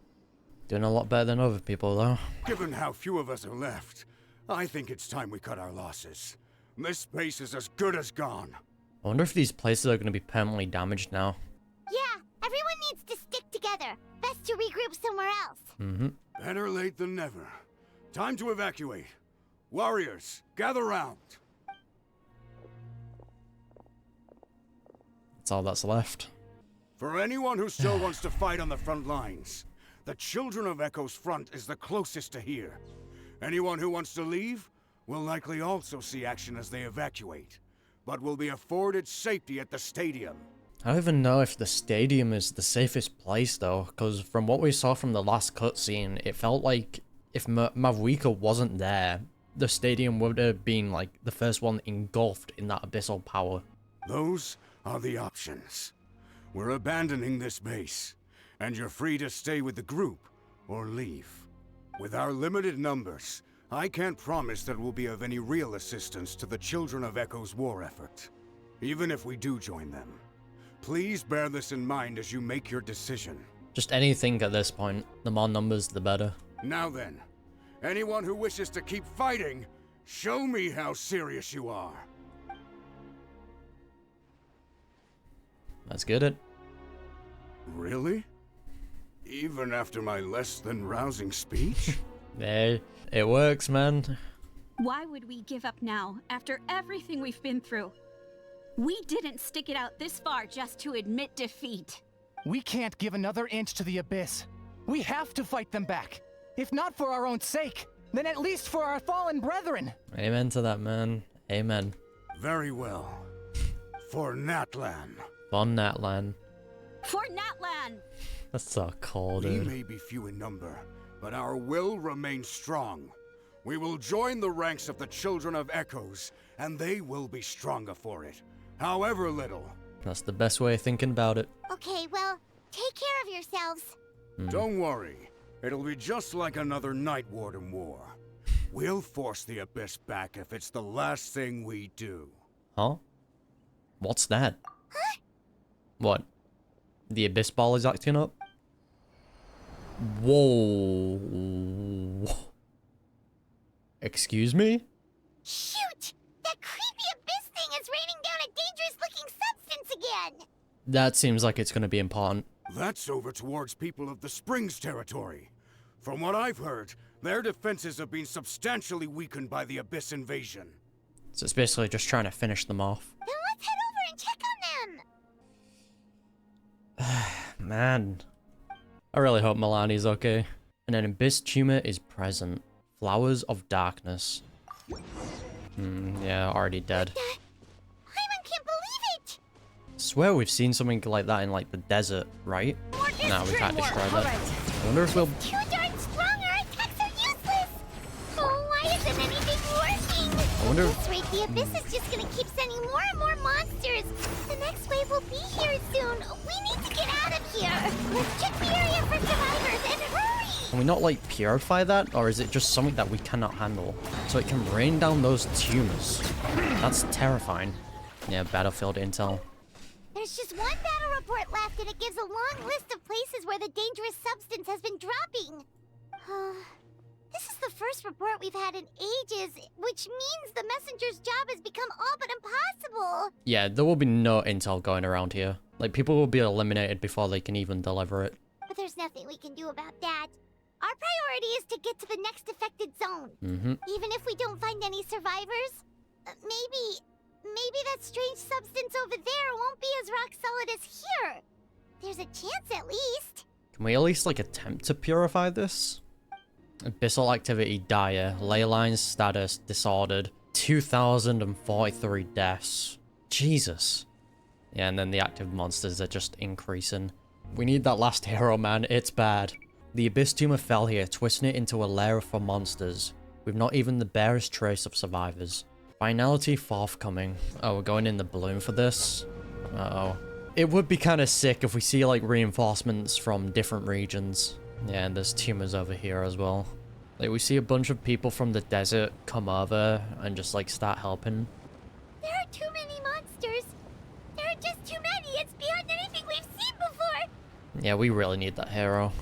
[SPEAKER 1] Doing a lot better than other people, though.
[SPEAKER 7] Given how few of us are left, I think it's time we cut our losses. This base is as good as gone.
[SPEAKER 1] I wonder if these places are going to be permanently damaged now.
[SPEAKER 2] Yeah, everyone needs to stick together. Best to regroup somewhere else.
[SPEAKER 7] Better late than never. Time to evacuate. Warriors, gather round.
[SPEAKER 1] That's all that's left.
[SPEAKER 7] For anyone who still wants to fight on the front lines, the Children of Echo's front is the closest to here. Anyone who wants to leave will likely also see action as they evacuate, but will be afforded safety at the stadium.
[SPEAKER 1] I don't even know if the stadium is the safest place, though, because from what we saw from the last cutscene, it felt like if Mavuika wasn't there, the stadium would have been, like, the first one engulfed in that abyssal power.
[SPEAKER 7] Those are the options. We're abandoning this base, and you're free to stay with the group or leave. With our limited numbers, I can't promise that we'll be of any real assistance to the Children of Echo's war effort. Even if we do join them, please bear this in mind as you make your decision.
[SPEAKER 1] Just anything at this point. The more numbers, the better.
[SPEAKER 7] Now then, anyone who wishes to keep fighting, show me how serious you are.
[SPEAKER 1] Let's get it.
[SPEAKER 7] Really? Even after my less than rousing speech?
[SPEAKER 1] Hey, it works, man.
[SPEAKER 23] Why would we give up now, after everything we've been through? We didn't stick it out this far just to admit defeat.
[SPEAKER 24] We can't give another inch to the Abyss. We have to fight them back. If not for our own sake, then at least for our fallen brethren.
[SPEAKER 1] Amen to that, man. Amen.
[SPEAKER 7] Very well. For Natlan.
[SPEAKER 1] For Natlan.
[SPEAKER 23] For Natlan!
[SPEAKER 1] That's so cold,
[SPEAKER 7] We
[SPEAKER 1] dude.
[SPEAKER 7] may be few in number, but our will remains strong. We will join the ranks of the Children of Echoes, and they will be stronger for it, however little.
[SPEAKER 1] That's the best way of thinking about it.
[SPEAKER 2] Okay, well, take care of yourselves.
[SPEAKER 7] Don't worry. It'll be just like another Night Warden war. We'll force the Abyss back if it's the last thing we do.
[SPEAKER 1] Huh? What's that? What? The Abyss Ball is acting up? Whoa. Excuse me?
[SPEAKER 2] Shoot! That creepy abyss thing is raining again.
[SPEAKER 1] That seems like it's going to be important.
[SPEAKER 7] That's over towards people of the Springs territory. From what I've heard, their defenses have been substantially weakened by the Abyss invasion.
[SPEAKER 1] So it's basically just trying to finish them off.
[SPEAKER 2] Then let's head over and check on them.
[SPEAKER 1] Man. I really hope Milani's okay. And an Abyss tumor is present. Flowers of Darkness. Yeah, already dead.
[SPEAKER 2] Paimon can't believe it!
[SPEAKER 1] Swear we've seen something like that in like the desert, right? No, we can't destroy that. I wonder if we'll...
[SPEAKER 2] Too darn strong, our attacks are useless! Oh, why isn't anything working?
[SPEAKER 1] I wonder
[SPEAKER 2] At this rate, the Abyss is just gonna keep sending more and more monsters. The next wave will be here soon. We need to get out of here. Let's check the area for survivors and hurry!
[SPEAKER 1] Can we not like purify that? Or is it just something that we cannot handle? So it can rain down those tumors. That's terrifying. Yeah, battlefield intel.
[SPEAKER 2] There's just one battle report left, and it gives a long list of places where the dangerous substance has been dropping. This is the first report we've had in ages, which means the messenger's job has become all but impossible.
[SPEAKER 1] Yeah, there will be no intel going around here. Like, people will be eliminated before they can even deliver it.
[SPEAKER 2] But there's nothing we can do about that. Our priority is to get to the next affected zone. Even if we don't find any survivors, maybe that strange substance over there won't be as rock solid as here. There's a chance at least.
[SPEAKER 1] Can we at least, like, attempt to purify this? Abyssal activity dire. Ley lines status disordered. 2,043 deaths. Jesus. Yeah, and then the active monsters are just increasing. We need that last hero, man. It's bad. The Abyss tumor fell here, twisting it into a lair for monsters, with not even the barest trace of survivors. Finality forthcoming. Oh, we're going in the balloon for this? Uh-oh. It would be kind of sick if we see, like, reinforcements from different regions. Yeah, and there's tumors over here as well. Like, we see a bunch of people from the desert come over and just, like, start helping.
[SPEAKER 2] There are too many monsters. There are just too many. It's beyond anything we've seen before.
[SPEAKER 1] Yeah, we really need that hero.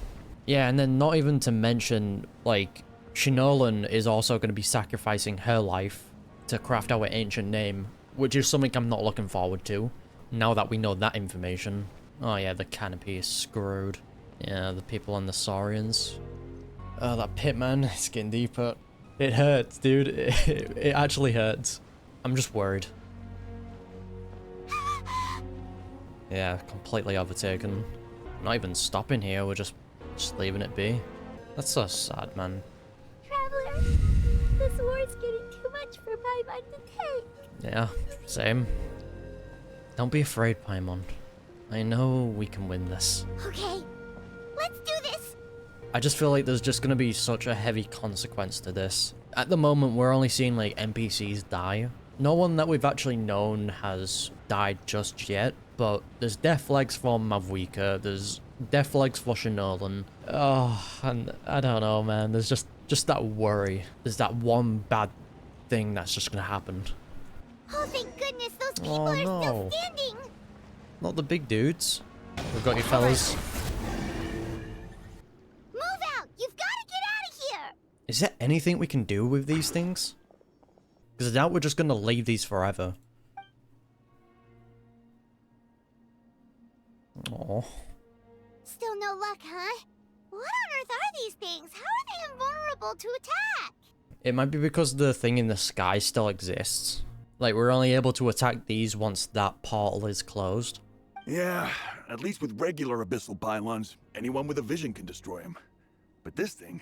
[SPEAKER 1] Yeah, and then not even to mention, like, Shinolan is also going to be sacrificing her life to craft our ancient name, which is something I'm not looking forward to, now that we know that information. Oh yeah, the canopy is screwed. Yeah, the people on the Saurians. Oh, that pit, man, it's getting deeper. It hurts, dude. It actually hurts. I'm just worried. Yeah, completely overtaken. Not even stopping here, we're just leaving it be. That's so sad, man.
[SPEAKER 2] Traveler, this war is getting too much for Paimon to take.
[SPEAKER 1] Yeah, same. Don't be afraid, Paimon. I know we can win this.
[SPEAKER 2] Okay, let's do this.
[SPEAKER 1] I just feel like there's just gonna be such a heavy consequence to this. At the moment, we're only seeing like NPCs die. No one that we've actually known has died just yet, but there's death legs for Mavuika, there's death legs for Shinolan. Oh, and I don't know, man. There's just that worry. There's that one bad thing that's just gonna happen.
[SPEAKER 2] Oh, thank goodness, those people are still standing.
[SPEAKER 1] Not the big dudes. We've got you fellas.
[SPEAKER 2] Move out! You've got to get out of here!
[SPEAKER 1] Is there anything we can do with these things? Because I doubt we're just gonna leave these forever. Oh.
[SPEAKER 2] Still no luck, huh? What on earth are these things? How are they invulnerable to attack?
[SPEAKER 1] It might be because the thing in the sky still exists. Like, we're only able to attack these once that portal is closed.
[SPEAKER 13] Yeah, at least with regular abyssal pylons, anyone with a vision can destroy them. But this thing,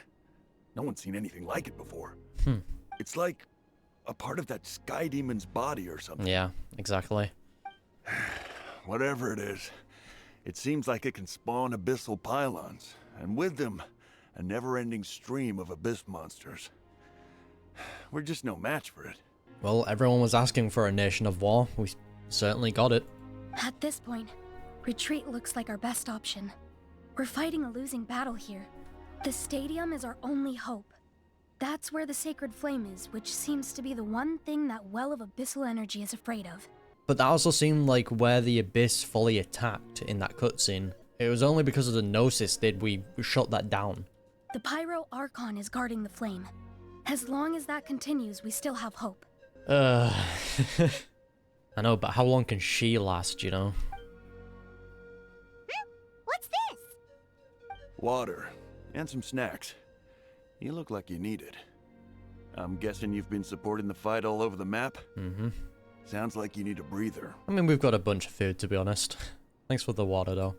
[SPEAKER 13] no one's seen anything like it before. It's like a part of that sky demon's body or something.
[SPEAKER 1] Yeah, exactly.
[SPEAKER 13] Whatever it is, it seems like it can spawn abyssal pylons, and with them, a never-ending stream of abyss monsters. We're just no match for it.
[SPEAKER 1] Well, everyone was asking for a nation of war. We certainly got it.
[SPEAKER 25] At this point, retreat looks like our best option. We're fighting a losing battle here. The stadium is our only hope. That's where the sacred flame is, which seems to be the one thing that well of abyssal energy is afraid of.
[SPEAKER 1] But that also seemed like where the Abyss fully attacked in that cutscene. It was only because of the Gnosis did we shut that down.
[SPEAKER 25] The Pyro Archon is guarding the flame. As long as that continues, we still have hope.
[SPEAKER 1] I know, but how long can she last, you know?
[SPEAKER 13] Water. And some snacks. You look like you need it. I'm guessing you've been supporting the fight all over the map?
[SPEAKER 1] Mm-hmm.
[SPEAKER 13] Sounds like you need a breather.
[SPEAKER 1] I mean, we've got a bunch of food, to be honest. Thanks for the water, though.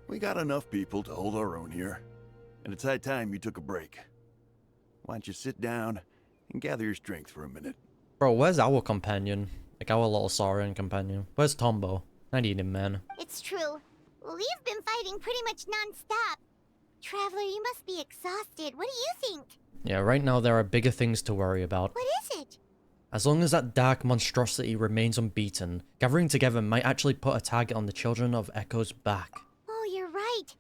[SPEAKER 13] We got enough people to hold our own here. And it's high time you took a break. Why don't you sit down and gather your strength for a minute?
[SPEAKER 1] Bro, where's our companion? Like, our little Saurian companion. Where's Tombo? I need him, man.
[SPEAKER 2] It's true. We've been fighting pretty much non-stop. Traveler, you must be exhausted. What do you think?
[SPEAKER 1] Yeah, right now there are bigger things to worry about.
[SPEAKER 2] What is it?
[SPEAKER 1] As long as that dark monstrosity remains unbeaten, gathering together might actually put a target on the children of Echo's back.
[SPEAKER 2] Oh, you're right.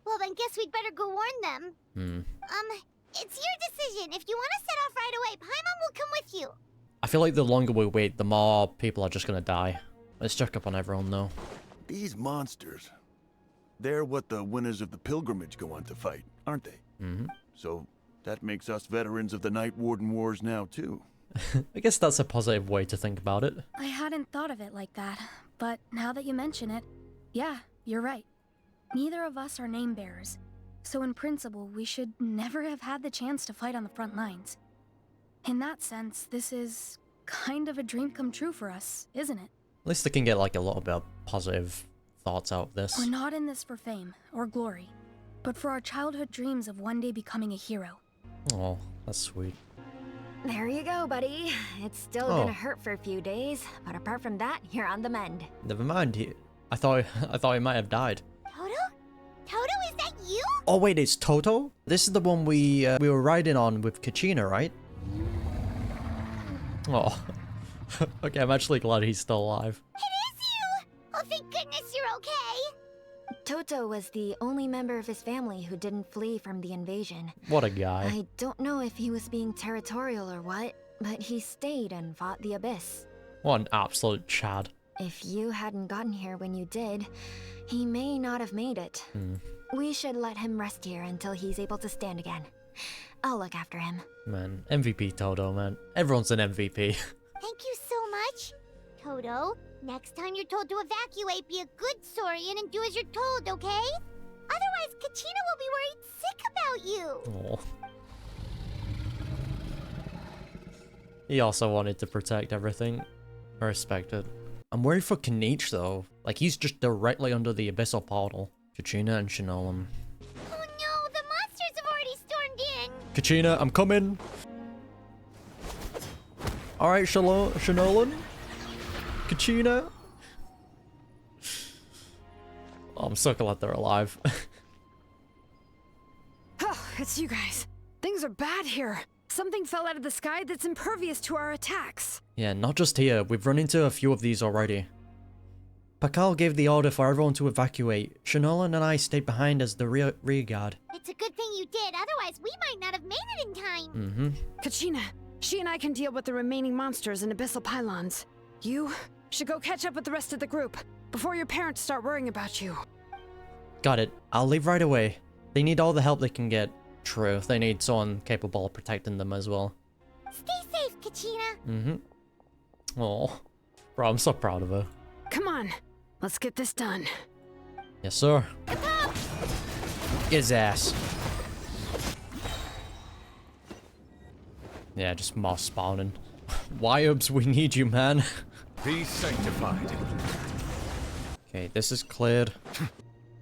[SPEAKER 2] Well, then guess we'd better go warn them. It's your decision. If you want to set off right away, Paimon will come with you.
[SPEAKER 1] I feel like the longer we wait, the more people are just gonna die. Let's check up on everyone, though.
[SPEAKER 13] These monsters. They're what the winners of the pilgrimage go on to fight, aren't they?
[SPEAKER 1] Mm-hmm.
[SPEAKER 13] So that makes us veterans of the Night Warden Wars now, too.
[SPEAKER 1] I guess that's a positive way to think about it.
[SPEAKER 25] I hadn't thought of it like that, but now that you mention it, yeah, you're right. Neither of us are name bearers, so in principle, we should never have had the chance to fight on the front lines. In that sense, this is kind of a dream come true for us, isn't it?
[SPEAKER 1] At least they can get like a little bit of positive thoughts out of this.
[SPEAKER 25] We're not in this for fame or glory, but for our childhood dreams of one day becoming a hero.
[SPEAKER 1] Oh, that's sweet.
[SPEAKER 15] There you go, buddy. It's still gonna hurt for a few days, but apart from that, you're on the mend.
[SPEAKER 1] Never mind. I thought he might have died.
[SPEAKER 2] Toto? Toto, is that you?
[SPEAKER 1] Oh wait, it's Toto? This is the one we were riding on with Kachina, right? Oh. Okay, I'm actually glad he's still alive.
[SPEAKER 2] It is you! Oh, thank goodness you're okay!
[SPEAKER 15] Toto was the only member of his family who didn't flee from the invasion.
[SPEAKER 1] What a guy.
[SPEAKER 15] I don't know if he was being territorial or what, but he stayed and fought the Abyss.
[SPEAKER 1] What an absolute chad.
[SPEAKER 15] If you hadn't gotten here when you did, he may not have made it. We should let him rest here until he's able to stand again. I'll look after him.
[SPEAKER 1] Man, MVP Toto, man. Everyone's an MVP.
[SPEAKER 2] Thank you so much. Toto, next time you're told to evacuate, be a good Saurian and do as you're told, okay? Otherwise, Kachina will be worried sick about you.
[SPEAKER 1] Oh. He also wanted to protect everything. I respect it. I'm worried for Kanich though. Like, he's just directly under the abyssal portal. Kachina and Shinolan.
[SPEAKER 2] Oh no, the monsters have already stormed in.
[SPEAKER 1] Kachina, I'm coming. Alright, Shinolan. Kachina. Oh, I'm so glad they're alive.
[SPEAKER 5] Oh, it's you guys. Things are bad here. Something fell out of the sky that's impervious to our attacks.
[SPEAKER 1] Yeah, not just here. We've run into a few of these already. Pakal gave the order for everyone to evacuate. Shinolan and I stayed behind as the rear guard.
[SPEAKER 2] It's a good thing you did, otherwise we might not have made it in time.
[SPEAKER 1] Mm-hmm.
[SPEAKER 5] Kachina, she and I can deal with the remaining monsters and abyssal pylons. You should go catch up with the rest of the group before your parents start worrying about you.
[SPEAKER 1] Got it. I'll leave right away. They need all the help they can get. True, they need someone capable of protecting them as well.
[SPEAKER 2] Stay safe, Kachina.
[SPEAKER 1] Mm-hmm. Oh, bro, I'm so proud of her.
[SPEAKER 5] Come on, let's get this done.
[SPEAKER 1] Yes, sir. Get his ass. Yeah, just moss spawning. Wyobs, we need you, man.
[SPEAKER 7] Be sanctified.
[SPEAKER 1] Okay, this is cleared.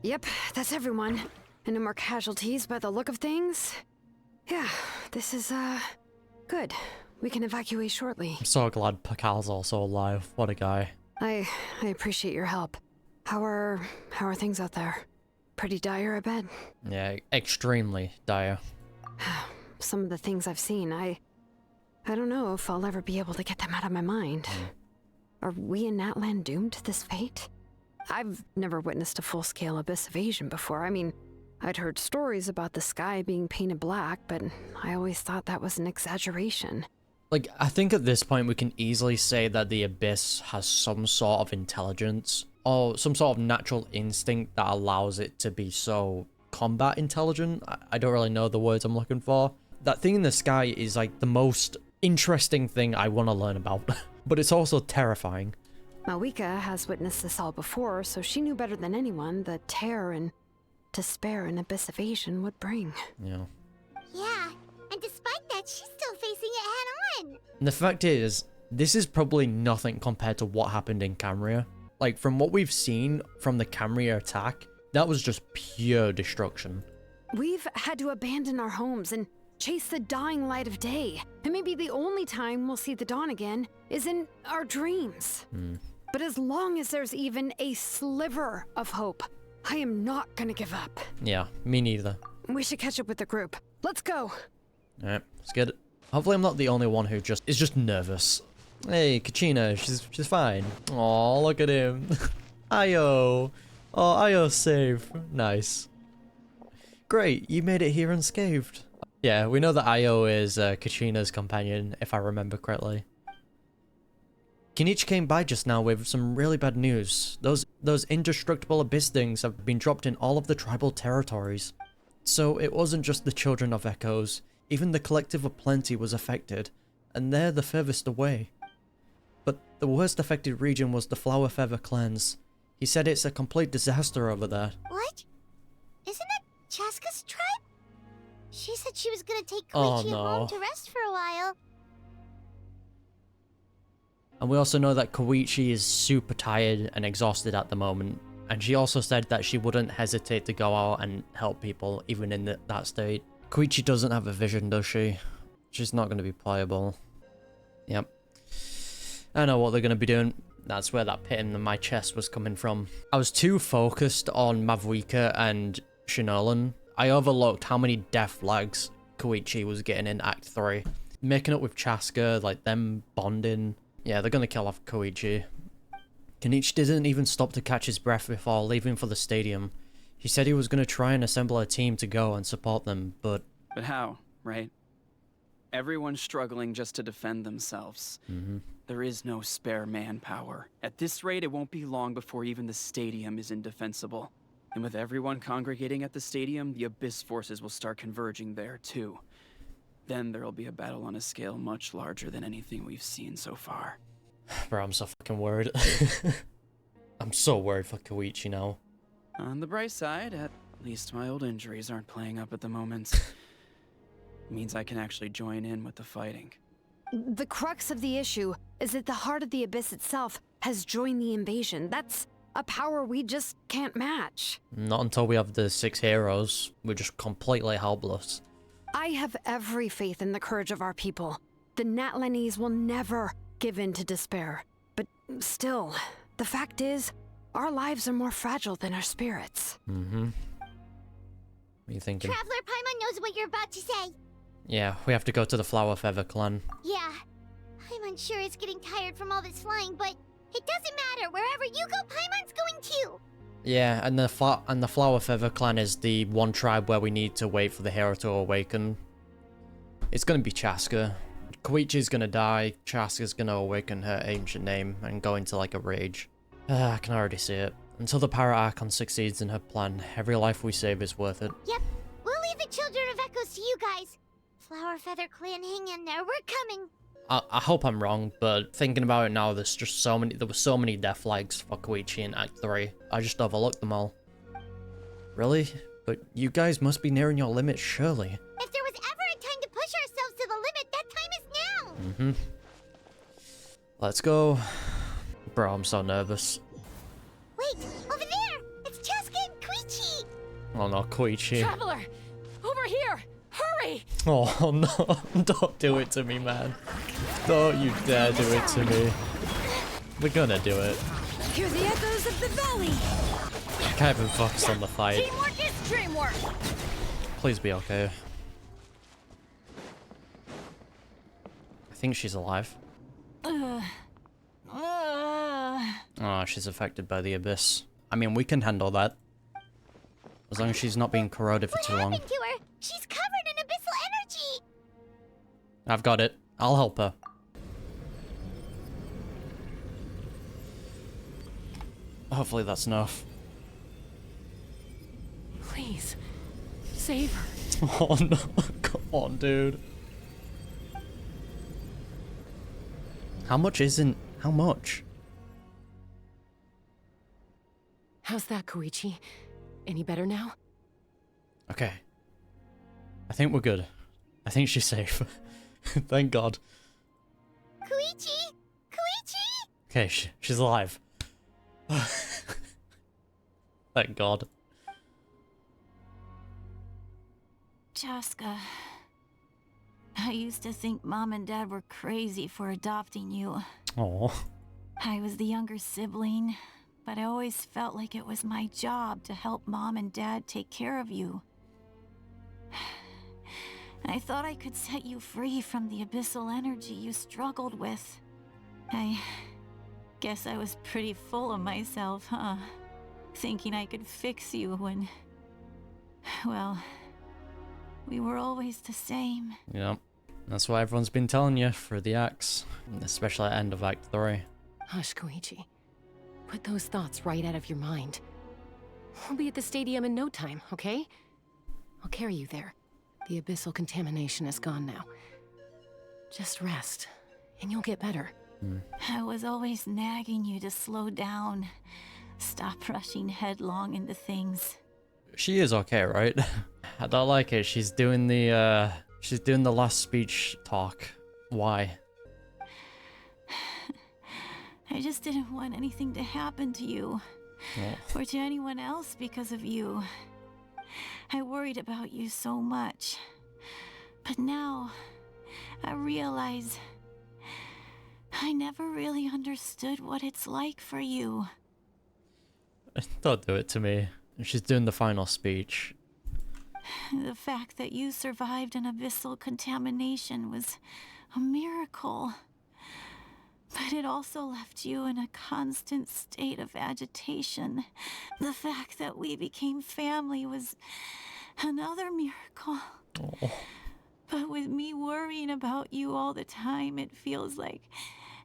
[SPEAKER 5] Yep, that's everyone. And no more casualties by the look of things. Yeah, this is, good. We can evacuate shortly.
[SPEAKER 1] I'm so glad Pakal's also alive. What a guy.
[SPEAKER 5] I appreciate your help. How are things out there? Pretty dire, I bet.
[SPEAKER 1] Yeah, extremely dire.
[SPEAKER 5] Some of the things I've seen, I don't know if I'll ever be able to get them out of my mind. Are we in Natlan doomed to this fate? I've never witnessed a full-scale abyss invasion before. I mean, I'd heard stories about the sky being painted black, but I always thought that was an exaggeration.
[SPEAKER 1] Like, I think at this point we can easily say that the Abyss has some sort of intelligence, or some sort of natural instinct that allows it to be so combat intelligent. I don't really know the words I'm looking for. That thing in the sky is like the most interesting thing I want to learn about, but it's also terrifying.
[SPEAKER 5] Mavuika has witnessed this all before, so she knew better than anyone the terror and to spare an abyss evasion would bring.
[SPEAKER 1] Yeah.
[SPEAKER 2] Yeah, and despite that, she's still facing it head-on.
[SPEAKER 1] And the fact is, this is probably nothing compared to what happened in Camria. Like, from what we've seen from the Camria attack, that was just pure destruction.
[SPEAKER 5] We've had to abandon our homes and chase the dying light of day. And maybe the only time we'll see the dawn again is in our dreams. But as long as there's even a sliver of hope, I am not gonna give up.
[SPEAKER 1] Yeah, me neither.
[SPEAKER 5] We should catch up with the group. Let's go.
[SPEAKER 1] Alright, let's get it. Hopefully I'm not the only one who is just nervous. Hey, Kachina, she's fine. Aw, look at him. Io. Oh, Io's safe. Nice. Great, you made it here unscathed. Yeah, we know that Io is Kachina's companion, if I remember correctly. Kenichi came by just now with some really bad news. Those indestructible abyss things have been dropped in all of the tribal territories. So it wasn't just the children of Echoes, even the collective of Plenty was affected, and they're the furthest away. But the worst affected region was the Flower Feather Clans. He said it's a complete disaster over there.
[SPEAKER 2] What? Isn't that Chaska's tribe? She said she was gonna take Koichi home to rest for a while.
[SPEAKER 1] And we also know that Koichi is super tired and exhausted at the moment. And she also said that she wouldn't hesitate to go out and help people, even in that state. Koichi doesn't have a vision, does she? She's not going to be playable. Yep. I know what they're going to be doing. That's where that pit in my chest was coming from. I was too focused on Mavuika and Shinolan. I overlooked how many death flags Koichi was getting in Act 3. Making up with Chaska, like them bonding. Yeah, they're gonna kill off Koichi. Kenichi didn't even stop to catch his breath before leaving for the stadium. He said he was gonna try and assemble a team to go and support them, but...
[SPEAKER 4] But how, right? Everyone's struggling just to defend themselves. There is no spare manpower. At this rate, it won't be long before even the stadium is indefensible. And with everyone congregating at the stadium, the Abyss forces will start converging there, too. Then there'll be a battle on a scale much larger than anything we've seen so far.
[SPEAKER 1] Bro, I'm so fucking worried. I'm so worried for Koichi now.
[SPEAKER 4] On the bright side, at least my old injuries aren't playing up at the moment. Means I can actually join in with the fighting.
[SPEAKER 5] The crux of the issue is that the heart of the Abyss itself has joined the invasion. That's a power we just can't match.
[SPEAKER 1] Not until we have the 6 heroes. We're just completely helpless.
[SPEAKER 5] I have every faith in the courage of our people. The Natlanese will never give in to despair. But still, the fact is, our lives are more fragile than our spirits.
[SPEAKER 1] What are you thinking?
[SPEAKER 2] Traveler Paimon knows what you're about to say.
[SPEAKER 1] Yeah, we have to go to the Flower Feather Clan.
[SPEAKER 2] Yeah, Paimon's sure is getting tired from all this flying, but it doesn't matter. Wherever you go, Paimon's going too.
[SPEAKER 1] Yeah, and the Flower Feather Clan is the one tribe where we need to wait for the hero to awaken. It's gonna be Chaska. Koichi's gonna die, Chaska's gonna awaken her ancient name and go into like a rage. I can already see it. Until the Pirate Archon succeeds in her plan, every life we save is worth it.
[SPEAKER 2] Yep, we'll leave the Children of Echoes to you guys. Flower Feather Clan, hang in there, we're coming.
[SPEAKER 1] I hope I'm wrong, but thinking about it now, there were so many death flags for Koichi in Act 3. I just overlooked them all. Really? But you guys must be nearing your limit, surely.
[SPEAKER 2] If there was ever a time to push ourselves to the limit, that time is now!
[SPEAKER 1] Let's go. Bro, I'm so nervous.
[SPEAKER 2] Wait, over there! It's Chaska and Koichi!
[SPEAKER 1] Oh no, Koichi.
[SPEAKER 10] Traveler! Over here! Hurry!
[SPEAKER 1] Oh no, don't do it to me, man. Don't you dare do it to me. We're gonna do it.
[SPEAKER 10] Hear the echoes of the valley!
[SPEAKER 1] I can't even focus on the fight.
[SPEAKER 10] Teamwork is dreamwork!
[SPEAKER 1] Please be okay. I think she's alive. Oh, she's affected by the Abyss. I mean, we can handle that. As long as she's not being corroded for too long.
[SPEAKER 2] What happened to her? She's covered in abyssal energy!
[SPEAKER 1] I've got it. I'll help her. Hopefully that's enough.
[SPEAKER 10] Please, save her.
[SPEAKER 1] Oh no, come on, dude. How much isn't... how much?
[SPEAKER 10] How's that, Koichi? Any better now?
[SPEAKER 1] Okay. I think we're good. I think she's safe. Thank God.
[SPEAKER 2] Koichi! Koichi!
[SPEAKER 1] Okay, she's alive. Thank God.
[SPEAKER 3] Chaska, I used to think Mom and Dad were crazy for adopting you.
[SPEAKER 1] Oh.
[SPEAKER 3] I was the younger sibling, but I always felt like it was my job to help Mom and Dad take care of you. I thought I could set you free from the abyssal energy you struggled with. I guess I was pretty full of myself, huh? Thinking I could fix you when... well, we were always the same.
[SPEAKER 1] Yep. That's what everyone's been telling you through the acts, especially at the end of Act 3.
[SPEAKER 16] Hush, Koichi. Put those thoughts right out of your mind. We'll be at the stadium in no time, okay? I'll carry you there. The abyssal contamination is gone now. Just rest, and you'll get better.
[SPEAKER 3] I was always nagging you to slow down. Stop rushing headlong into things.
[SPEAKER 1] She is okay, right? I don't like it. She's doing the last speech talk. Why?
[SPEAKER 3] I just didn't want anything to happen to you.
[SPEAKER 1] Oh.
[SPEAKER 3] Or to anyone else because of you. I worried about you so much. But now, I realize I never really understood what it's like for you.
[SPEAKER 1] Don't do it to me. She's doing the final speech.
[SPEAKER 3] The fact that you survived an abyssal contamination was a miracle. But it also left you in a constant state of agitation. The fact that we became family was another miracle.
[SPEAKER 1] Oh.
[SPEAKER 3] But with me worrying about you all the time, it feels like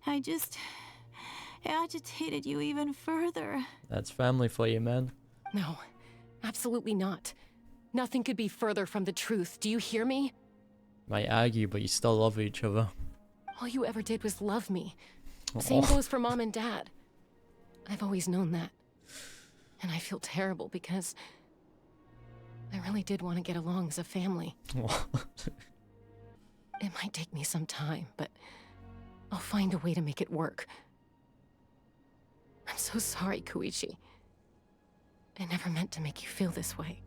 [SPEAKER 3] I just agitated you even further.
[SPEAKER 1] That's family for you, man.
[SPEAKER 16] No, absolutely not. Nothing could be further from the truth. Do you hear me?
[SPEAKER 1] Might argue, but you still love each other.
[SPEAKER 16] All you ever did was love me.
[SPEAKER 1] Oh.
[SPEAKER 16] Same goes for Mom and Dad. I've always known that. And I feel terrible because I really did want to get along as a family.
[SPEAKER 1] Oh.
[SPEAKER 16] It might take me some time, but I'll find a way to make it work. I'm so sorry, Koichi. I never meant to make you feel this way.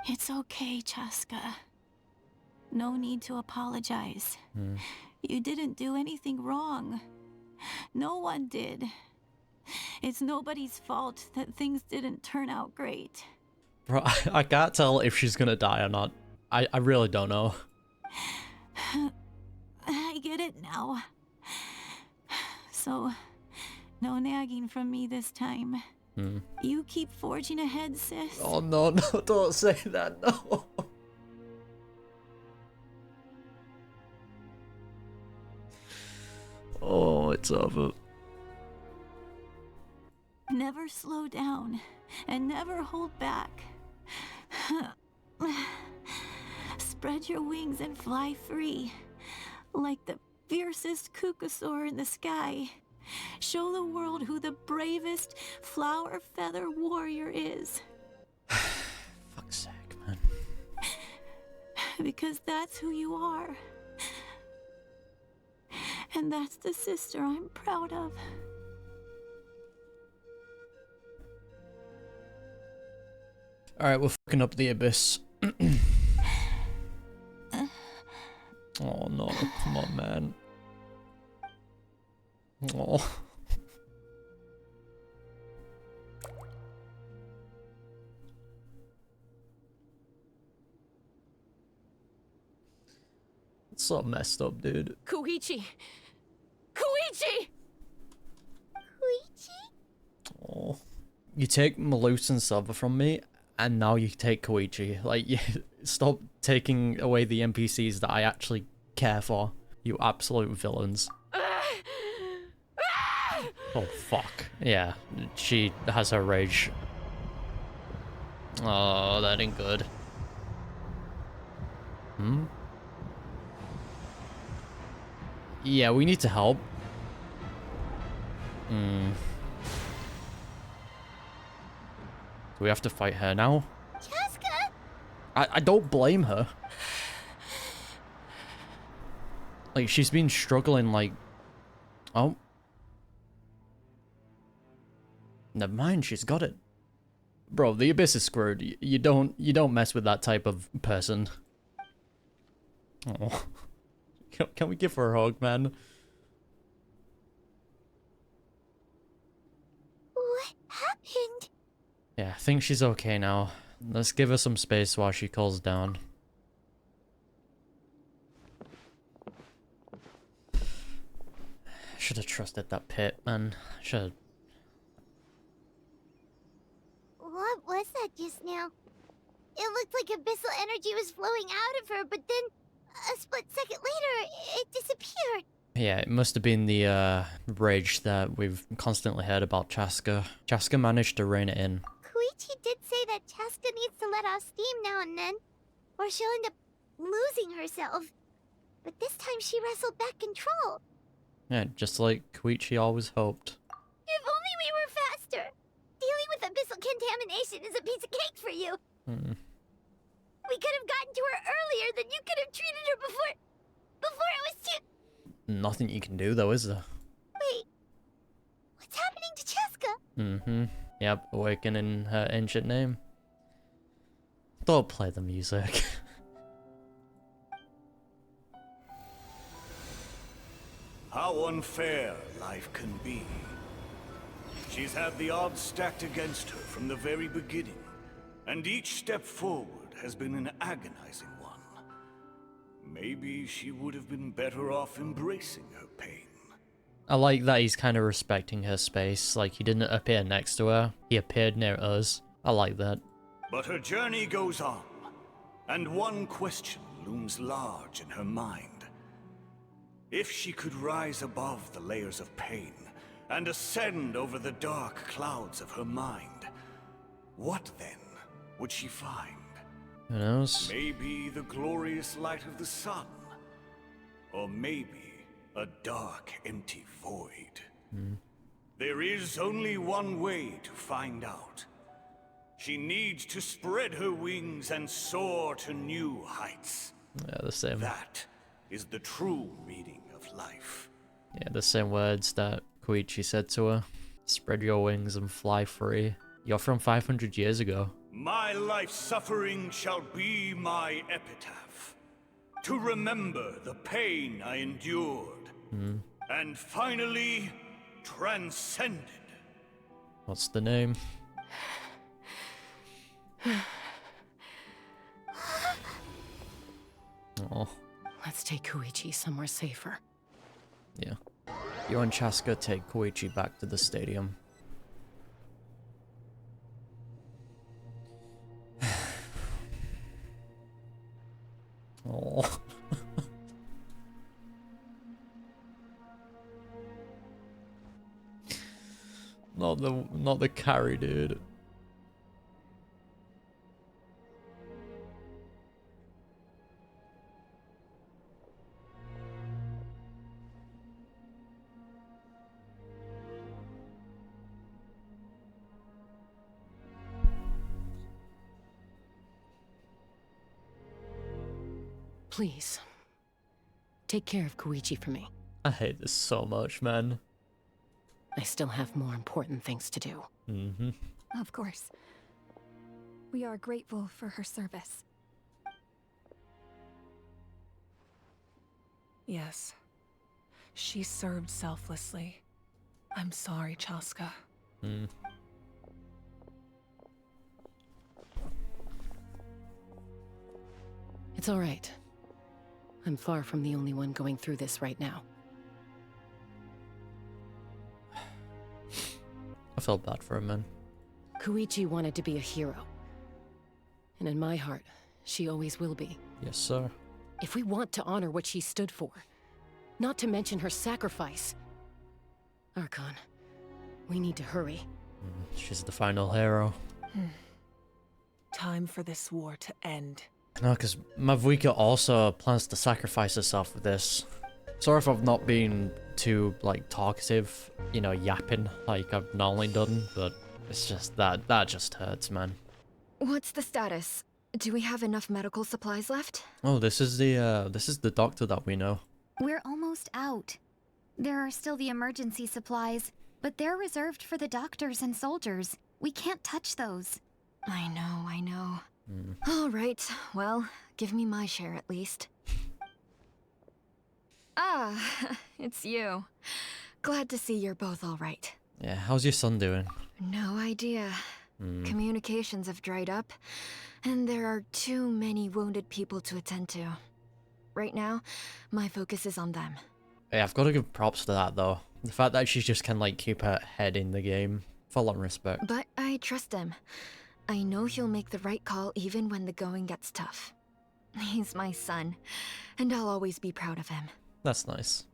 [SPEAKER 3] It's okay, Chaska. No need to apologize. You didn't do anything wrong. No one did. It's nobody's fault that things didn't turn out great.
[SPEAKER 1] Bro, I can't tell if she's gonna die or not. I really don't know.
[SPEAKER 3] I get it now. So, no nagging from me this time. You keep forging ahead, sis.
[SPEAKER 1] Oh no, don't say that, no. Oh, it's over.
[SPEAKER 3] Never slow down, and never hold back. Spread your wings and fly free, like the fiercest kukasaur in the sky. Show the world who the bravest flower feather warrior is.
[SPEAKER 1] Fuck's sake, man.
[SPEAKER 3] Because that's who you are. And that's the sister I'm proud of.
[SPEAKER 1] Alright, we're fucking up the abyss. Oh no, come on, man. Oh. It's so messed up, dude.
[SPEAKER 16] Koichi! Koichi!
[SPEAKER 2] Koichi?
[SPEAKER 1] Oh. You take Malus and Silva from me, and now you take Koichi. Like, stop taking away the NPCs that I actually care for. You absolute villains. Oh, fuck. Yeah, she has her rage. Oh, that ain't good. Yeah, we need to help. Do we have to fight her now?
[SPEAKER 2] Chaska!
[SPEAKER 1] I don't blame her. Like, she's been struggling, like... Oh. Never mind, she's got it. Bro, the Abyss is screwed. You don't mess with that type of person. Oh. Can we give her a hug, man?
[SPEAKER 2] What happened?
[SPEAKER 1] Yeah, I think she's okay now. Let's give her some space while she cools down. Should have trusted that pit, man. Should.
[SPEAKER 2] What was that just now? It looked like abyssal energy was flowing out of her, but then a split second later, it disappeared.
[SPEAKER 1] Yeah, it must have been the rage that we've constantly heard about Chaska. Chaska managed to rein it in.
[SPEAKER 2] Koichi did say that Chaska needs to let off steam now and then, or she'll end up losing herself. But this time she wrestled back control.
[SPEAKER 1] Yeah, just like Koichi always hoped.
[SPEAKER 2] If only we were faster! Dealing with abyssal contamination is a piece of cake for you! We could have gotten to her earlier, then you could have treated her before it was too...
[SPEAKER 1] Nothing you can do though, is there?
[SPEAKER 2] Wait, what's happening to Chaska?
[SPEAKER 1] Yep, awakening her ancient name. Don't play the music.
[SPEAKER 7] How unfair life can be. She's had the odds stacked against her from the very beginning, and each step forward has been an agonizing one. Maybe she would have been better off embracing her pain.
[SPEAKER 1] I like that he's kind of respecting her space, like he didn't appear next to her, he appeared near us. I like that.
[SPEAKER 7] But her journey goes on, and one question looms large in her mind. If she could rise above the layers of pain and ascend over the dark clouds of her mind, what then would she find?
[SPEAKER 1] Who knows?
[SPEAKER 7] Maybe the glorious light of the sun, or maybe a dark, empty void. There is only one way to find out. She needs to spread her wings and soar to new heights.
[SPEAKER 1] Yeah, the same.
[SPEAKER 7] That is the true meaning of life.
[SPEAKER 1] Yeah, the same words that Koichi said to her. Spread your wings and fly free. You're from 500 years ago.
[SPEAKER 7] My life's suffering shall be my epitaph. To remember the pain I endured. And finally, transcended.
[SPEAKER 1] What's the name? Oh.
[SPEAKER 16] Let's take Koichi somewhere safer.
[SPEAKER 1] Yeah. You and Chaska take Koichi back to the stadium. Oh. Not the carry, dude.
[SPEAKER 16] Please, take care of Koichi for me.
[SPEAKER 1] I hate this so much, man.
[SPEAKER 16] I still have more important things to do.
[SPEAKER 25] Of course. We are grateful for her service.
[SPEAKER 11] Yes. She served selflessly. I'm sorry, Chaska.
[SPEAKER 16] It's all right. I'm far from the only one going through this right now.
[SPEAKER 1] I felt bad for him, man.
[SPEAKER 16] Koichi wanted to be a hero. And in my heart, she always will be.
[SPEAKER 1] Yes, sir.
[SPEAKER 16] If we want to honor what she stood for, not to mention her sacrifice, Archon, we need to hurry.
[SPEAKER 1] She's the final hero.
[SPEAKER 11] Time for this war to end.
[SPEAKER 1] No, because Mavuika also plans to sacrifice herself for this. Sorry if I've not been too, like, talkative, you know, yapping like I've normally done, but it's just that just hurts, man.
[SPEAKER 15] What's the status? Do we have enough medical supplies left?
[SPEAKER 1] Oh, this is the doctor that we know.
[SPEAKER 25] We're almost out. There are still the emergency supplies, but they're reserved for the doctors and soldiers. We can't touch those.
[SPEAKER 15] I know. All right, well, give me my share at least. Ah, it's you. Glad to see you're both all right.
[SPEAKER 1] Yeah, how's your son doing?
[SPEAKER 15] No idea. Communications have dried up, and there are too many wounded people to attend to. Right now, my focus is on them.
[SPEAKER 1] Yeah, I've got to give props to that though. The fact that she just can like keep her head in the game. Full on respect.
[SPEAKER 15] But I trust him. I know he'll make the right call even when the going gets tough. He's my son, and I'll always be proud of him.
[SPEAKER 1] That's nice.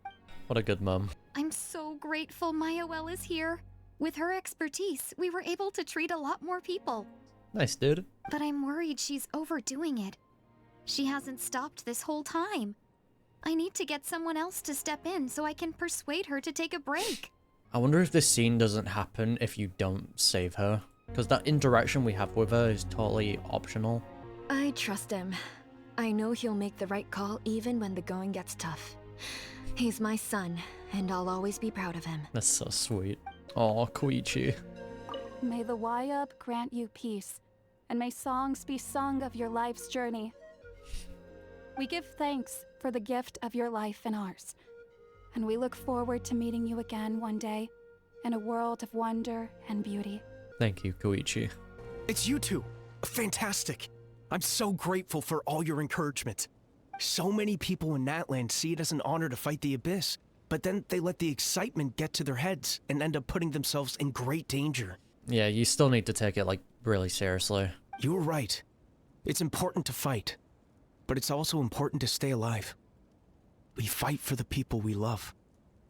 [SPEAKER 1] What a good mum.
[SPEAKER 25] I'm so grateful Mayawell is here. With her expertise, we were able to treat a lot more people.
[SPEAKER 1] Nice, dude.
[SPEAKER 25] But I'm worried she's overdoing it. She hasn't stopped this whole time. I need to get someone else to step in so I can persuade her to take a break.
[SPEAKER 1] I wonder if this scene doesn't happen if you don't save her. Because that interaction we have with her is totally optional.
[SPEAKER 15] I trust him. I know he'll make the right call even when the going gets tough. He's my son, and I'll always be proud of him.
[SPEAKER 1] That's so sweet. Aw, Koichi.
[SPEAKER 23] May the Wayub grant you peace, and may songs be sung of your life's journey. We give thanks for the gift of your life and ours, and we look forward to meeting you again one day in a world of wonder and beauty.
[SPEAKER 1] Thank you, Koichi.
[SPEAKER 21] It's you two. Fantastic. I'm so grateful for all your encouragement. So many people in Natlan see it as an honor to fight the Abyss, but then they let the excitement get to their heads and end up putting themselves in great danger.
[SPEAKER 1] Yeah, you still need to take it, like, really seriously.
[SPEAKER 21] You were right. It's important to fight, but it's also important to stay alive. We fight for the people we love,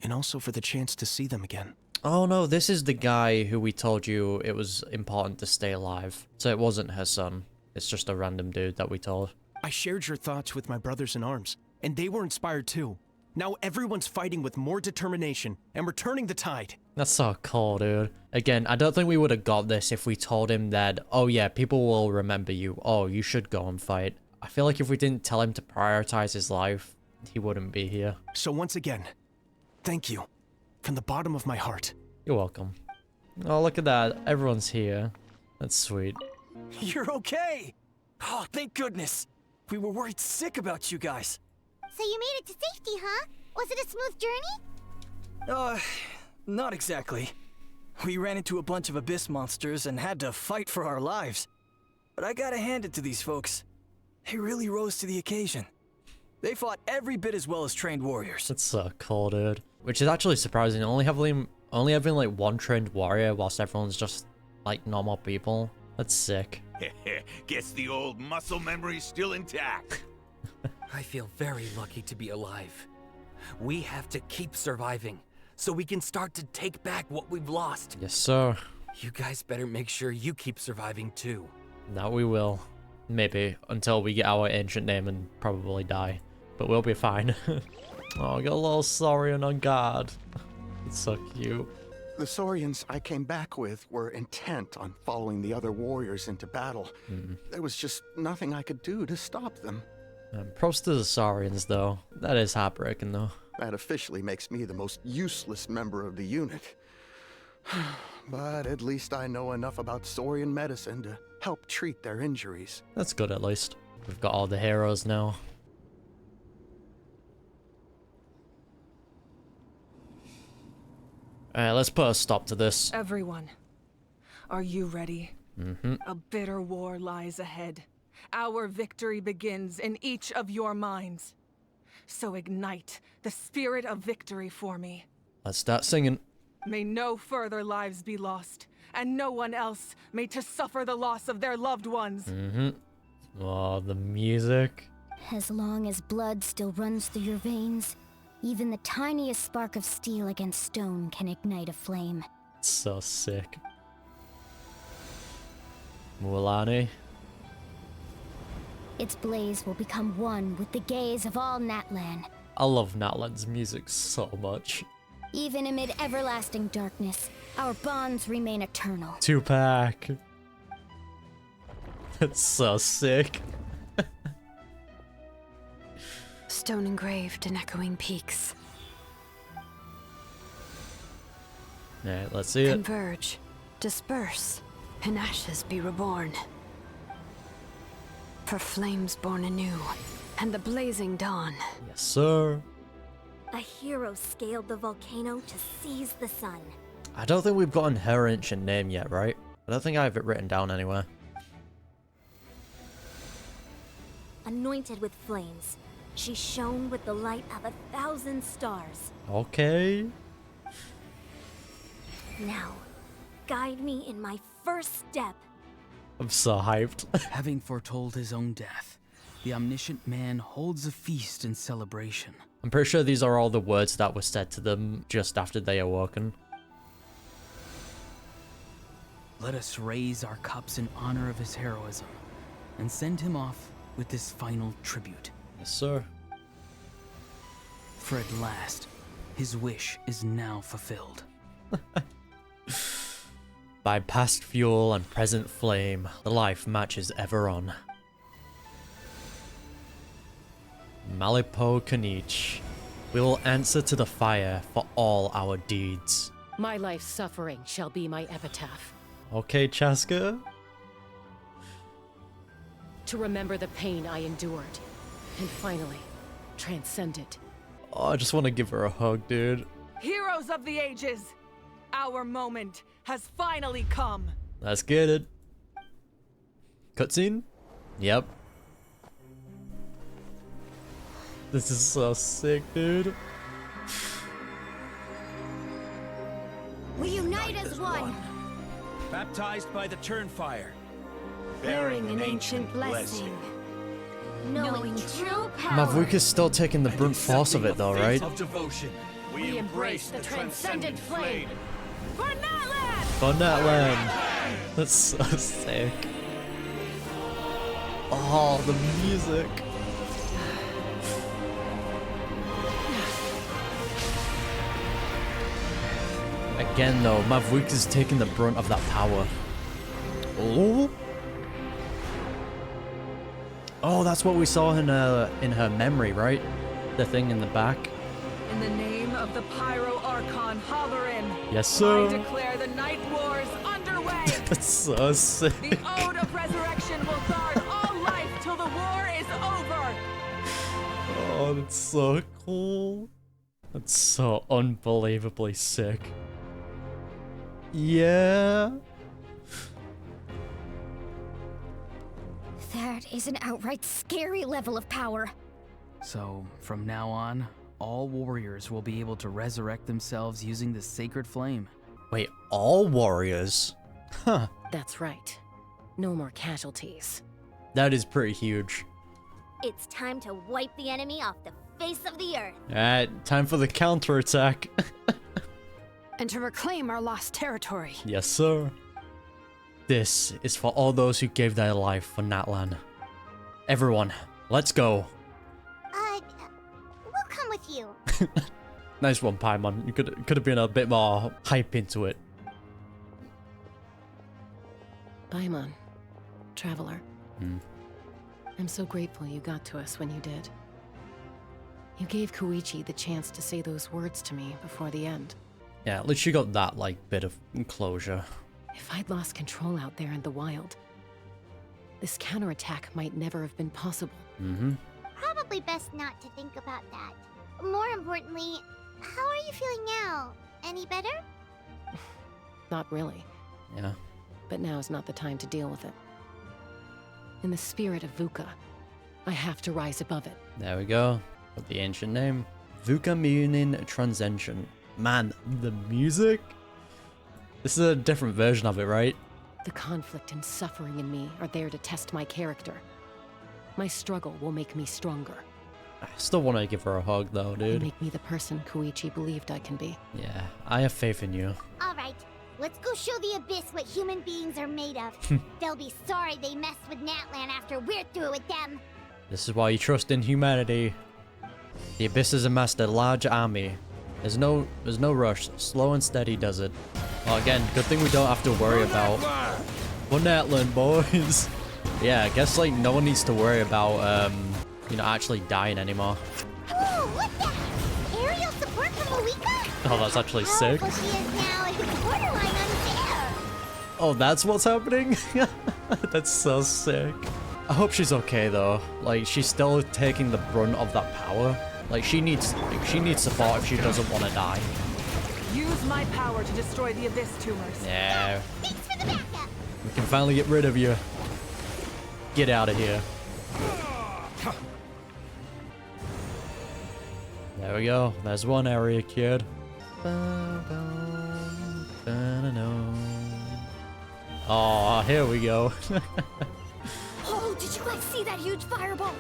[SPEAKER 21] and also for the chance to see them again.
[SPEAKER 1] Oh no, this is the guy who we told you it was important to stay alive. So it wasn't her son. It's just a random dude that we told.
[SPEAKER 21] I shared your thoughts with my brothers in arms, and they were inspired too. Now everyone's fighting with more determination, and we're turning the tide.
[SPEAKER 1] That's so cool, dude. Again, I don't think we would have got this if we told him that, oh yeah, people will remember you. Oh, you should go and fight. I feel like if we didn't tell him to prioritize his life, he wouldn't be here.
[SPEAKER 21] So once again, thank you. From the bottom of my heart.
[SPEAKER 1] You're welcome. Oh, look at that. Everyone's here. That's sweet.
[SPEAKER 21] You're okay! Oh, thank goodness! We were worried sick about you guys.
[SPEAKER 2] So you made it to safety, huh? Was it a smooth journey?
[SPEAKER 21] Not exactly. We ran into a bunch of Abyss monsters and had to fight for our lives. But I gotta hand it to these folks. They really rose to the occasion. They fought every bit as well as trained warriors.
[SPEAKER 1] That's so cool, dude. Which is actually surprising. Only having like one trained warrior whilst everyone's just like normal people. That's sick.
[SPEAKER 8] Guess the old muscle memory's still intact.
[SPEAKER 9] I feel very lucky to be alive. We have to keep surviving, so we can start to take back what we've lost.
[SPEAKER 1] Yes, sir.
[SPEAKER 9] You guys better make sure you keep surviving too.
[SPEAKER 1] That we will. Maybe, until we get our ancient name and probably die. But we'll be fine. Oh, I got a little Saurian on guard. It's so cute.
[SPEAKER 12] The Saurians I came back with were intent on following the other warriors into battle. There was just nothing I could do to stop them.
[SPEAKER 1] Props to the Saurians, though. That is heartbreaking, though.
[SPEAKER 12] That officially makes me the most useless member of the unit. But at least I know enough about Saurian medicine to help treat their injuries.
[SPEAKER 1] That's good, at least. We've got all the heroes now. Let's put a stop to this.
[SPEAKER 11] Everyone, are you ready?
[SPEAKER 1] Mm-hmm.
[SPEAKER 11] A bitter war lies ahead. Our victory begins in each of your minds. So ignite the spirit of victory for me.
[SPEAKER 1] Let's start singing.
[SPEAKER 11] May no further lives be lost, and no one else may to suffer the loss of their loved ones.
[SPEAKER 1] Mm-hmm. Oh, the music.
[SPEAKER 2] As long as blood still runs through your veins, even the tiniest spark of steel against stone can ignite a flame.
[SPEAKER 1] So sick. Mualani.
[SPEAKER 2] Its blaze will become one with the gaze of all Natlan.
[SPEAKER 1] I love Natlan's music so much.
[SPEAKER 2] Even amid everlasting darkness, our bonds remain eternal.
[SPEAKER 1] Tupac. That's so sick.
[SPEAKER 5] Stone engraved in echoing peaks.
[SPEAKER 1] Alright, let's see it.
[SPEAKER 5] Converge, disperse, in ashes be reborn. For flames born anew, and the blazing dawn.
[SPEAKER 1] Yes, sir.
[SPEAKER 2] A hero scaled the volcano to seize the sun.
[SPEAKER 1] I don't think we've gotten her ancient name yet, right? I don't think I have it written down anywhere.
[SPEAKER 2] Anointed with flames, she shone with the light of 1,000 stars.
[SPEAKER 1] Okay.
[SPEAKER 2] Now, guide me in my first step.
[SPEAKER 1] I'm so hyped.
[SPEAKER 4] Having foretold his own death, the omniscient man holds a feast in celebration.
[SPEAKER 1] I'm pretty sure these are all the words that were said to them just after they awoken.
[SPEAKER 4] Let us raise our cups in honor of his heroism and send him off with this final tribute.
[SPEAKER 1] Yes, sir.
[SPEAKER 4] For at last, his wish is now fulfilled.
[SPEAKER 1] By past fuel and present flame, the life matches ever on. Malipo Kanich, we will answer to the fire for all our deeds.
[SPEAKER 16] My life's suffering shall be my epitaph.
[SPEAKER 1] Okay, Chaska.
[SPEAKER 16] To remember the pain I endured, and finally, transcend it.
[SPEAKER 1] Oh, I just want to give her a hug, dude.
[SPEAKER 11] Heroes of the ages, our moment has finally come.
[SPEAKER 1] Let's get it. Cutscene? Yep. This is so sick, dude.
[SPEAKER 2] We unite as one.
[SPEAKER 8] Baptized by the Turnfire.
[SPEAKER 2] Bearing an ancient blessing. Knowing true power.
[SPEAKER 1] Mavuika's still taking the brute force of it though, right?
[SPEAKER 12] Of devotion, we embrace the transcendent flame.
[SPEAKER 11] For Natlan!
[SPEAKER 1] For Natlan! That's so sick. Oh, the music. Again though, Mavuika's taking the brunt of that power. Oh. Oh, that's what we saw in her memory, right? The thing in the back.
[SPEAKER 11] In the name of the Pyro Archon Halloran,
[SPEAKER 1] Yes, sir.
[SPEAKER 11] I declare the Night Wars underway.
[SPEAKER 1] That's so sick.
[SPEAKER 11] The Ode of Resurrection will guard all life till the war is over.
[SPEAKER 1] Oh, that's so cool. That's so unbelievably sick. Yeah.
[SPEAKER 2] That is an outright scary level of power.
[SPEAKER 4] So, from now on, all warriors will be able to resurrect themselves using the sacred flame.
[SPEAKER 1] Wait, all warriors? Huh.
[SPEAKER 16] That's right. No more casualties.
[SPEAKER 1] That is pretty huge.
[SPEAKER 2] It's time to wipe the enemy off the face of the earth.
[SPEAKER 1] Alright, time for the counterattack.
[SPEAKER 5] And to reclaim our lost territory.
[SPEAKER 1] Yes, sir. This is for all those who gave their life for Natlan. Everyone, let's go.
[SPEAKER 2] We'll come with you.
[SPEAKER 1] Nice one, Paimon. You could have been a bit more hype into it.
[SPEAKER 16] Paimon, traveler. I'm so grateful you got to us when you did. You gave Koichi the chance to say those words to me before the end.
[SPEAKER 1] Yeah, at least you got that, like, bit of closure.
[SPEAKER 16] If I'd lost control out there in the wild, this counterattack might never have been possible.
[SPEAKER 2] Probably best not to think about that. More importantly, how are you feeling now? Any better?
[SPEAKER 16] Not really.
[SPEAKER 1] Yeah.
[SPEAKER 16] But now is not the time to deal with it. In the spirit of Vuka, I have to rise above it.
[SPEAKER 1] There we go. With the ancient name. Vuka Munin Transcension. Man, the music? This is a different version of it, right?
[SPEAKER 16] The conflict and suffering in me are there to test my character. My struggle will make me stronger.
[SPEAKER 1] I still want to give her a hug, though,
[SPEAKER 16] And
[SPEAKER 1] dude.
[SPEAKER 16] make me the person Koichi believed I can be.
[SPEAKER 1] Yeah, I have faith in you.
[SPEAKER 2] Alright, let's go show the Abyss what human beings are made of. They'll be sorry they messed with Natlan after we're through with them.
[SPEAKER 1] This is why you trust in humanity. The Abyss has amassed a large army. There's no rush. Slow and steady does it. Well, again, good thing we don't have to worry about. For Natlan, boys. Yeah, I guess like no one needs to worry about you know, actually dying anymore.
[SPEAKER 2] Oh, what the? Aerial support from Mavuika?
[SPEAKER 1] Oh, that's actually sick.
[SPEAKER 2] How powerful she is now is borderline unfair.
[SPEAKER 1] Oh, that's what's happening? That's so sick. I hope she's okay though. Like, she's still taking the brunt of that power. Like, she needs support if she doesn't want to die.
[SPEAKER 11] Use my power to destroy the Abyss tumors.
[SPEAKER 1] Yeah.
[SPEAKER 2] Thanks for the backup.
[SPEAKER 1] We can finally get rid of you. Get out of here. There we go. There's one area, kid. Oh, here we go.
[SPEAKER 25] Oh, did you guys see that huge fireball?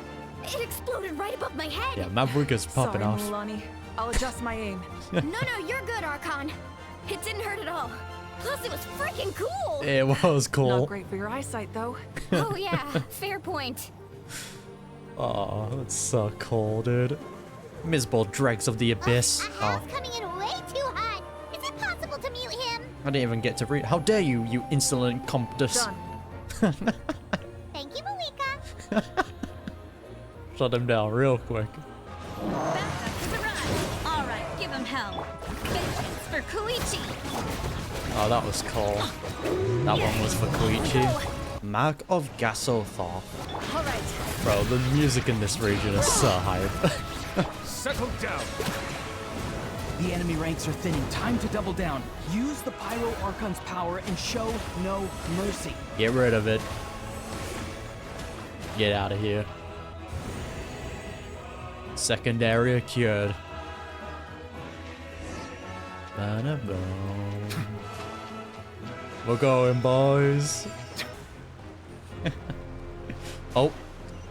[SPEAKER 25] It exploded right above my head.
[SPEAKER 1] Yeah, Mavuika's popping
[SPEAKER 11] Sorry,
[SPEAKER 1] off.
[SPEAKER 11] Mulan. I'll adjust my aim.
[SPEAKER 25] No, you're good, Archon. It didn't hurt at all. Plus, it was freaking cool.
[SPEAKER 1] It was cool.
[SPEAKER 11] Not great for your eyesight, though.
[SPEAKER 25] Oh yeah, fair point.
[SPEAKER 1] Oh, that's so cool, dude. Miserable dregs of the abyss. Oh,
[SPEAKER 2] Coming in way too hot. Is it possible to mute him?
[SPEAKER 1] I didn't even get to read. How dare you, you insolent comptus.
[SPEAKER 2] Thank you, Mavuika.
[SPEAKER 1] Shut him down real quick.
[SPEAKER 25] All right, give him hell. Vengeance for Koichi.
[SPEAKER 1] Oh, that was cool. That one was for Koichi. Mark of Gasothor.
[SPEAKER 25] All right.
[SPEAKER 1] Bro, the music in this region is so hype.
[SPEAKER 21] Settle down. The enemy ranks are thinning. Time to double down. Use the Pyro Archon's power and show no mercy.
[SPEAKER 1] Get rid of it. Get out of here. Second area cured. We're going, boys. Oh.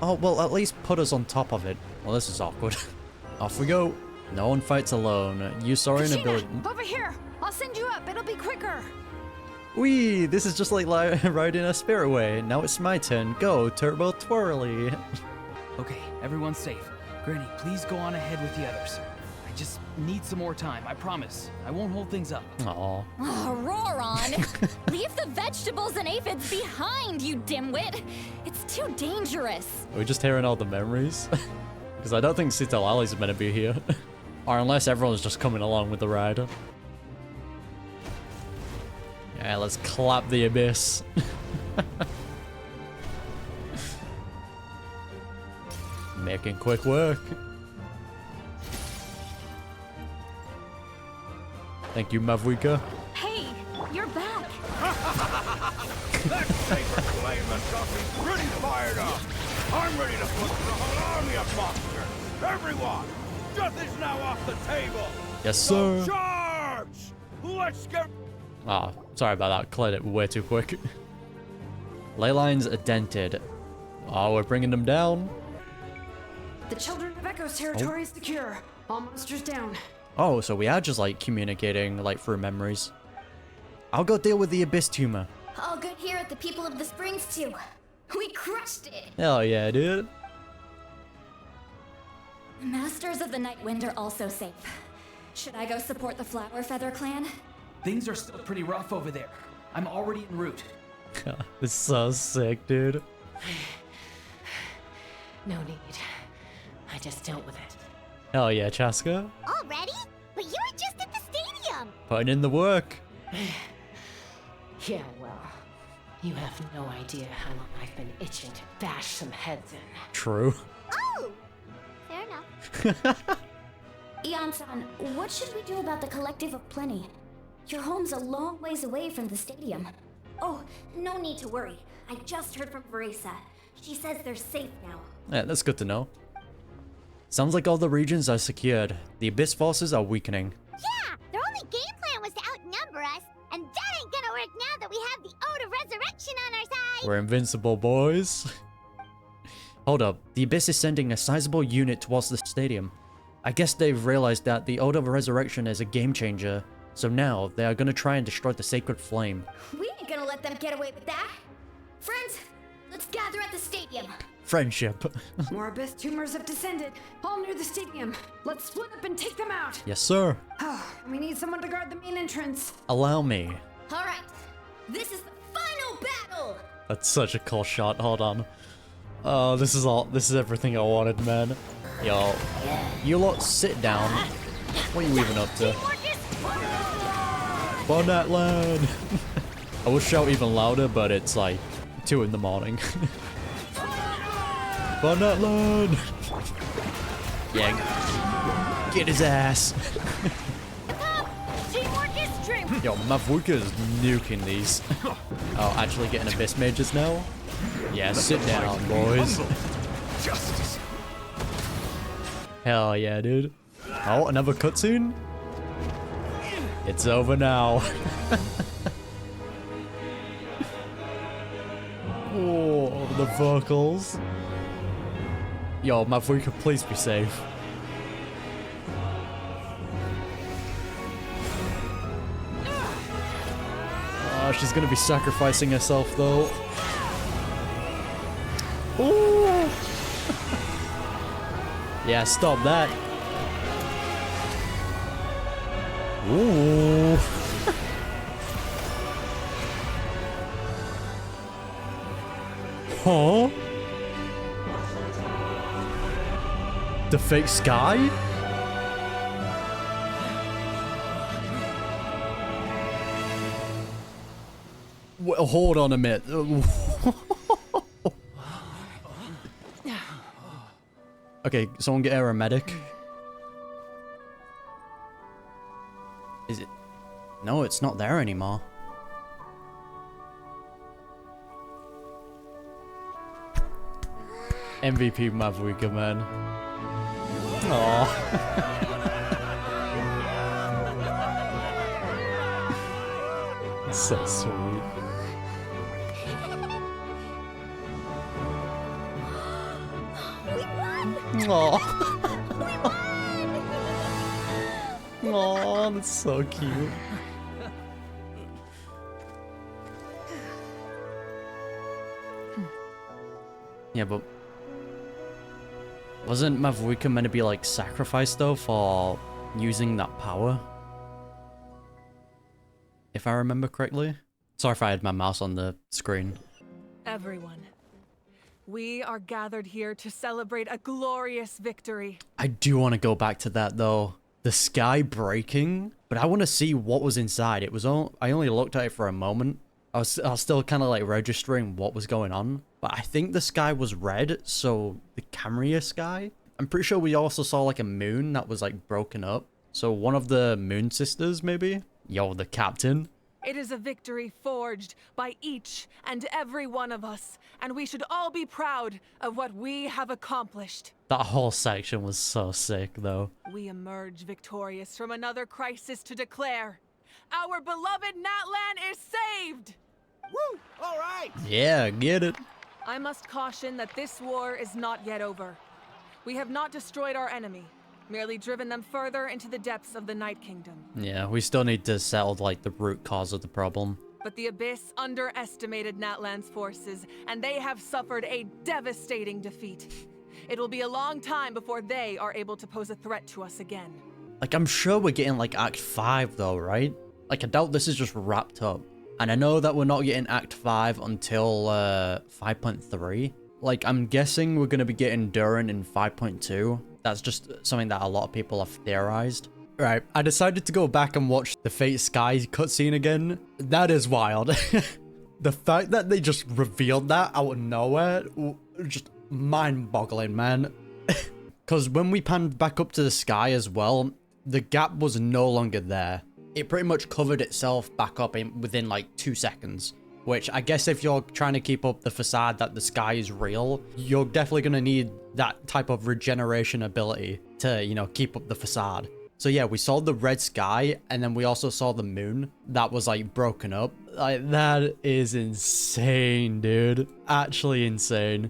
[SPEAKER 1] Oh, well, at least put us on top of it. Well, this is awkward. Off we go. No one fights alone. You saw an ability.
[SPEAKER 5] Over here! I'll send you up, it'll be quicker!
[SPEAKER 1] Wee! This is just like riding a spirit way. Now it's my turn. Go, Turbo Twirly.
[SPEAKER 21] Okay, everyone's safe. Granny, please go on ahead with the others. I just need some more time, I promise. I won't hold things up.
[SPEAKER 1] Aw.
[SPEAKER 25] Oh, Roron! Leave the vegetables and aphids behind, you dimwit! It's too dangerous.
[SPEAKER 1] Are we just hearing all the memories? Because I don't think Citalali's meant to be here. Or unless everyone's just coming along with the ride. Yeah, let's clap the abyss. Making quick work. Thank you, Mavuika.
[SPEAKER 25] Hey, you're back.
[SPEAKER 7] That saber flame has got me pretty fired up. I'm ready to put the whole army of monsters. Everyone, death is now off the table.
[SPEAKER 1] Yes, sir.
[SPEAKER 7] So charge! Let's get...
[SPEAKER 1] Ah, sorry about that. Cleared it way too quick. Ley lines are dented. Oh, we're bringing them down.
[SPEAKER 5] The Children of Echo's territory is secure. All monsters down.
[SPEAKER 1] Oh, so we are just like communicating like through memories. I'll go deal with the abyss tumor.
[SPEAKER 25] All good here at the People of the Springs too. We crushed it.
[SPEAKER 1] Hell yeah, dude.
[SPEAKER 25] Masters of the Night Wind are also safe. Should I go support the Flower Feather clan?
[SPEAKER 21] Things are still pretty rough over there. I'm already en route.
[SPEAKER 1] This is so sick, dude.
[SPEAKER 16] No need. I just dealt with it.
[SPEAKER 1] Hell yeah, Chaska.
[SPEAKER 2] Already? But you were just at the stadium.
[SPEAKER 1] Putting in the work.
[SPEAKER 16] Yeah, well, you have no idea how long I've been itching to bash some heads in.
[SPEAKER 1] True.
[SPEAKER 2] Oh, fair enough.
[SPEAKER 25] Ian-san, what should we do about the Collective of Plenty? Your home's a long ways away from the stadium.
[SPEAKER 2] Oh, no need to worry. I just heard from Verisa. She says they're safe now.
[SPEAKER 1] Yeah, that's good to know. Sounds like all the regions are secured. The Abyss forces are weakening.
[SPEAKER 2] Yeah, their only game plan was to outnumber us, and that ain't gonna work now that we have the Ode of Resurrection on our side.
[SPEAKER 1] We're invincible, boys. Hold up, the Abyss is sending a sizable unit towards the stadium. I guess they've realized that the Ode of Resurrection is a game changer, so now they are gonna try and destroy the Sacred Flame.
[SPEAKER 25] We ain't gonna let them get away with that. Friends, let's gather at the stadium.
[SPEAKER 1] Friendship.
[SPEAKER 5] More abyss tumors have descended, all near the stadium. Let's split up and take them out.
[SPEAKER 1] Yes, sir.
[SPEAKER 5] We need someone to guard the main entrance.
[SPEAKER 1] Allow me.
[SPEAKER 25] All right, this is the final battle.
[SPEAKER 1] That's such a cool shot. Hold on. Oh, this is everything I wanted, man. Yo, you lot sit down. What are you even up to? Bon Natlan! I would shout even louder, but it's like 2 in the morning. Bon Natlan! Yeah, get his ass. Yo, Mavuika is nuking these. Oh, actually getting Abyss Mages now? Yeah, sit down, boys.
[SPEAKER 12] Justice.
[SPEAKER 1] Hell yeah, dude. Oh, another cutscene? It's over now. Oh, the vocals. Yo, Mavuika, please be safe. Oh, she's gonna be sacrificing herself, though. Ooh. Yeah, stop that. Ooh. Huh? The fake sky? Well, hold on a minute. Okay, someone get her a medic. Is it? No, it's not there anymore. MVP Mavuika, man. Aww. So sweet. Aww. Aww, that's so cute. Yeah, but wasn't Mavuika meant to be like sacrificed though for using that power? If I remember correctly. Sorry if I had my mouse on the screen.
[SPEAKER 11] Everyone, we are gathered here to celebrate a glorious victory.
[SPEAKER 1] I do want to go back to that though. The sky breaking, but I want to see what was inside. It was all I only looked at it for a moment. I was still kind of like registering what was going on. But I think the sky was red, so the Camria sky. I'm pretty sure we also saw like a moon that was like broken up. So one of the moon sisters maybe? Yo, the captain.
[SPEAKER 11] It is a victory forged by each and every one of us, and we should all be proud of what we have accomplished.
[SPEAKER 1] That whole section was so sick though.
[SPEAKER 11] We emerge victorious from another crisis to declare, our beloved Natlan is saved!
[SPEAKER 12] Woo! All right!
[SPEAKER 1] Yeah, get it.
[SPEAKER 11] I must caution that this war is not yet over. We have not destroyed our enemy, merely driven them further into the depths of the Night Kingdom.
[SPEAKER 1] Yeah, we still need to settle like the root cause of the problem.
[SPEAKER 11] But the Abyss underestimated Natlan's forces, and they have suffered a devastating defeat. It will be a long time before they are able to pose a threat to us again.
[SPEAKER 1] Like, I'm sure we're getting like Act 5 though, right? Like, I doubt this is just wrapped up. And I know that we're not getting Act 5 until 5.3. Like, I'm guessing we're going to be getting Durin in 5.2. That's just something that a lot of people have theorized. Right, I decided to go back and watch the Fate Sky cutscene again. That is wild. The fact that they just revealed that out of nowhere, just mind-boggling, man. Because when we panned back up to the sky as well, the gap was no longer there. It pretty much covered itself back up within like 2 seconds. Which I guess if you're trying to keep up the facade that the sky is real, you're definitely going to need that type of regeneration ability to, you know, keep up the facade. So yeah, we saw the red sky, and then we also saw the moon that was like broken up. Like, that is insane, dude. Actually insane.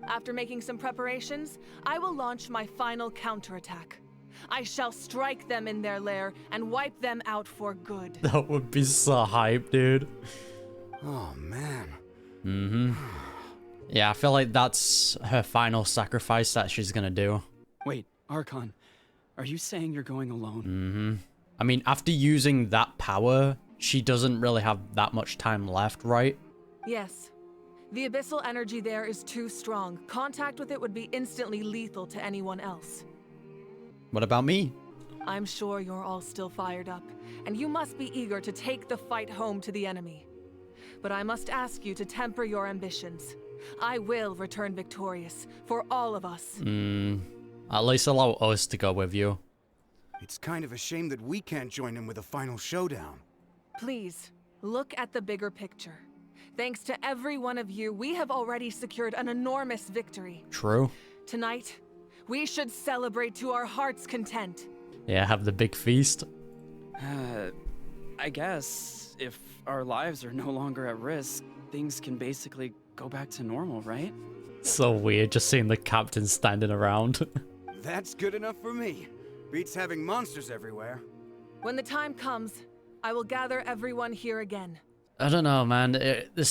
[SPEAKER 11] After making some preparations, I will launch my final counterattack. I shall strike them in their lair and wipe them out for good.
[SPEAKER 1] That would be so hype, dude.
[SPEAKER 7] Oh, man.
[SPEAKER 1] Mm-hmm. Yeah, I feel like that's her final sacrifice that she's gonna do.
[SPEAKER 4] Wait, Archon, are you saying you're going alone?
[SPEAKER 1] Mm-hmm. I mean, after using that power, she doesn't really have that much time left, right?
[SPEAKER 11] Yes. The abyssal energy there is too strong. Contact with it would be instantly lethal to anyone else.
[SPEAKER 1] What about me?
[SPEAKER 11] I'm sure you're all still fired up, and you must be eager to take the fight home to the enemy. But I must ask you to temper your ambitions. I will return victorious, for all of us.
[SPEAKER 1] At least allow us to go with you.
[SPEAKER 7] It's kind of a shame that we can't join in with a final showdown.
[SPEAKER 11] Please, look at the bigger picture. Thanks to every one of you, we have already secured an enormous victory.
[SPEAKER 1] True.
[SPEAKER 11] Tonight, we should celebrate to our heart's content.
[SPEAKER 1] Yeah, have the big feast.
[SPEAKER 4] I guess if our lives are no longer at risk, things can basically go back to normal, right?
[SPEAKER 1] So weird just seeing the captain standing around.
[SPEAKER 7] That's good enough for me. Beats having monsters everywhere.
[SPEAKER 11] When the time comes, I will gather everyone here again.
[SPEAKER 1] I don't know, man. It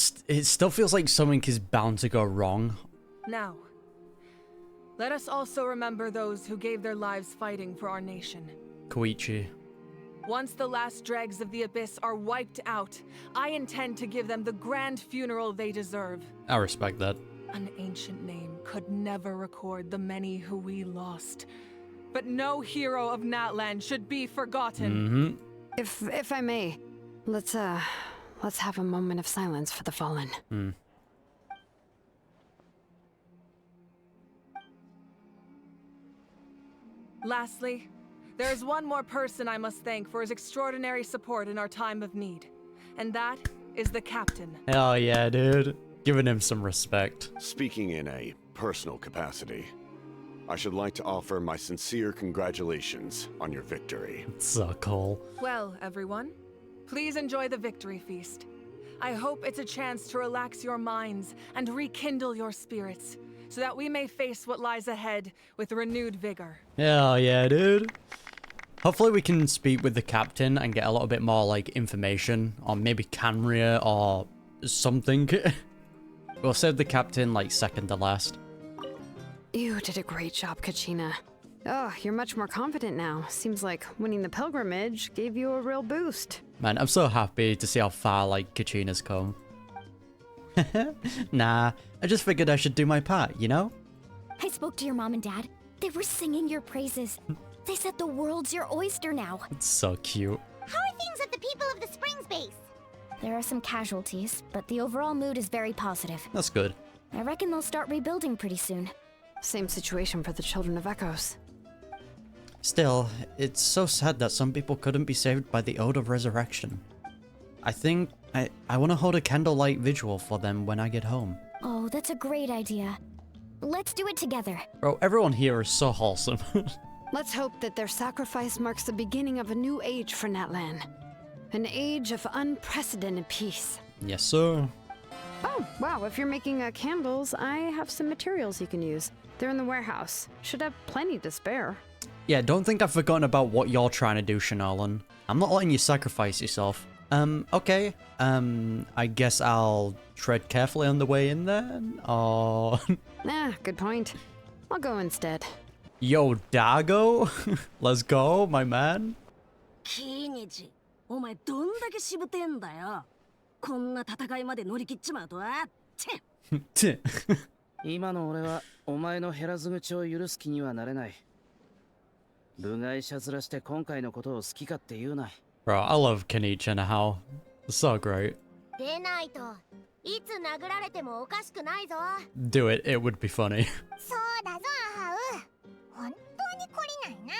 [SPEAKER 1] still feels like something is bound to go wrong.
[SPEAKER 11] Now, let us also remember those who gave their lives fighting for our nation.
[SPEAKER 1] Koichi.
[SPEAKER 11] Once the last dregs of the Abyss are wiped out, I intend to give them the grand funeral they deserve.
[SPEAKER 1] I respect that.
[SPEAKER 11] An ancient name could never record the many who we lost. But no hero of Natlan should be forgotten.
[SPEAKER 5] If I may, let's have a moment of silence for the fallen.
[SPEAKER 11] Lastly, there is one more person I must thank for his extraordinary support in our time of need. And that is the captain.
[SPEAKER 1] Hell yeah, dude. Giving him some respect.
[SPEAKER 6] Speaking in a personal capacity, I should like to offer my sincere congratulations on your victory.
[SPEAKER 1] It's so cool.
[SPEAKER 11] Well, everyone, please enjoy the victory feast. I hope it's a chance to relax your minds and rekindle your spirits, so that we may face what lies ahead with renewed vigor.
[SPEAKER 1] Hell yeah, dude. Hopefully we can speak with the captain and get a little bit more, like, information on maybe Canria or something. We'll save the captain, like, second to last.
[SPEAKER 5] You did a great job, Kachina. Oh, you're much more confident now. Seems like winning the pilgrimage gave you a real boost.
[SPEAKER 1] Man, I'm so happy to see how far, like, Kachina's come. Nah, I just figured I should do my part, you know?
[SPEAKER 2] I spoke to your mom and dad. They were singing your praises. They said the world's your oyster now.
[SPEAKER 1] It's so cute.
[SPEAKER 2] How are things at the people of the Springs base? There are some casualties, but the overall mood is very positive.
[SPEAKER 1] That's good.
[SPEAKER 2] I reckon they'll start rebuilding pretty soon.
[SPEAKER 5] Same situation for the Children of Echoes.
[SPEAKER 1] Still, it's so sad that some people couldn't be saved by the Ode of Resurrection. I think I want to hold a candlelight vigil for them when I get home.
[SPEAKER 2] Oh, that's a great idea. Let's do it together.
[SPEAKER 1] Bro, everyone here is so wholesome.
[SPEAKER 5] Let's hope that their sacrifice marks the beginning of a new age for Natlan. An age of unprecedented peace.
[SPEAKER 1] Yes, sir.
[SPEAKER 5] Oh, wow, if you're making candles, I have some materials you can use. They're in the warehouse. Should have plenty to spare.
[SPEAKER 1] Yeah, don't think I've forgotten about what you're trying to do, Shanalan. I'm not letting you sacrifice yourself. Okay. I guess I'll tread carefully on the way in then, or...
[SPEAKER 5] Good point. I'll go instead.
[SPEAKER 1] Yo, Dago? Let's go, my man.
[SPEAKER 17] キーニチ、お前どんだけしぶてんだよ。こんな戦いまで乗り切っちまうとは。
[SPEAKER 18] て。今の俺はお前の減らず口を許す気にはなれない。部外者面して今回のことを好きかって言うな。
[SPEAKER 1] Bro, I love Kenichi and how it's so great.
[SPEAKER 2] 出ないといつ殴られてもおかしくないぞ。
[SPEAKER 1] Do it, it would be funny.
[SPEAKER 2] そうだぞ、アハウ。本当に懲りないな。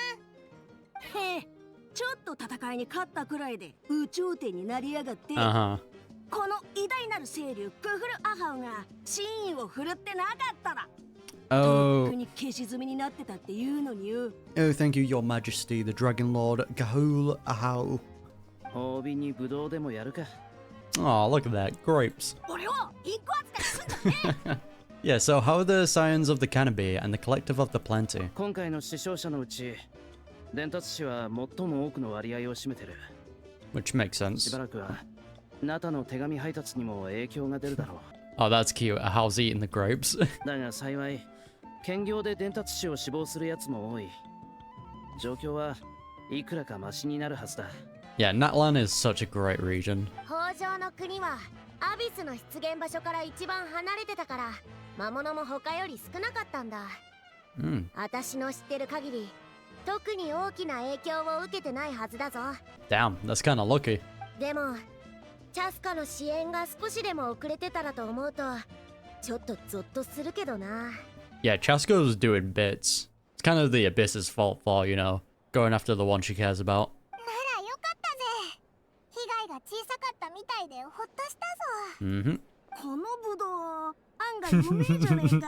[SPEAKER 17] へえ、ちょっと戦いに勝ったくらいで宇宙天になりやがって。この偉大なる清流クフルアハウが真意を振るってなかったら。
[SPEAKER 1] Oh.
[SPEAKER 17] Oh,
[SPEAKER 1] thank you, Your Majesty, the Dragon Lord Gahul Ahau. Oh, look at that. Grapes. Yeah, so how are the Scions of the Canopy and the Collective of the Plenty? Which makes sense. Oh, that's cute. Ahau's eating the grapes.
[SPEAKER 18] 兼業で伝達士を死亡するやつも多い。状況はいくらかマシになるはずだ。
[SPEAKER 1] Yeah, Natlan is such a great region.
[SPEAKER 2] 北条の国は
[SPEAKER 17] アビスの出現場所から一番離れてたから、魔物も他より少なかったんだ。私の知ってる限り、特に大きな影響を受けてないはずだぞ。
[SPEAKER 1] Damn, that's kind of lucky.
[SPEAKER 17] でも、チャスカの支援が少しでも遅れてたらと思うと、ちょっとゾッとするけどな。
[SPEAKER 1] Yeah, Chasko's doing bits. It's kind of the Abyss's fault for, you know, going after the one she cares about.
[SPEAKER 2] ならよかったぜ。被害が小さかったみたいでほっとしたぞ。
[SPEAKER 1] Mm-hmm.
[SPEAKER 17] このブドウ、案外うめえじゃねえか。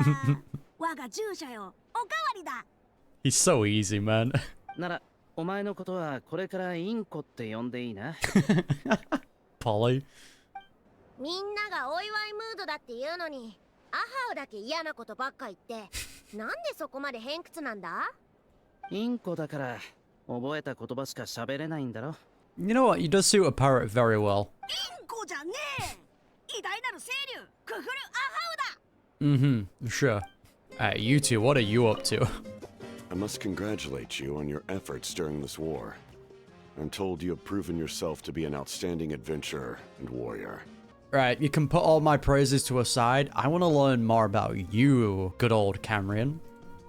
[SPEAKER 17] 我が従者よ、おかわりだ。
[SPEAKER 1] He's so easy, man.
[SPEAKER 18] なら、お前のことはこれからインコって呼んでいいな。
[SPEAKER 1] Polly.
[SPEAKER 17] みんながお祝いムードだって言うのに、アハウだけ嫌なことばっか言って、なんでそこまで偏屈なんだ？
[SPEAKER 18] インコだから覚えた言葉しか喋れないんだろ。
[SPEAKER 1] You know what? He does suit a parrot very well.
[SPEAKER 17] インコじゃねえ。偉大なる清流、クフルアハウだ。
[SPEAKER 1] Mm-hmm. Sure. You two, what are you up to?
[SPEAKER 6] I must congratulate you on your efforts during this war. I'm told you have proven yourself to be an outstanding adventurer and warrior.
[SPEAKER 1] Right, you can put all my praises to a side. I want to learn more about you, good old Camrian.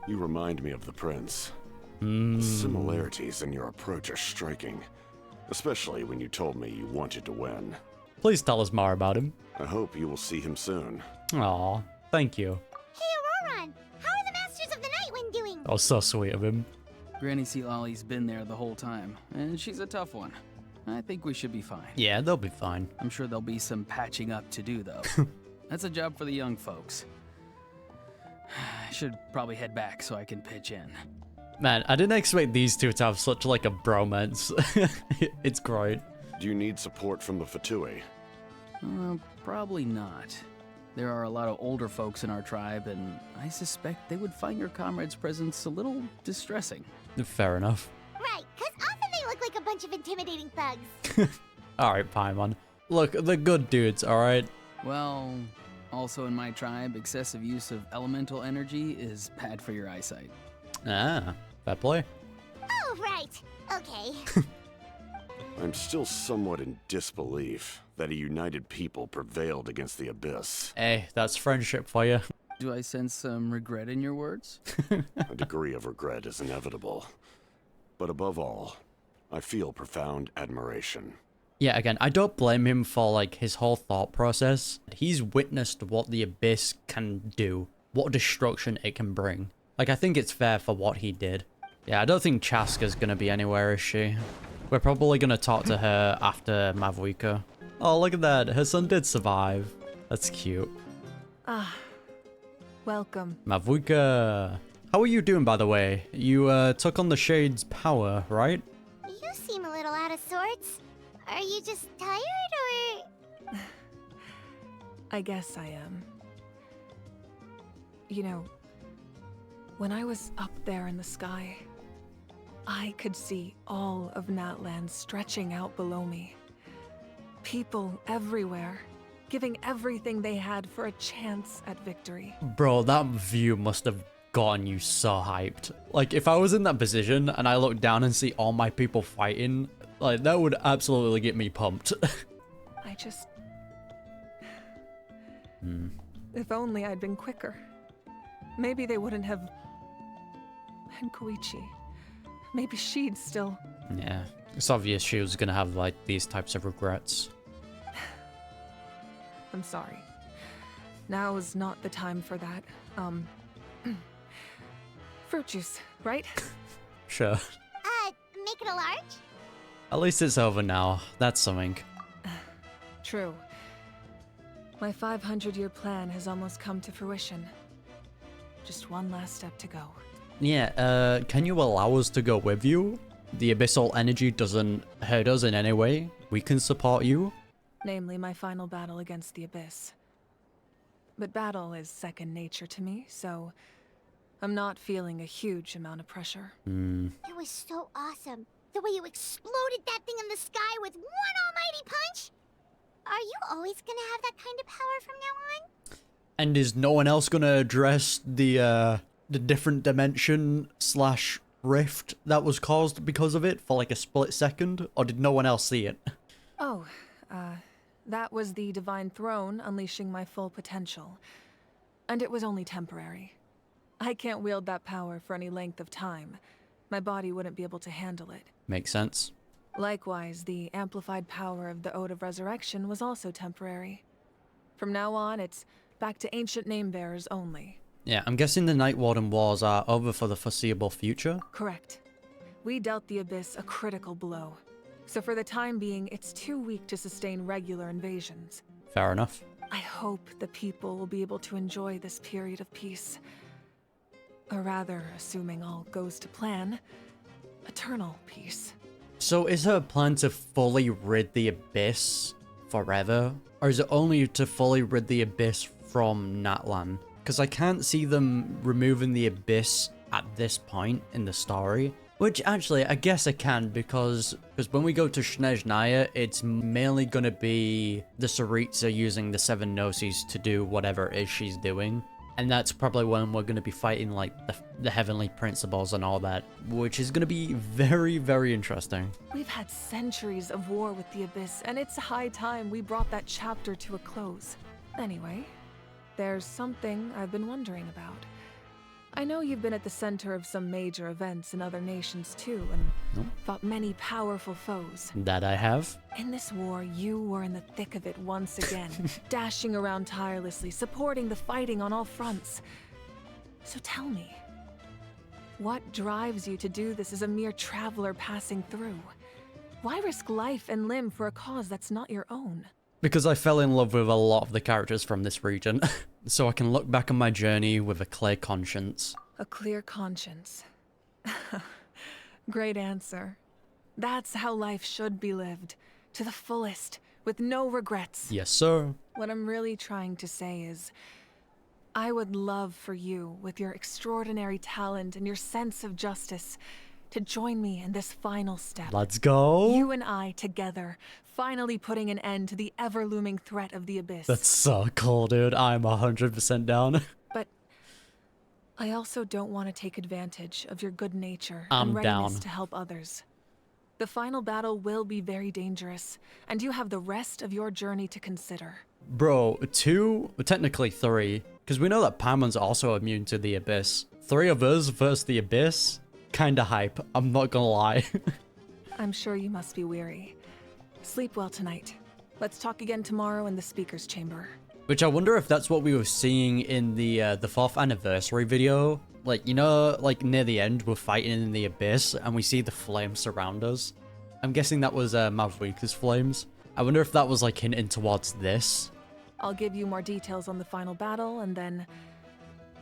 [SPEAKER 6] You remind me of the prince. The similarities in your approach are striking, especially when you told me you wanted to win.
[SPEAKER 1] Please tell us more about him.
[SPEAKER 6] I hope you will see him soon.
[SPEAKER 1] Aw, thank you.
[SPEAKER 2] Hey, Auroran, how are the Masters of the Nightwind doing?
[SPEAKER 1] That was so sweet of him.
[SPEAKER 4] Granny Sea Lolly's been there the whole time, and she's a tough one. I think we should be fine.
[SPEAKER 1] Yeah, they'll be fine.
[SPEAKER 4] I'm sure there'll be some patching up to do, though. That's a job for the young folks. I should probably head back so I can pitch in.
[SPEAKER 1] Man, I didn't expect these two to have such like a bromance. It's great.
[SPEAKER 6] Do you need support from the Fatui?
[SPEAKER 4] Probably not. There are a lot of older folks in our tribe, and I suspect they would find your comrade's presence a little distressing.
[SPEAKER 1] Fair enough.
[SPEAKER 2] Right, because often they look like a bunch of intimidating thugs.
[SPEAKER 1] Alright, Paimon. Look, they're good dudes, alright?
[SPEAKER 4] Well, also in my tribe, excessive use of elemental energy is bad for your eyesight.
[SPEAKER 1] Ah, fair play.
[SPEAKER 2] Oh, right. Okay.
[SPEAKER 6] I'm still somewhat in disbelief that a united people prevailed against the Abyss.
[SPEAKER 1] Hey, that's friendship for you.
[SPEAKER 4] Do I sense some regret in your words?
[SPEAKER 6] A degree of regret is inevitable. But above all, I feel profound admiration.
[SPEAKER 1] Yeah, again, I don't blame him for like his whole thought process. He's witnessed what the Abyss can do, what destruction it can bring. Like, I think it's fair for what he did. Yeah, I don't think Chaska's gonna be anywhere, is she? We're probably gonna talk to her after Mavuika. Oh, look at that. Her son did survive. That's cute.
[SPEAKER 11] Ah, welcome.
[SPEAKER 1] Mavuika. How are you doing, by the way? You took on the Shade's power, right?
[SPEAKER 2] You seem a little out of sorts. Are you just tired, or...?
[SPEAKER 11] I guess I am. You know, when I was up there in the sky, I could see all of Natlan stretching out below me. People everywhere, giving everything they had for a chance at victory.
[SPEAKER 1] Bro, that view must have gotten you so hyped. Like, if I was in that position and I looked down and see all my people fighting, like, that would absolutely get me pumped.
[SPEAKER 11] I just... If only I'd been quicker. Maybe they wouldn't have... And Koichi. Maybe she'd still...
[SPEAKER 1] Yeah, it's obvious she was gonna have, like, these types of regrets.
[SPEAKER 11] I'm sorry. Now is not the time for that. Fruit juice, right?
[SPEAKER 1] Sure.
[SPEAKER 2] Make it a large?
[SPEAKER 1] At least it's over now. That's something.
[SPEAKER 11] True. My 500-year plan has almost come to fruition. Just one last step to go.
[SPEAKER 1] Yeah, can you allow us to go with you? The abyssal energy doesn't hurt us in any way. We can support you.
[SPEAKER 11] Namely, my final battle against the Abyss. But battle is second nature to me, so I'm not feeling a huge amount of pressure.
[SPEAKER 2] It was so awesome. The way you exploded that thing in the sky with one almighty punch. Are you always gonna have that kind of power from now on?
[SPEAKER 1] And is no one else gonna address the different dimension slash rift that was caused because of it for like a split second? Or did no one else see it?
[SPEAKER 11] Oh, That was the Divine Throne unleashing my full potential. And it was only temporary. I can't wield that power for any length of time. My body wouldn't be able to handle it.
[SPEAKER 1] Makes sense.
[SPEAKER 11] Likewise, the amplified power of the Ode of Resurrection was also temporary. From now on, it's back to ancient name-bearers only.
[SPEAKER 1] Yeah, I'm guessing the Night Warden Wars are over for the foreseeable future?
[SPEAKER 11] Correct. We dealt the Abyss a critical blow. So for the time being, it's too weak to sustain regular invasions.
[SPEAKER 1] Fair enough.
[SPEAKER 11] I hope the people will be able to enjoy this period of peace. Or rather, assuming all goes to plan, eternal peace.
[SPEAKER 1] So is her plan to fully rid the Abyss forever? Or is it only to fully rid the Abyss from Natlan? Because I can't see them removing the Abyss at this point in the story. Which actually, I guess I can, because when we go to Snezhnaya, it's mainly going to be the Tsaritsa using the 7 Gnosis to do whatever it is she's doing. And that's probably when we're going to be fighting like the Heavenly Principles and all that, which is going to be very, very interesting.
[SPEAKER 11] We've had centuries of war with the Abyss, and it's high time we brought that chapter to a close. Anyway, there's something I've been wondering about. I know you've been at the center of some major events in other nations too, and fought many powerful foes.
[SPEAKER 1] That I have.
[SPEAKER 11] In this war, you were in the thick of it once again, dashing around tirelessly, supporting the fighting on all fronts. So tell me, what drives you to do this as a mere traveler passing through? Why risk life and limb for a cause that's not your own?
[SPEAKER 1] Because I fell in love with a lot of the characters from this region, so I can look back on my journey with a clear conscience.
[SPEAKER 11] A clear conscience. Great answer. That's how life should be lived, to the fullest, with no regrets.
[SPEAKER 1] Yes, sir.
[SPEAKER 11] What I'm really trying to say is, I would love for you, with your extraordinary talent and your sense of justice, to join me in this final step.
[SPEAKER 1] Let's go.
[SPEAKER 11] You and I together, finally putting an end to the ever-looming threat of the Abyss.
[SPEAKER 1] That's so cool, dude. I'm 100% down.
[SPEAKER 11] But I also don't want to take advantage of your good nature
[SPEAKER 1] I'm
[SPEAKER 11] and readiness
[SPEAKER 1] down.
[SPEAKER 11] to help others. The final battle will be very dangerous, and you have the rest of your journey to consider.
[SPEAKER 1] Bro, 2, technically 3, because we know that Paimon's also immune to the Abyss. 3 of us versus the Abyss? Kinda hype, I'm not gonna lie.
[SPEAKER 11] I'm sure you must be weary. Sleep well tonight. Let's talk again tomorrow in the speaker's chamber.
[SPEAKER 1] Which I wonder if that's what we were seeing in the 4th anniversary video. Like, you know, like near the end, we're fighting in the Abyss and we see the flames surround us. I'm guessing that was Mavuika's flames. I wonder if that was like hinting towards this.
[SPEAKER 11] I'll give you more details on the final battle, and then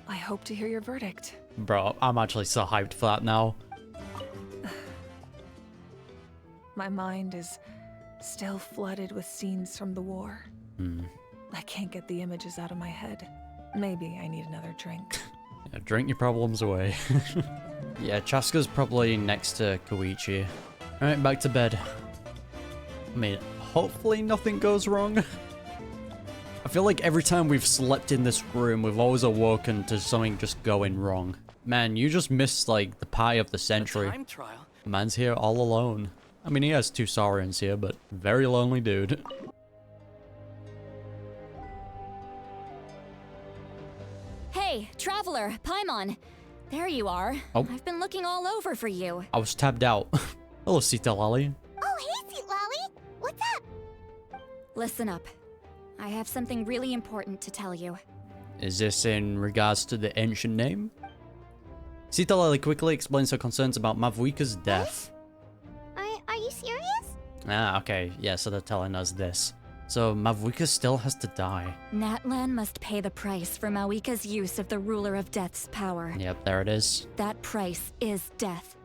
[SPEAKER 11] I hope to hear your verdict.
[SPEAKER 1] Bro, I'm actually so hyped for that now.
[SPEAKER 11] My mind is still flooded with scenes from the war. I can't get the images out of my head. Maybe I need another drink.
[SPEAKER 1] Yeah, drink your problems away. Yeah, Chaska's probably next to Koichi. Alright, back to bed. I mean, hopefully nothing goes wrong. I feel like every time we've slept in this room, we've always awoken to something just going wrong. Man, you just missed, like, the party of the century.
[SPEAKER 9] Time trial.
[SPEAKER 1] Man's here all alone. I mean, he has 2 Saurians here, but very lonely dude.
[SPEAKER 14] Hey, traveler, Paimon. There you are.
[SPEAKER 1] Oh.
[SPEAKER 14] I've been looking all over for you.
[SPEAKER 1] I was tabbed out. Hello, Sita Lally.
[SPEAKER 2] Oh, hey, Sweet Lolly. What's up?
[SPEAKER 14] Listen up. I have something really important to tell you.
[SPEAKER 1] Is this in regards to the ancient name? Sita Lally quickly explains her concerns about Mavuika's death.
[SPEAKER 2] Are you serious?
[SPEAKER 1] Ah, okay. Yeah, so they're telling us this. So Mavuika still has to die.
[SPEAKER 14] Natlan must pay the price for Mavuika's use of the Ruler of Death's power.
[SPEAKER 1] Yep, there it is.
[SPEAKER 14] That price is death.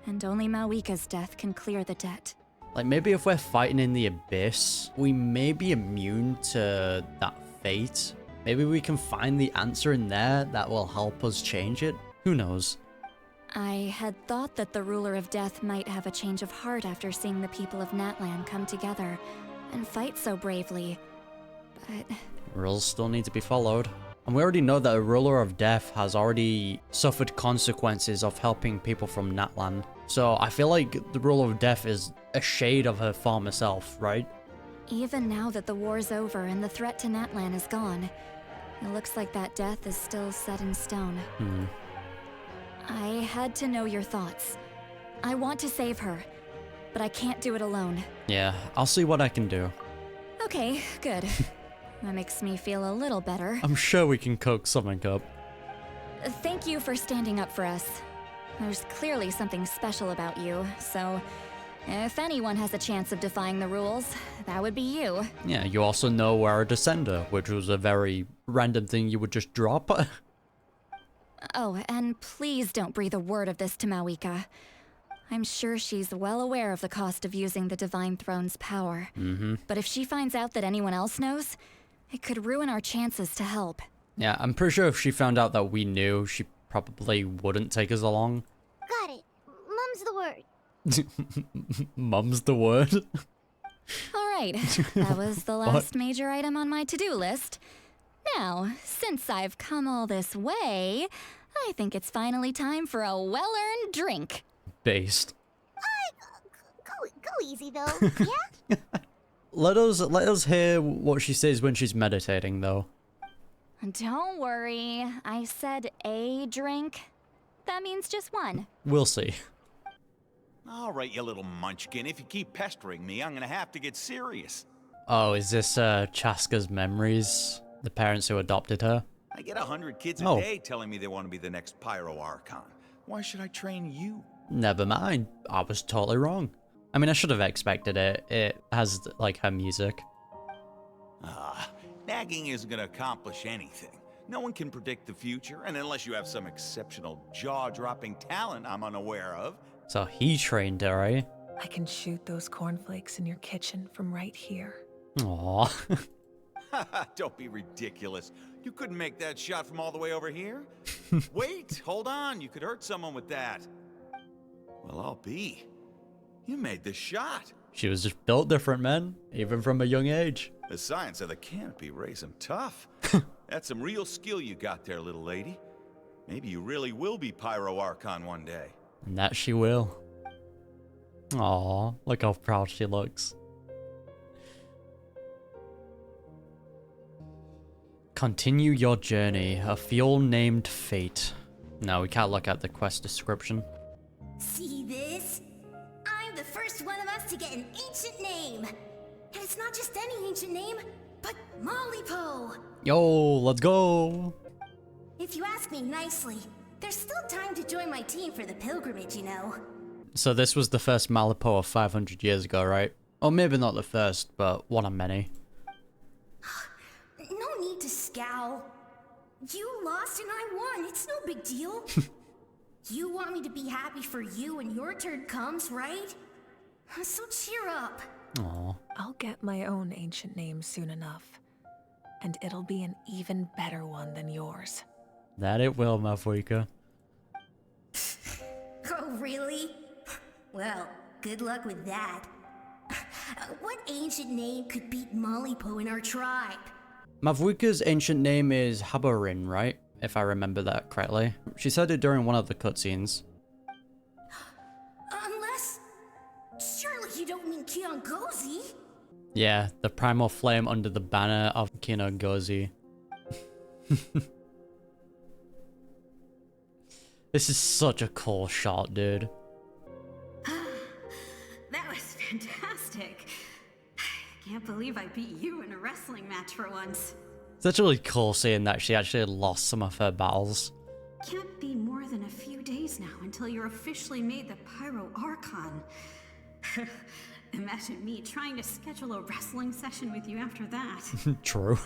[SPEAKER 14] And only Mavuika's death can clear the debt.
[SPEAKER 1] Like, maybe if we're fighting in the Abyss, we may be immune to that fate. Maybe we can find the answer in there that will help us change it. Who knows?
[SPEAKER 14] I had thought that the Ruler of Death might have a change of heart after seeing the people of Natlan come together and fight so bravely, but...
[SPEAKER 1] Rules still need to be followed. And we already know that a Ruler of Death has already suffered consequences of helping people from Natlan. So I feel like the Ruler of Death is a shade of her former self, right?
[SPEAKER 14] Even now that the war's over and the threat to Natlan is gone, it looks like that death is still set in stone. I had to know your thoughts. I want to save her, but I can't do it alone.
[SPEAKER 1] Yeah, I'll see what I can do.
[SPEAKER 14] Okay, good. That makes me feel a little better.
[SPEAKER 1] I'm sure we can cook something up.
[SPEAKER 14] Thank you for standing up for us. There's clearly something special about you, so if anyone has a chance of defying the rules, that would be you.
[SPEAKER 1] Yeah, you also know we're a descender, which was a very random thing you would just drop.
[SPEAKER 14] Oh, and please don't breathe a word of this to Mavuika. I'm sure she's well aware of the cost of using the Divine Throne's power. But if she finds out that anyone else knows, it could ruin our chances to help.
[SPEAKER 1] Yeah, I'm pretty sure if she found out that we knew, she probably wouldn't take us along.
[SPEAKER 2] Got it. Mum's the word.
[SPEAKER 1] Mum's the word?
[SPEAKER 14] Alright, that was the last major item on my to-do list. Now, since I've come all this way, I think it's finally time for a well-earned drink.
[SPEAKER 1] Based.
[SPEAKER 2] Go easy though, yeah?
[SPEAKER 1] Let us hear what she says when she's meditating, though.
[SPEAKER 14] Don't worry, I said a drink. That means just one.
[SPEAKER 1] We'll see.
[SPEAKER 8] All right, you little munchkin. If you keep pestering me, I'm gonna have to get serious.
[SPEAKER 1] Oh, is this Chaska's memories? The parents who adopted her?
[SPEAKER 8] I get 100 kids a day telling me they want to be the next Pyro Archon. Why should I train you?
[SPEAKER 1] Never mind. I was totally wrong. I mean, I should have expected it. It has, like, her music.
[SPEAKER 8] Nagging isn't gonna accomplish anything. No one can predict the future, and unless you have some exceptional jaw-dropping talent I'm unaware of.
[SPEAKER 1] So he trained her, eh?
[SPEAKER 11] I can shoot those cornflakes in your kitchen from right here.
[SPEAKER 1] Aww.
[SPEAKER 8] Don't be ridiculous. You couldn't make that shot from all the way over here? Wait, hold on. You could hurt someone with that. Well, I'll be. You made the shot.
[SPEAKER 1] She was just built different, man. Even from a young age.
[SPEAKER 8] The science of the canopy raised him tough. That's some real skill you got there, little lady. Maybe you really will be Pyro Archon one day.
[SPEAKER 1] And that she will. Aww, look how proud she looks. Continue your journey, a field named Fate. No, we can't look at the quest description.
[SPEAKER 17] See this? I'm the first one of us to get an ancient name. And it's not just any ancient name, but Malipo.
[SPEAKER 1] Yo, let's go.
[SPEAKER 17] If you ask me nicely, there's still time to join my team for the pilgrimage, you know.
[SPEAKER 1] So this was the first Malipo of 500 years ago, right? Or maybe not the first, but one of many.
[SPEAKER 17] No need to scowl. You lost and I won. It's no big deal. You want me to be happy for you when your turn comes, right? So cheer up.
[SPEAKER 1] Aww.
[SPEAKER 11] I'll get my own ancient name soon enough. And it'll be an even better one than yours.
[SPEAKER 1] That it will, Mavuika.
[SPEAKER 17] Oh, really? Well, good luck with that. What ancient name could beat Malipo in our tribe?
[SPEAKER 1] Mavuika's ancient name is Haborin, right? If I remember that correctly. She said it during one of the cutscenes.
[SPEAKER 17] Unless... surely you don't mean Kiangozi?
[SPEAKER 1] Yeah, the primal flame under the banner of Kiangozi. This is such a cool shot, dude.
[SPEAKER 13] That was fantastic. Can't believe I beat you in a wrestling match for once.
[SPEAKER 1] It's actually cool seeing that she actually lost some of her battles.
[SPEAKER 13] Can't be more than a few days now until you're officially made the Pyro Archon. Imagine me trying to schedule a wrestling session with you after that.
[SPEAKER 1] True.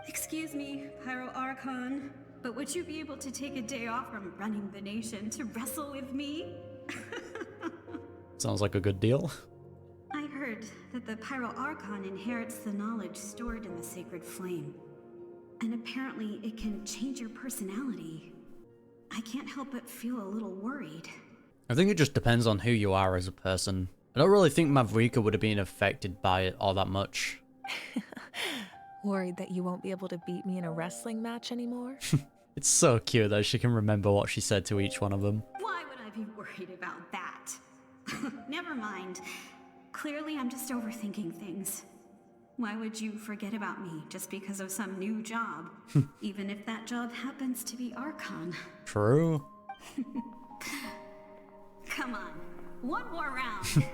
[SPEAKER 13] Excuse me, Pyro Archon, but would you be able to take a day off from running the nation to wrestle with me?
[SPEAKER 1] Sounds like a good deal.
[SPEAKER 13] I heard that the Pyro Archon inherits the knowledge stored in the sacred flame. And apparently it can change your personality. I can't help but feel a little worried.
[SPEAKER 1] I think it just depends on who you are as a person. I don't really think Mavuika would have been affected by it all that much.
[SPEAKER 11] Worried that you won't be able to beat me in a wrestling match anymore?
[SPEAKER 1] It's so cute that she can remember what she said to each one of them.
[SPEAKER 13] Why would I be worried about that? Never mind. Clearly I'm just overthinking things. Why would you forget about me just because of some new job? Even if that job happens to be Archon.
[SPEAKER 1] True.
[SPEAKER 13] Come on, one more round.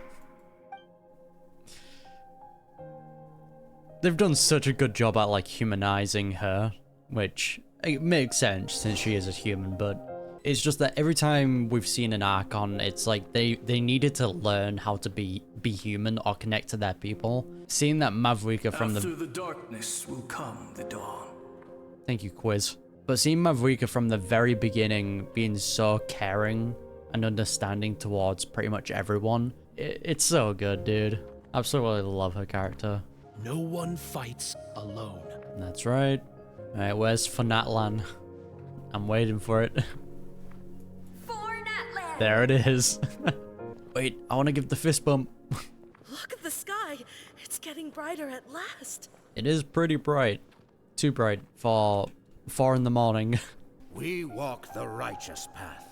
[SPEAKER 1] They've done such a good job at like humanizing her, which it makes sense since she is a human, but it's just that every time we've seen an Archon, it's like they needed to learn how to be human or connect to their people. Seeing that Mavuika from
[SPEAKER 21] After the darkness will come the dawn.
[SPEAKER 1] Thank you, Quiz. But seeing Mavuika from the very beginning being so caring and understanding towards pretty much everyone, it's so good, dude. Absolutely love her character.
[SPEAKER 10] No one fights alone.
[SPEAKER 1] That's right. Alright, where's for Natlan? I'm waiting for it.
[SPEAKER 17] For Natlan!
[SPEAKER 1] There it is. Wait, I want to give the fist bump.
[SPEAKER 19] Look at the sky. It's getting brighter at last.
[SPEAKER 1] It is pretty bright. Too bright for 4 in the morning.
[SPEAKER 7] We walk the righteous path,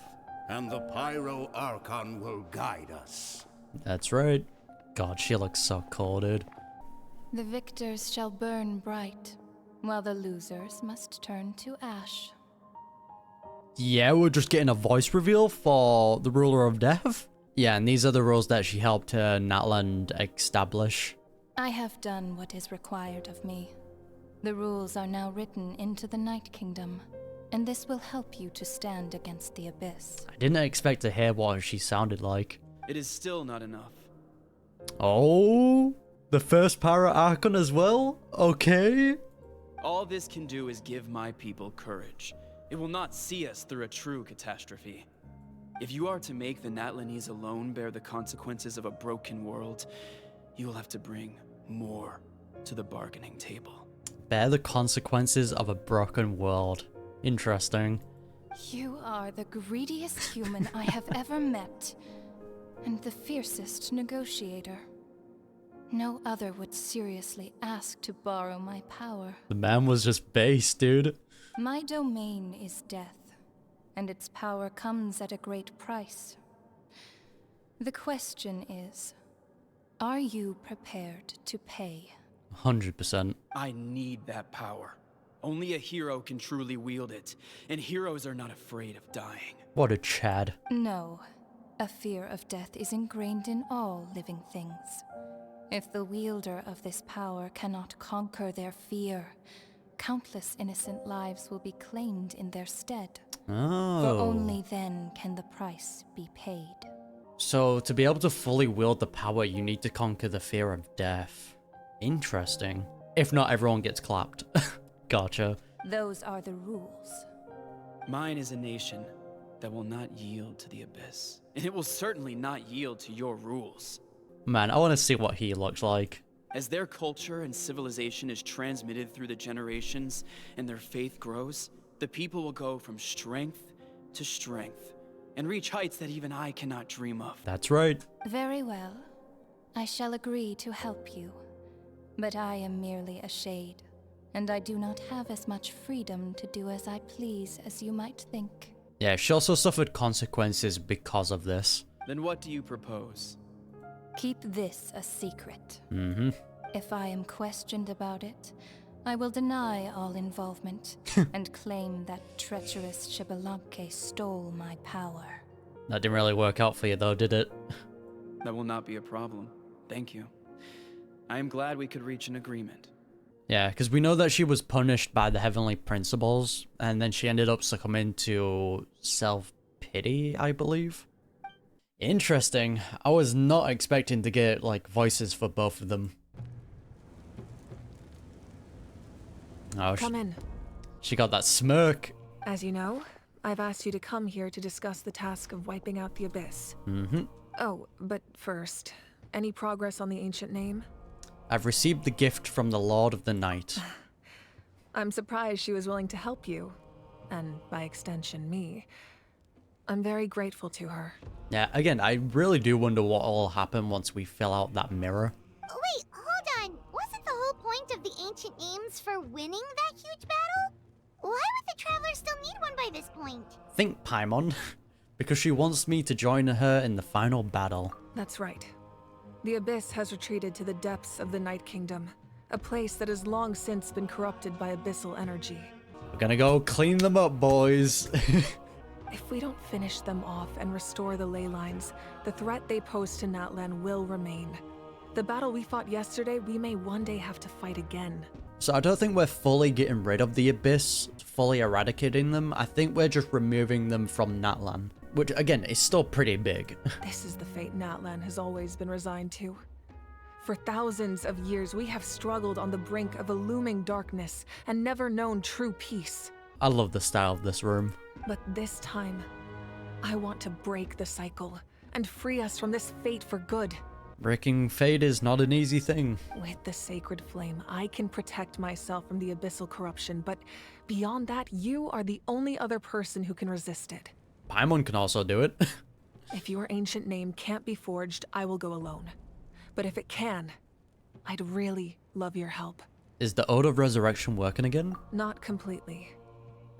[SPEAKER 7] and the Pyro Archon will guide us.
[SPEAKER 1] That's right. God, she looks so cool, dude.
[SPEAKER 3] The victors shall burn bright, while the losers must turn to ash.
[SPEAKER 1] Yeah, we're just getting a voice reveal for the Ruler of Death. Yeah, and these are the rules that she helped Natlan establish.
[SPEAKER 3] I have done what is required of me. The rules are now written into the Night Kingdom, and this will help you to stand against the Abyss.
[SPEAKER 1] I didn't expect to hear what she sounded like.
[SPEAKER 4] It is still not enough.
[SPEAKER 1] Oh, the first Pyro Archon as well? Okay.
[SPEAKER 4] All this can do is give my people courage. It will not see us through a true catastrophe. If you are to make the Natlanese alone bear the consequences of a broken world, you will have to bring more to the bargaining table.
[SPEAKER 1] Bear the consequences of a broken world. Interesting.
[SPEAKER 3] You are the greediest human I have ever met, and the fiercest negotiator. No other would seriously ask to borrow my power.
[SPEAKER 1] The man was just base, dude.
[SPEAKER 3] My domain is death, and its power comes at a great price. The question is, are you prepared to pay?
[SPEAKER 1] 100%.
[SPEAKER 4] I need that power. Only a hero can truly wield it, and heroes are not afraid of dying.
[SPEAKER 1] What a Chad.
[SPEAKER 3] No, a fear of death is ingrained in all living things. If the wielder of this power cannot conquer their fear, countless innocent lives will be claimed in their stead.
[SPEAKER 1] Oh.
[SPEAKER 3] For only then can the price be paid.
[SPEAKER 1] So, to be able to fully wield the power, you need to conquer the fear of death. Interesting. If not, everyone gets clapped. Gotcha.
[SPEAKER 3] Those are the rules.
[SPEAKER 4] Mine is a nation that will not yield to the Abyss, and it will certainly not yield to your rules.
[SPEAKER 1] Man, I want to see what he looks like.
[SPEAKER 4] As their culture and civilization is transmitted through the generations and their faith grows, the people will go from strength to strength and reach heights that even I cannot dream of.
[SPEAKER 1] That's right.
[SPEAKER 3] Very well. I shall agree to help you. But I am merely a shade, and I do not have as much freedom to do as I please as you might think.
[SPEAKER 1] Yeah, she also suffered consequences because of this.
[SPEAKER 4] Then what do you propose?
[SPEAKER 3] Keep this a secret.
[SPEAKER 1] Mm-hmm.
[SPEAKER 3] If I am questioned about it, I will deny all involvement and claim that treacherous Xbalanque stole my power.
[SPEAKER 1] That didn't really work out for you though, did it?
[SPEAKER 4] That will not be a problem. Thank you. I am glad we could reach an agreement.
[SPEAKER 1] Yeah, because we know that she was punished by the Heavenly Principles, and then she ended up succumbing to self-pity, I believe. Interesting. I was not expecting to get, like, voices for both of them. Oh,
[SPEAKER 11] Come in.
[SPEAKER 1] She got that smirk.
[SPEAKER 11] As you know, I've asked you to come here to discuss the task of wiping out the Abyss.
[SPEAKER 1] Mm-hmm.
[SPEAKER 11] Oh, but first, any progress on the ancient name?
[SPEAKER 1] I've received the gift from the Lord of the Night.
[SPEAKER 11] I'm surprised she was willing to help you, and by extension, me. I'm very grateful to her.
[SPEAKER 1] Yeah, again, I really do wonder what will happen once we fill out that mirror.
[SPEAKER 2] Wait, hold on. Wasn't the whole point of the ancient names for winning that huge battle? Why would the Travelers still need one by this point?
[SPEAKER 1] Think, Paimon. Because she wants me to join her in the final battle.
[SPEAKER 11] That's right. The Abyss has retreated to the depths of the Night Kingdom, A place that has long since been corrupted by abyssal energy.
[SPEAKER 1] We're gonna go clean them up, boys.
[SPEAKER 11] If we don't finish them off and restore the ley lines, the threat they pose to Natlan will remain. The battle we fought yesterday, we may one day have to fight again.
[SPEAKER 1] So I don't think we're fully getting rid of the Abyss, fully eradicating them. I think we're just removing them from Natlan, which again is still pretty big.
[SPEAKER 11] This is the fate Natlan has always been resigned to. For thousands of years, we have struggled on the brink of a looming darkness and never known true peace.
[SPEAKER 1] I love the style of this room.
[SPEAKER 11] But this time, I want to break the cycle and free us from this fate for good.
[SPEAKER 1] Breaking fate is not an easy thing.
[SPEAKER 11] With the sacred flame, I can protect myself from the abyssal corruption, but beyond that, you are the only other person who can resist it.
[SPEAKER 1] Paimon can also do it.
[SPEAKER 11] If your ancient name can't be forged, I will go alone. But if it can, I'd really love your help.
[SPEAKER 1] Is the Ode of Resurrection working again?
[SPEAKER 11] Not completely.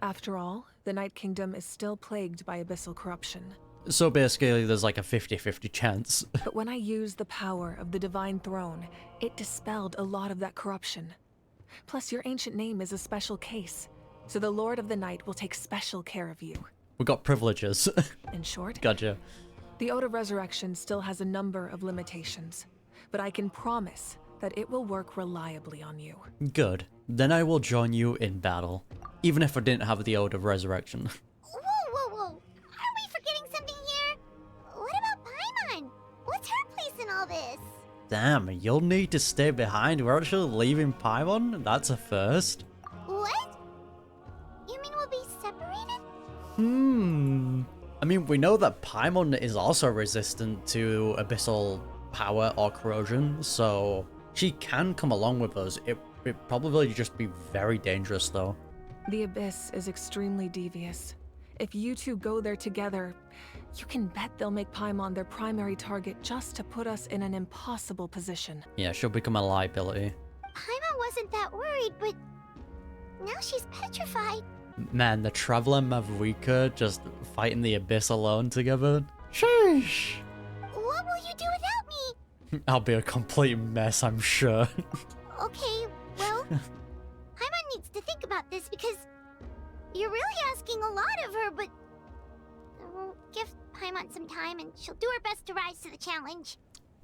[SPEAKER 11] After all, the Night Kingdom is still plagued by abyssal corruption.
[SPEAKER 1] So basically there's like a 50-50 chance.
[SPEAKER 11] But when I used the power of the Divine Throne, it dispelled a lot of that corruption. Plus, your ancient name is a special case, so the Lord of the Night will take special care of you.
[SPEAKER 1] We got privileges.
[SPEAKER 11] In short,
[SPEAKER 1] Gotcha.
[SPEAKER 11] The Ode of Resurrection still has a number of limitations, but I can promise that it will work reliably on you.
[SPEAKER 1] Good. Then I will join you in battle, even if I didn't have the Ode of Resurrection.
[SPEAKER 2] Whoa. Are we forgetting something here? What about Paimon? What's her place in all this?
[SPEAKER 1] Damn, you'll need to stay behind. We're actually leaving Paimon? That's a first.
[SPEAKER 2] What? You mean we'll be separated?
[SPEAKER 1] I mean, we know that Paimon is also resistant to abyssal power or corrosion, so she can come along with us. It probably just be very dangerous, though.
[SPEAKER 11] The Abyss is extremely devious. If you two go there together, you can bet they'll make Paimon their primary target just to put us in an impossible position.
[SPEAKER 1] Yeah, she'll become a liability.
[SPEAKER 2] Paimon wasn't that worried, but now she's petrified.
[SPEAKER 1] Man, the Traveler Mavuika just fighting the Abyss alone together. Sheesh.
[SPEAKER 2] What will you do without me?
[SPEAKER 1] I'll be a complete mess, I'm sure.
[SPEAKER 2] Okay, well, Paimon needs to think about this because you're really asking a lot of her, but we'll give Paimon some time and she'll do her best to rise to the challenge.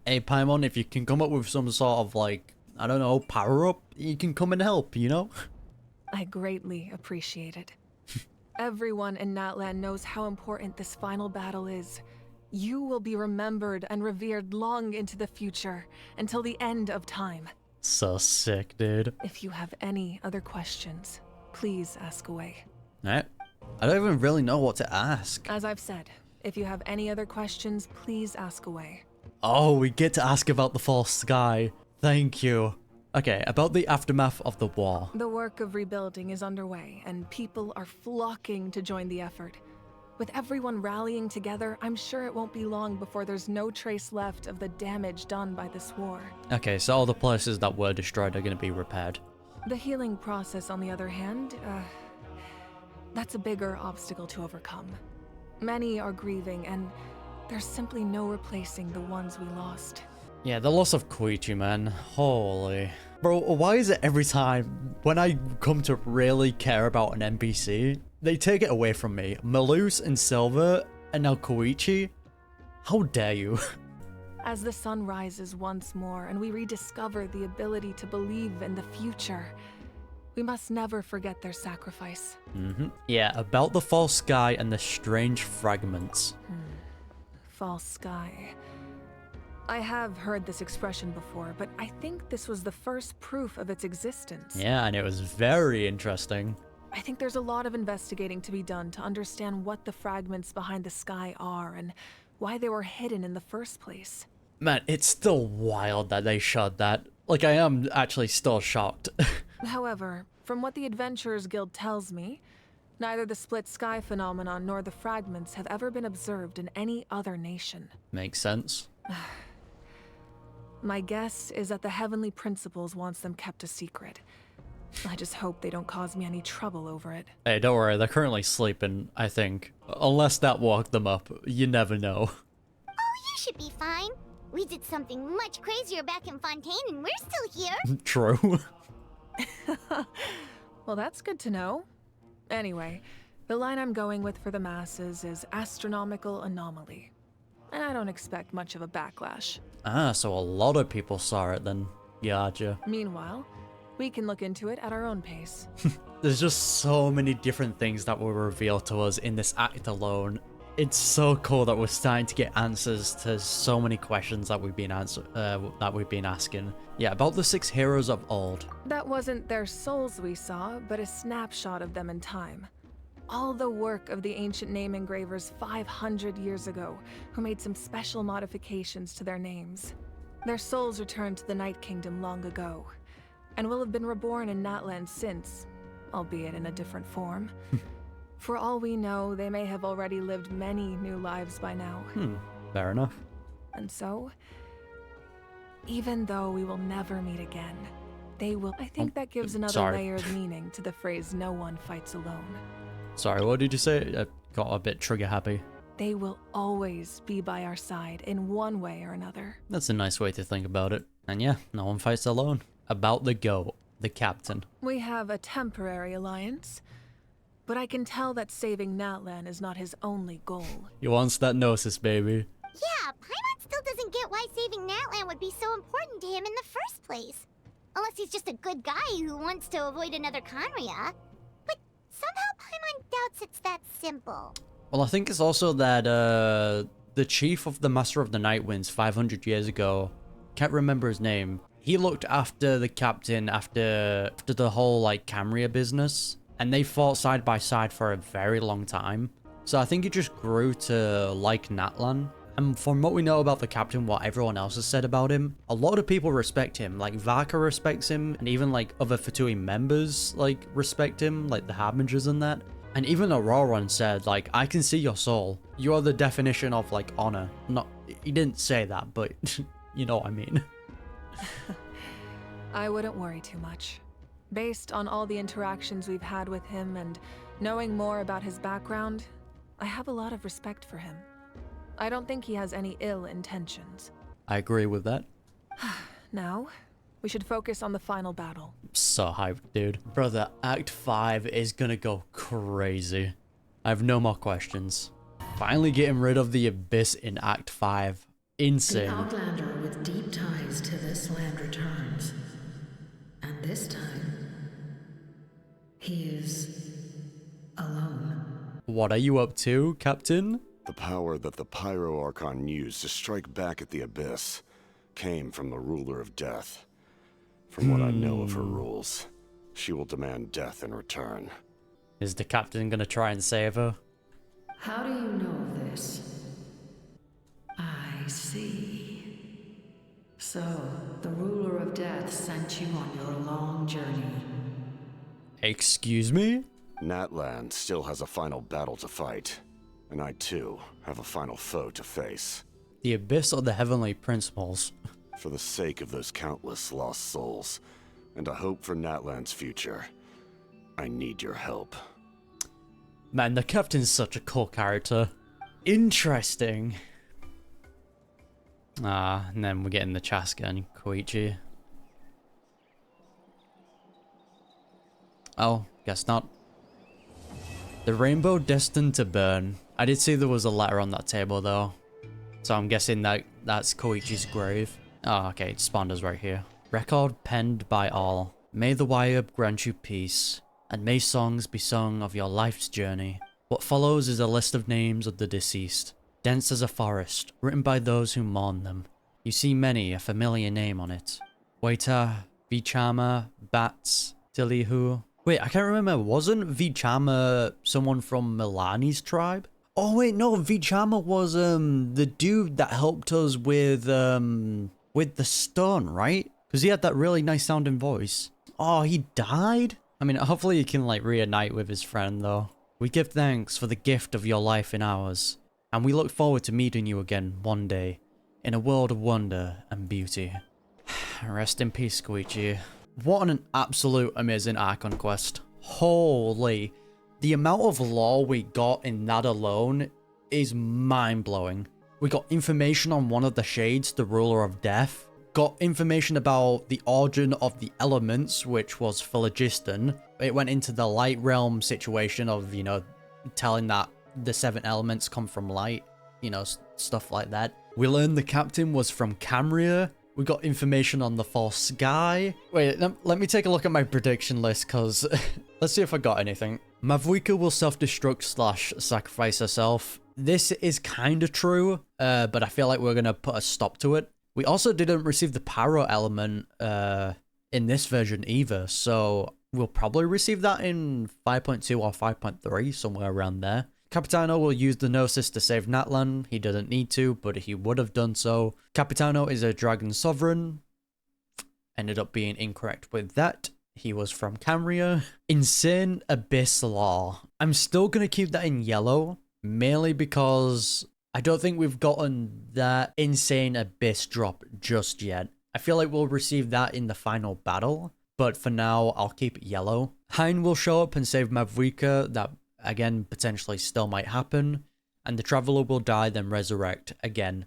[SPEAKER 1] Hey, Paimon, if you can come up with some sort of, like, I don't know, power-up, you can come and help, you know?
[SPEAKER 11] I greatly appreciate it. Everyone in Natlan knows how important this final battle is. You will be remembered and revered long into the future, until the end of time.
[SPEAKER 1] So sick, dude.
[SPEAKER 11] If you have any other questions, please ask away.
[SPEAKER 1] Alright. I don't even really know what to ask.
[SPEAKER 11] As I've said, if you have any other questions, please ask away.
[SPEAKER 1] Oh, we get to ask about the false sky. Thank you. Okay, about the aftermath of the war.
[SPEAKER 11] The work of rebuilding is underway, and people are flocking to join the effort. With everyone rallying together, I'm sure it won't be long before there's no trace left of the damage done by this war.
[SPEAKER 1] Okay, so all the places that were destroyed are going to be repaired.
[SPEAKER 11] The healing process, on the other hand, that's a bigger obstacle to overcome. Many are grieving, and there's simply no replacing the ones we lost.
[SPEAKER 1] Yeah, the loss of Koichi, man. Holy. Bro, why is it every time when I come to really care about an NPC, they take it away from me? Malus and Silver, and now Koichi? How dare you?
[SPEAKER 11] As the sun rises once more and we rediscover the ability to believe in the future, we must never forget their sacrifice.
[SPEAKER 1] Yeah, about the false sky and the strange fragments.
[SPEAKER 11] False sky. I have heard this expression before, but I think this was the first proof of its existence.
[SPEAKER 1] Yeah, and it was very interesting.
[SPEAKER 11] I think there's a lot of investigating to be done to understand what the fragments behind the sky are and why they were hidden in the first place.
[SPEAKER 1] Man, it's still wild that they showed that. Like, I am actually still shocked.
[SPEAKER 11] However, from what the Adventurers Guild tells me, neither the split sky phenomenon nor the fragments have ever been observed in any other nation.
[SPEAKER 1] Makes sense.
[SPEAKER 11] My guess is that the Heavenly Principles wants them kept a secret. I just hope they don't cause me any trouble over it.
[SPEAKER 1] Hey, don't worry, they're currently sleeping, I think. Unless that woke them up, you never know.
[SPEAKER 2] Oh, you should be fine. We did something much crazier back in Fontaine and we're still here.
[SPEAKER 1] True.
[SPEAKER 11] Well, that's good to know. Anyway, the line I'm going with for the masses is astronomical anomaly. And I don't expect much of a backlash.
[SPEAKER 1] Ah, so a lot of people saw it then. Gotcha.
[SPEAKER 11] Meanwhile, we can look into it at our own pace.
[SPEAKER 1] There's just so many different things that were revealed to us in this act alone. It's so cool that we're starting to get answers to so many questions that we've been asking. Yeah, about the 6 heroes of old.
[SPEAKER 11] That wasn't their souls we saw, but a snapshot of them in time. All the work of the ancient name engravers 500 years ago, who made some special modifications to their names. Their souls returned to the Night Kingdom long ago, and will have been reborn in Natlan since, albeit in a different form. For all we know, they may have already lived many new lives by now.
[SPEAKER 1] Fair enough.
[SPEAKER 11] And so, even though we will never meet again, they will. I think that gives another layer of meaning to the phrase, no one fights alone.
[SPEAKER 1] Sorry, what did you say? I got a bit trigger happy.
[SPEAKER 11] They will always be by our side in one way or another.
[SPEAKER 1] That's a nice way to think about it. And yeah, no one fights alone. About the goat, the captain.
[SPEAKER 11] We have a temporary alliance, but I can tell that saving Natlan is not his only goal.
[SPEAKER 1] He wants that gnosis, baby.
[SPEAKER 2] Yeah, Paimon still doesn't get why saving Natlan would be so important to him in the first place. Unless he's just a good guy who wants to avoid another Conria. But somehow Paimon doubts it's that simple.
[SPEAKER 1] Well, I think it's also that the chief of the Master of the Night Winds 500 years ago, can't remember his name, he looked after the captain after the whole like Camria business, and they fought side by side for a very long time. So I think he just grew to like Natlan. And from what we know about the captain, what everyone else has said about him, a lot of people respect him. Like Vaka respects him, and even like other Fatui members like respect him, like the Harbingers and that. And even Auroran said, like, I can see your soul. You are the definition of like honor. Not, he didn't say that, but you know what I mean.
[SPEAKER 11] I wouldn't worry too much. Based on all the interactions we've had with him and knowing more about his background, I have a lot of respect for him. I don't think he has any ill intentions.
[SPEAKER 1] I agree with that.
[SPEAKER 11] Now, we should focus on the final battle.
[SPEAKER 1] So hyped, dude. Brother, Act 5 is gonna go crazy. I have no more questions. Finally getting rid of the Abyss in Act 5. Insane.
[SPEAKER 15] The Outlander with deep ties to this land returns. And this time, he is alone.
[SPEAKER 1] What are you up to, Captain?
[SPEAKER 6] The power that the Pyro Archon used to strike back at the Abyss came from the Ruler of Death. From what I know of her rules, she will demand death in return.
[SPEAKER 1] Is the captain gonna try and save her?
[SPEAKER 15] How do you know this? I see. So, the Ruler of Death sent you on your long journey.
[SPEAKER 1] Excuse me?
[SPEAKER 6] Natlan still has a final battle to fight, and I too have a final foe to face.
[SPEAKER 1] The Abyss or the Heavenly Principles?
[SPEAKER 6] For the sake of those countless lost souls, and a hope for Natlan's future, I need your help.
[SPEAKER 1] Man, the captain's such a cool character. Interesting. And then we're getting the Chaska and Koichi. Oh, guess not. The rainbow destined to burn. I did see there was a letter on that table though. So I'm guessing that's Koichi's grave. Oh, okay, Sponder's right here. Record penned by all. May the Wyab grant you peace, and may songs be sung of your life's journey. What follows is a list of names of the deceased, dense as a forest, written by those who mourn them. You see many a familiar name on it. Waita, Vichama, Bats, Tilihu. Wait, I can't remember, wasn't Vichama someone from Milani's tribe? Oh wait, no, Vichama was the dude that helped us with the stone, right? Because he had that really nice sounding voice. Oh, he died? I mean, hopefully he can like reunite with his friend though. We give thanks for the gift of your life in ours, and we look forward to meeting you again one day, in a world of wonder and beauty. Rest in peace, Koichi. What an absolute amazing Archon quest. Holy. The amount of lore we got in that alone is mind-blowing. We got information on one of the shades, the ruler of death. Got information about the origin of the elements, which was phlogiston. It went into the light realm situation of, you know, telling that the 7 elements come from light, you know, stuff like that. We learned the captain was from Camria. We got information on the false guy. Wait, let me take a look at my prediction list, because let's see if I got anything. Mavuika will self-destruct / sacrifice herself. This is kind of true, but I feel like we're going to put a stop to it. We also didn't receive the pyro element in this version either, so we'll probably receive that in 5.2 or 5.3, somewhere around there. Capitano will use the Gnosis to save Natlan. He didn't need to, but he would have done so. Capitano is a dragon sovereign. Ended up being incorrect with that. He was from Camria. Insane Abyss Law. I'm still going to keep that in yellow, mainly because I don't think we've gotten that Insane Abyss drop just yet. I feel like we'll receive that in the final battle, but for now, I'll keep it yellow. Hein will show up and save Mavuika. That, again, potentially still might happen. And the Traveler will die, then resurrect. Again,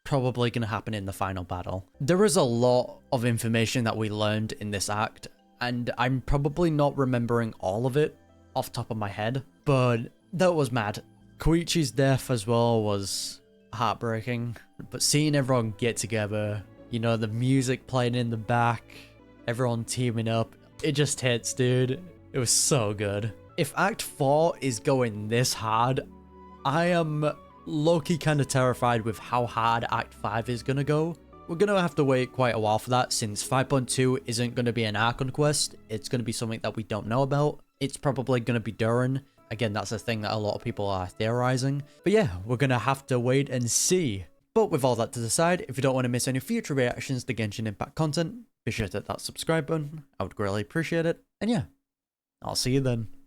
[SPEAKER 1] probably going to happen in the final battle. There is a lot of information that we learned in this act, and I'm probably not remembering all of it off the top of my head, but that was mad. Koichi's death as well was heartbreaking, but seeing everyone get together, you know, the music playing in the back, everyone teaming up, it just hits, dude. It was so good. If Act 4 is going this hard, I am low-key kind of terrified with how hard Act 5 is going to go. We're going to have to wait quite a while for that, since 5.2 isn't going to be an Archon quest. It's going to be something that we don't know about. It's probably going to be Durin. Again, that's a thing that a lot of people are theorizing. But yeah, we're going to have to wait and see. But with all that to the side, if you don't want to miss any future reactions to Genshin Impact content, be sure to hit that subscribe button. I would greatly appreciate it. And yeah, I'll see you then.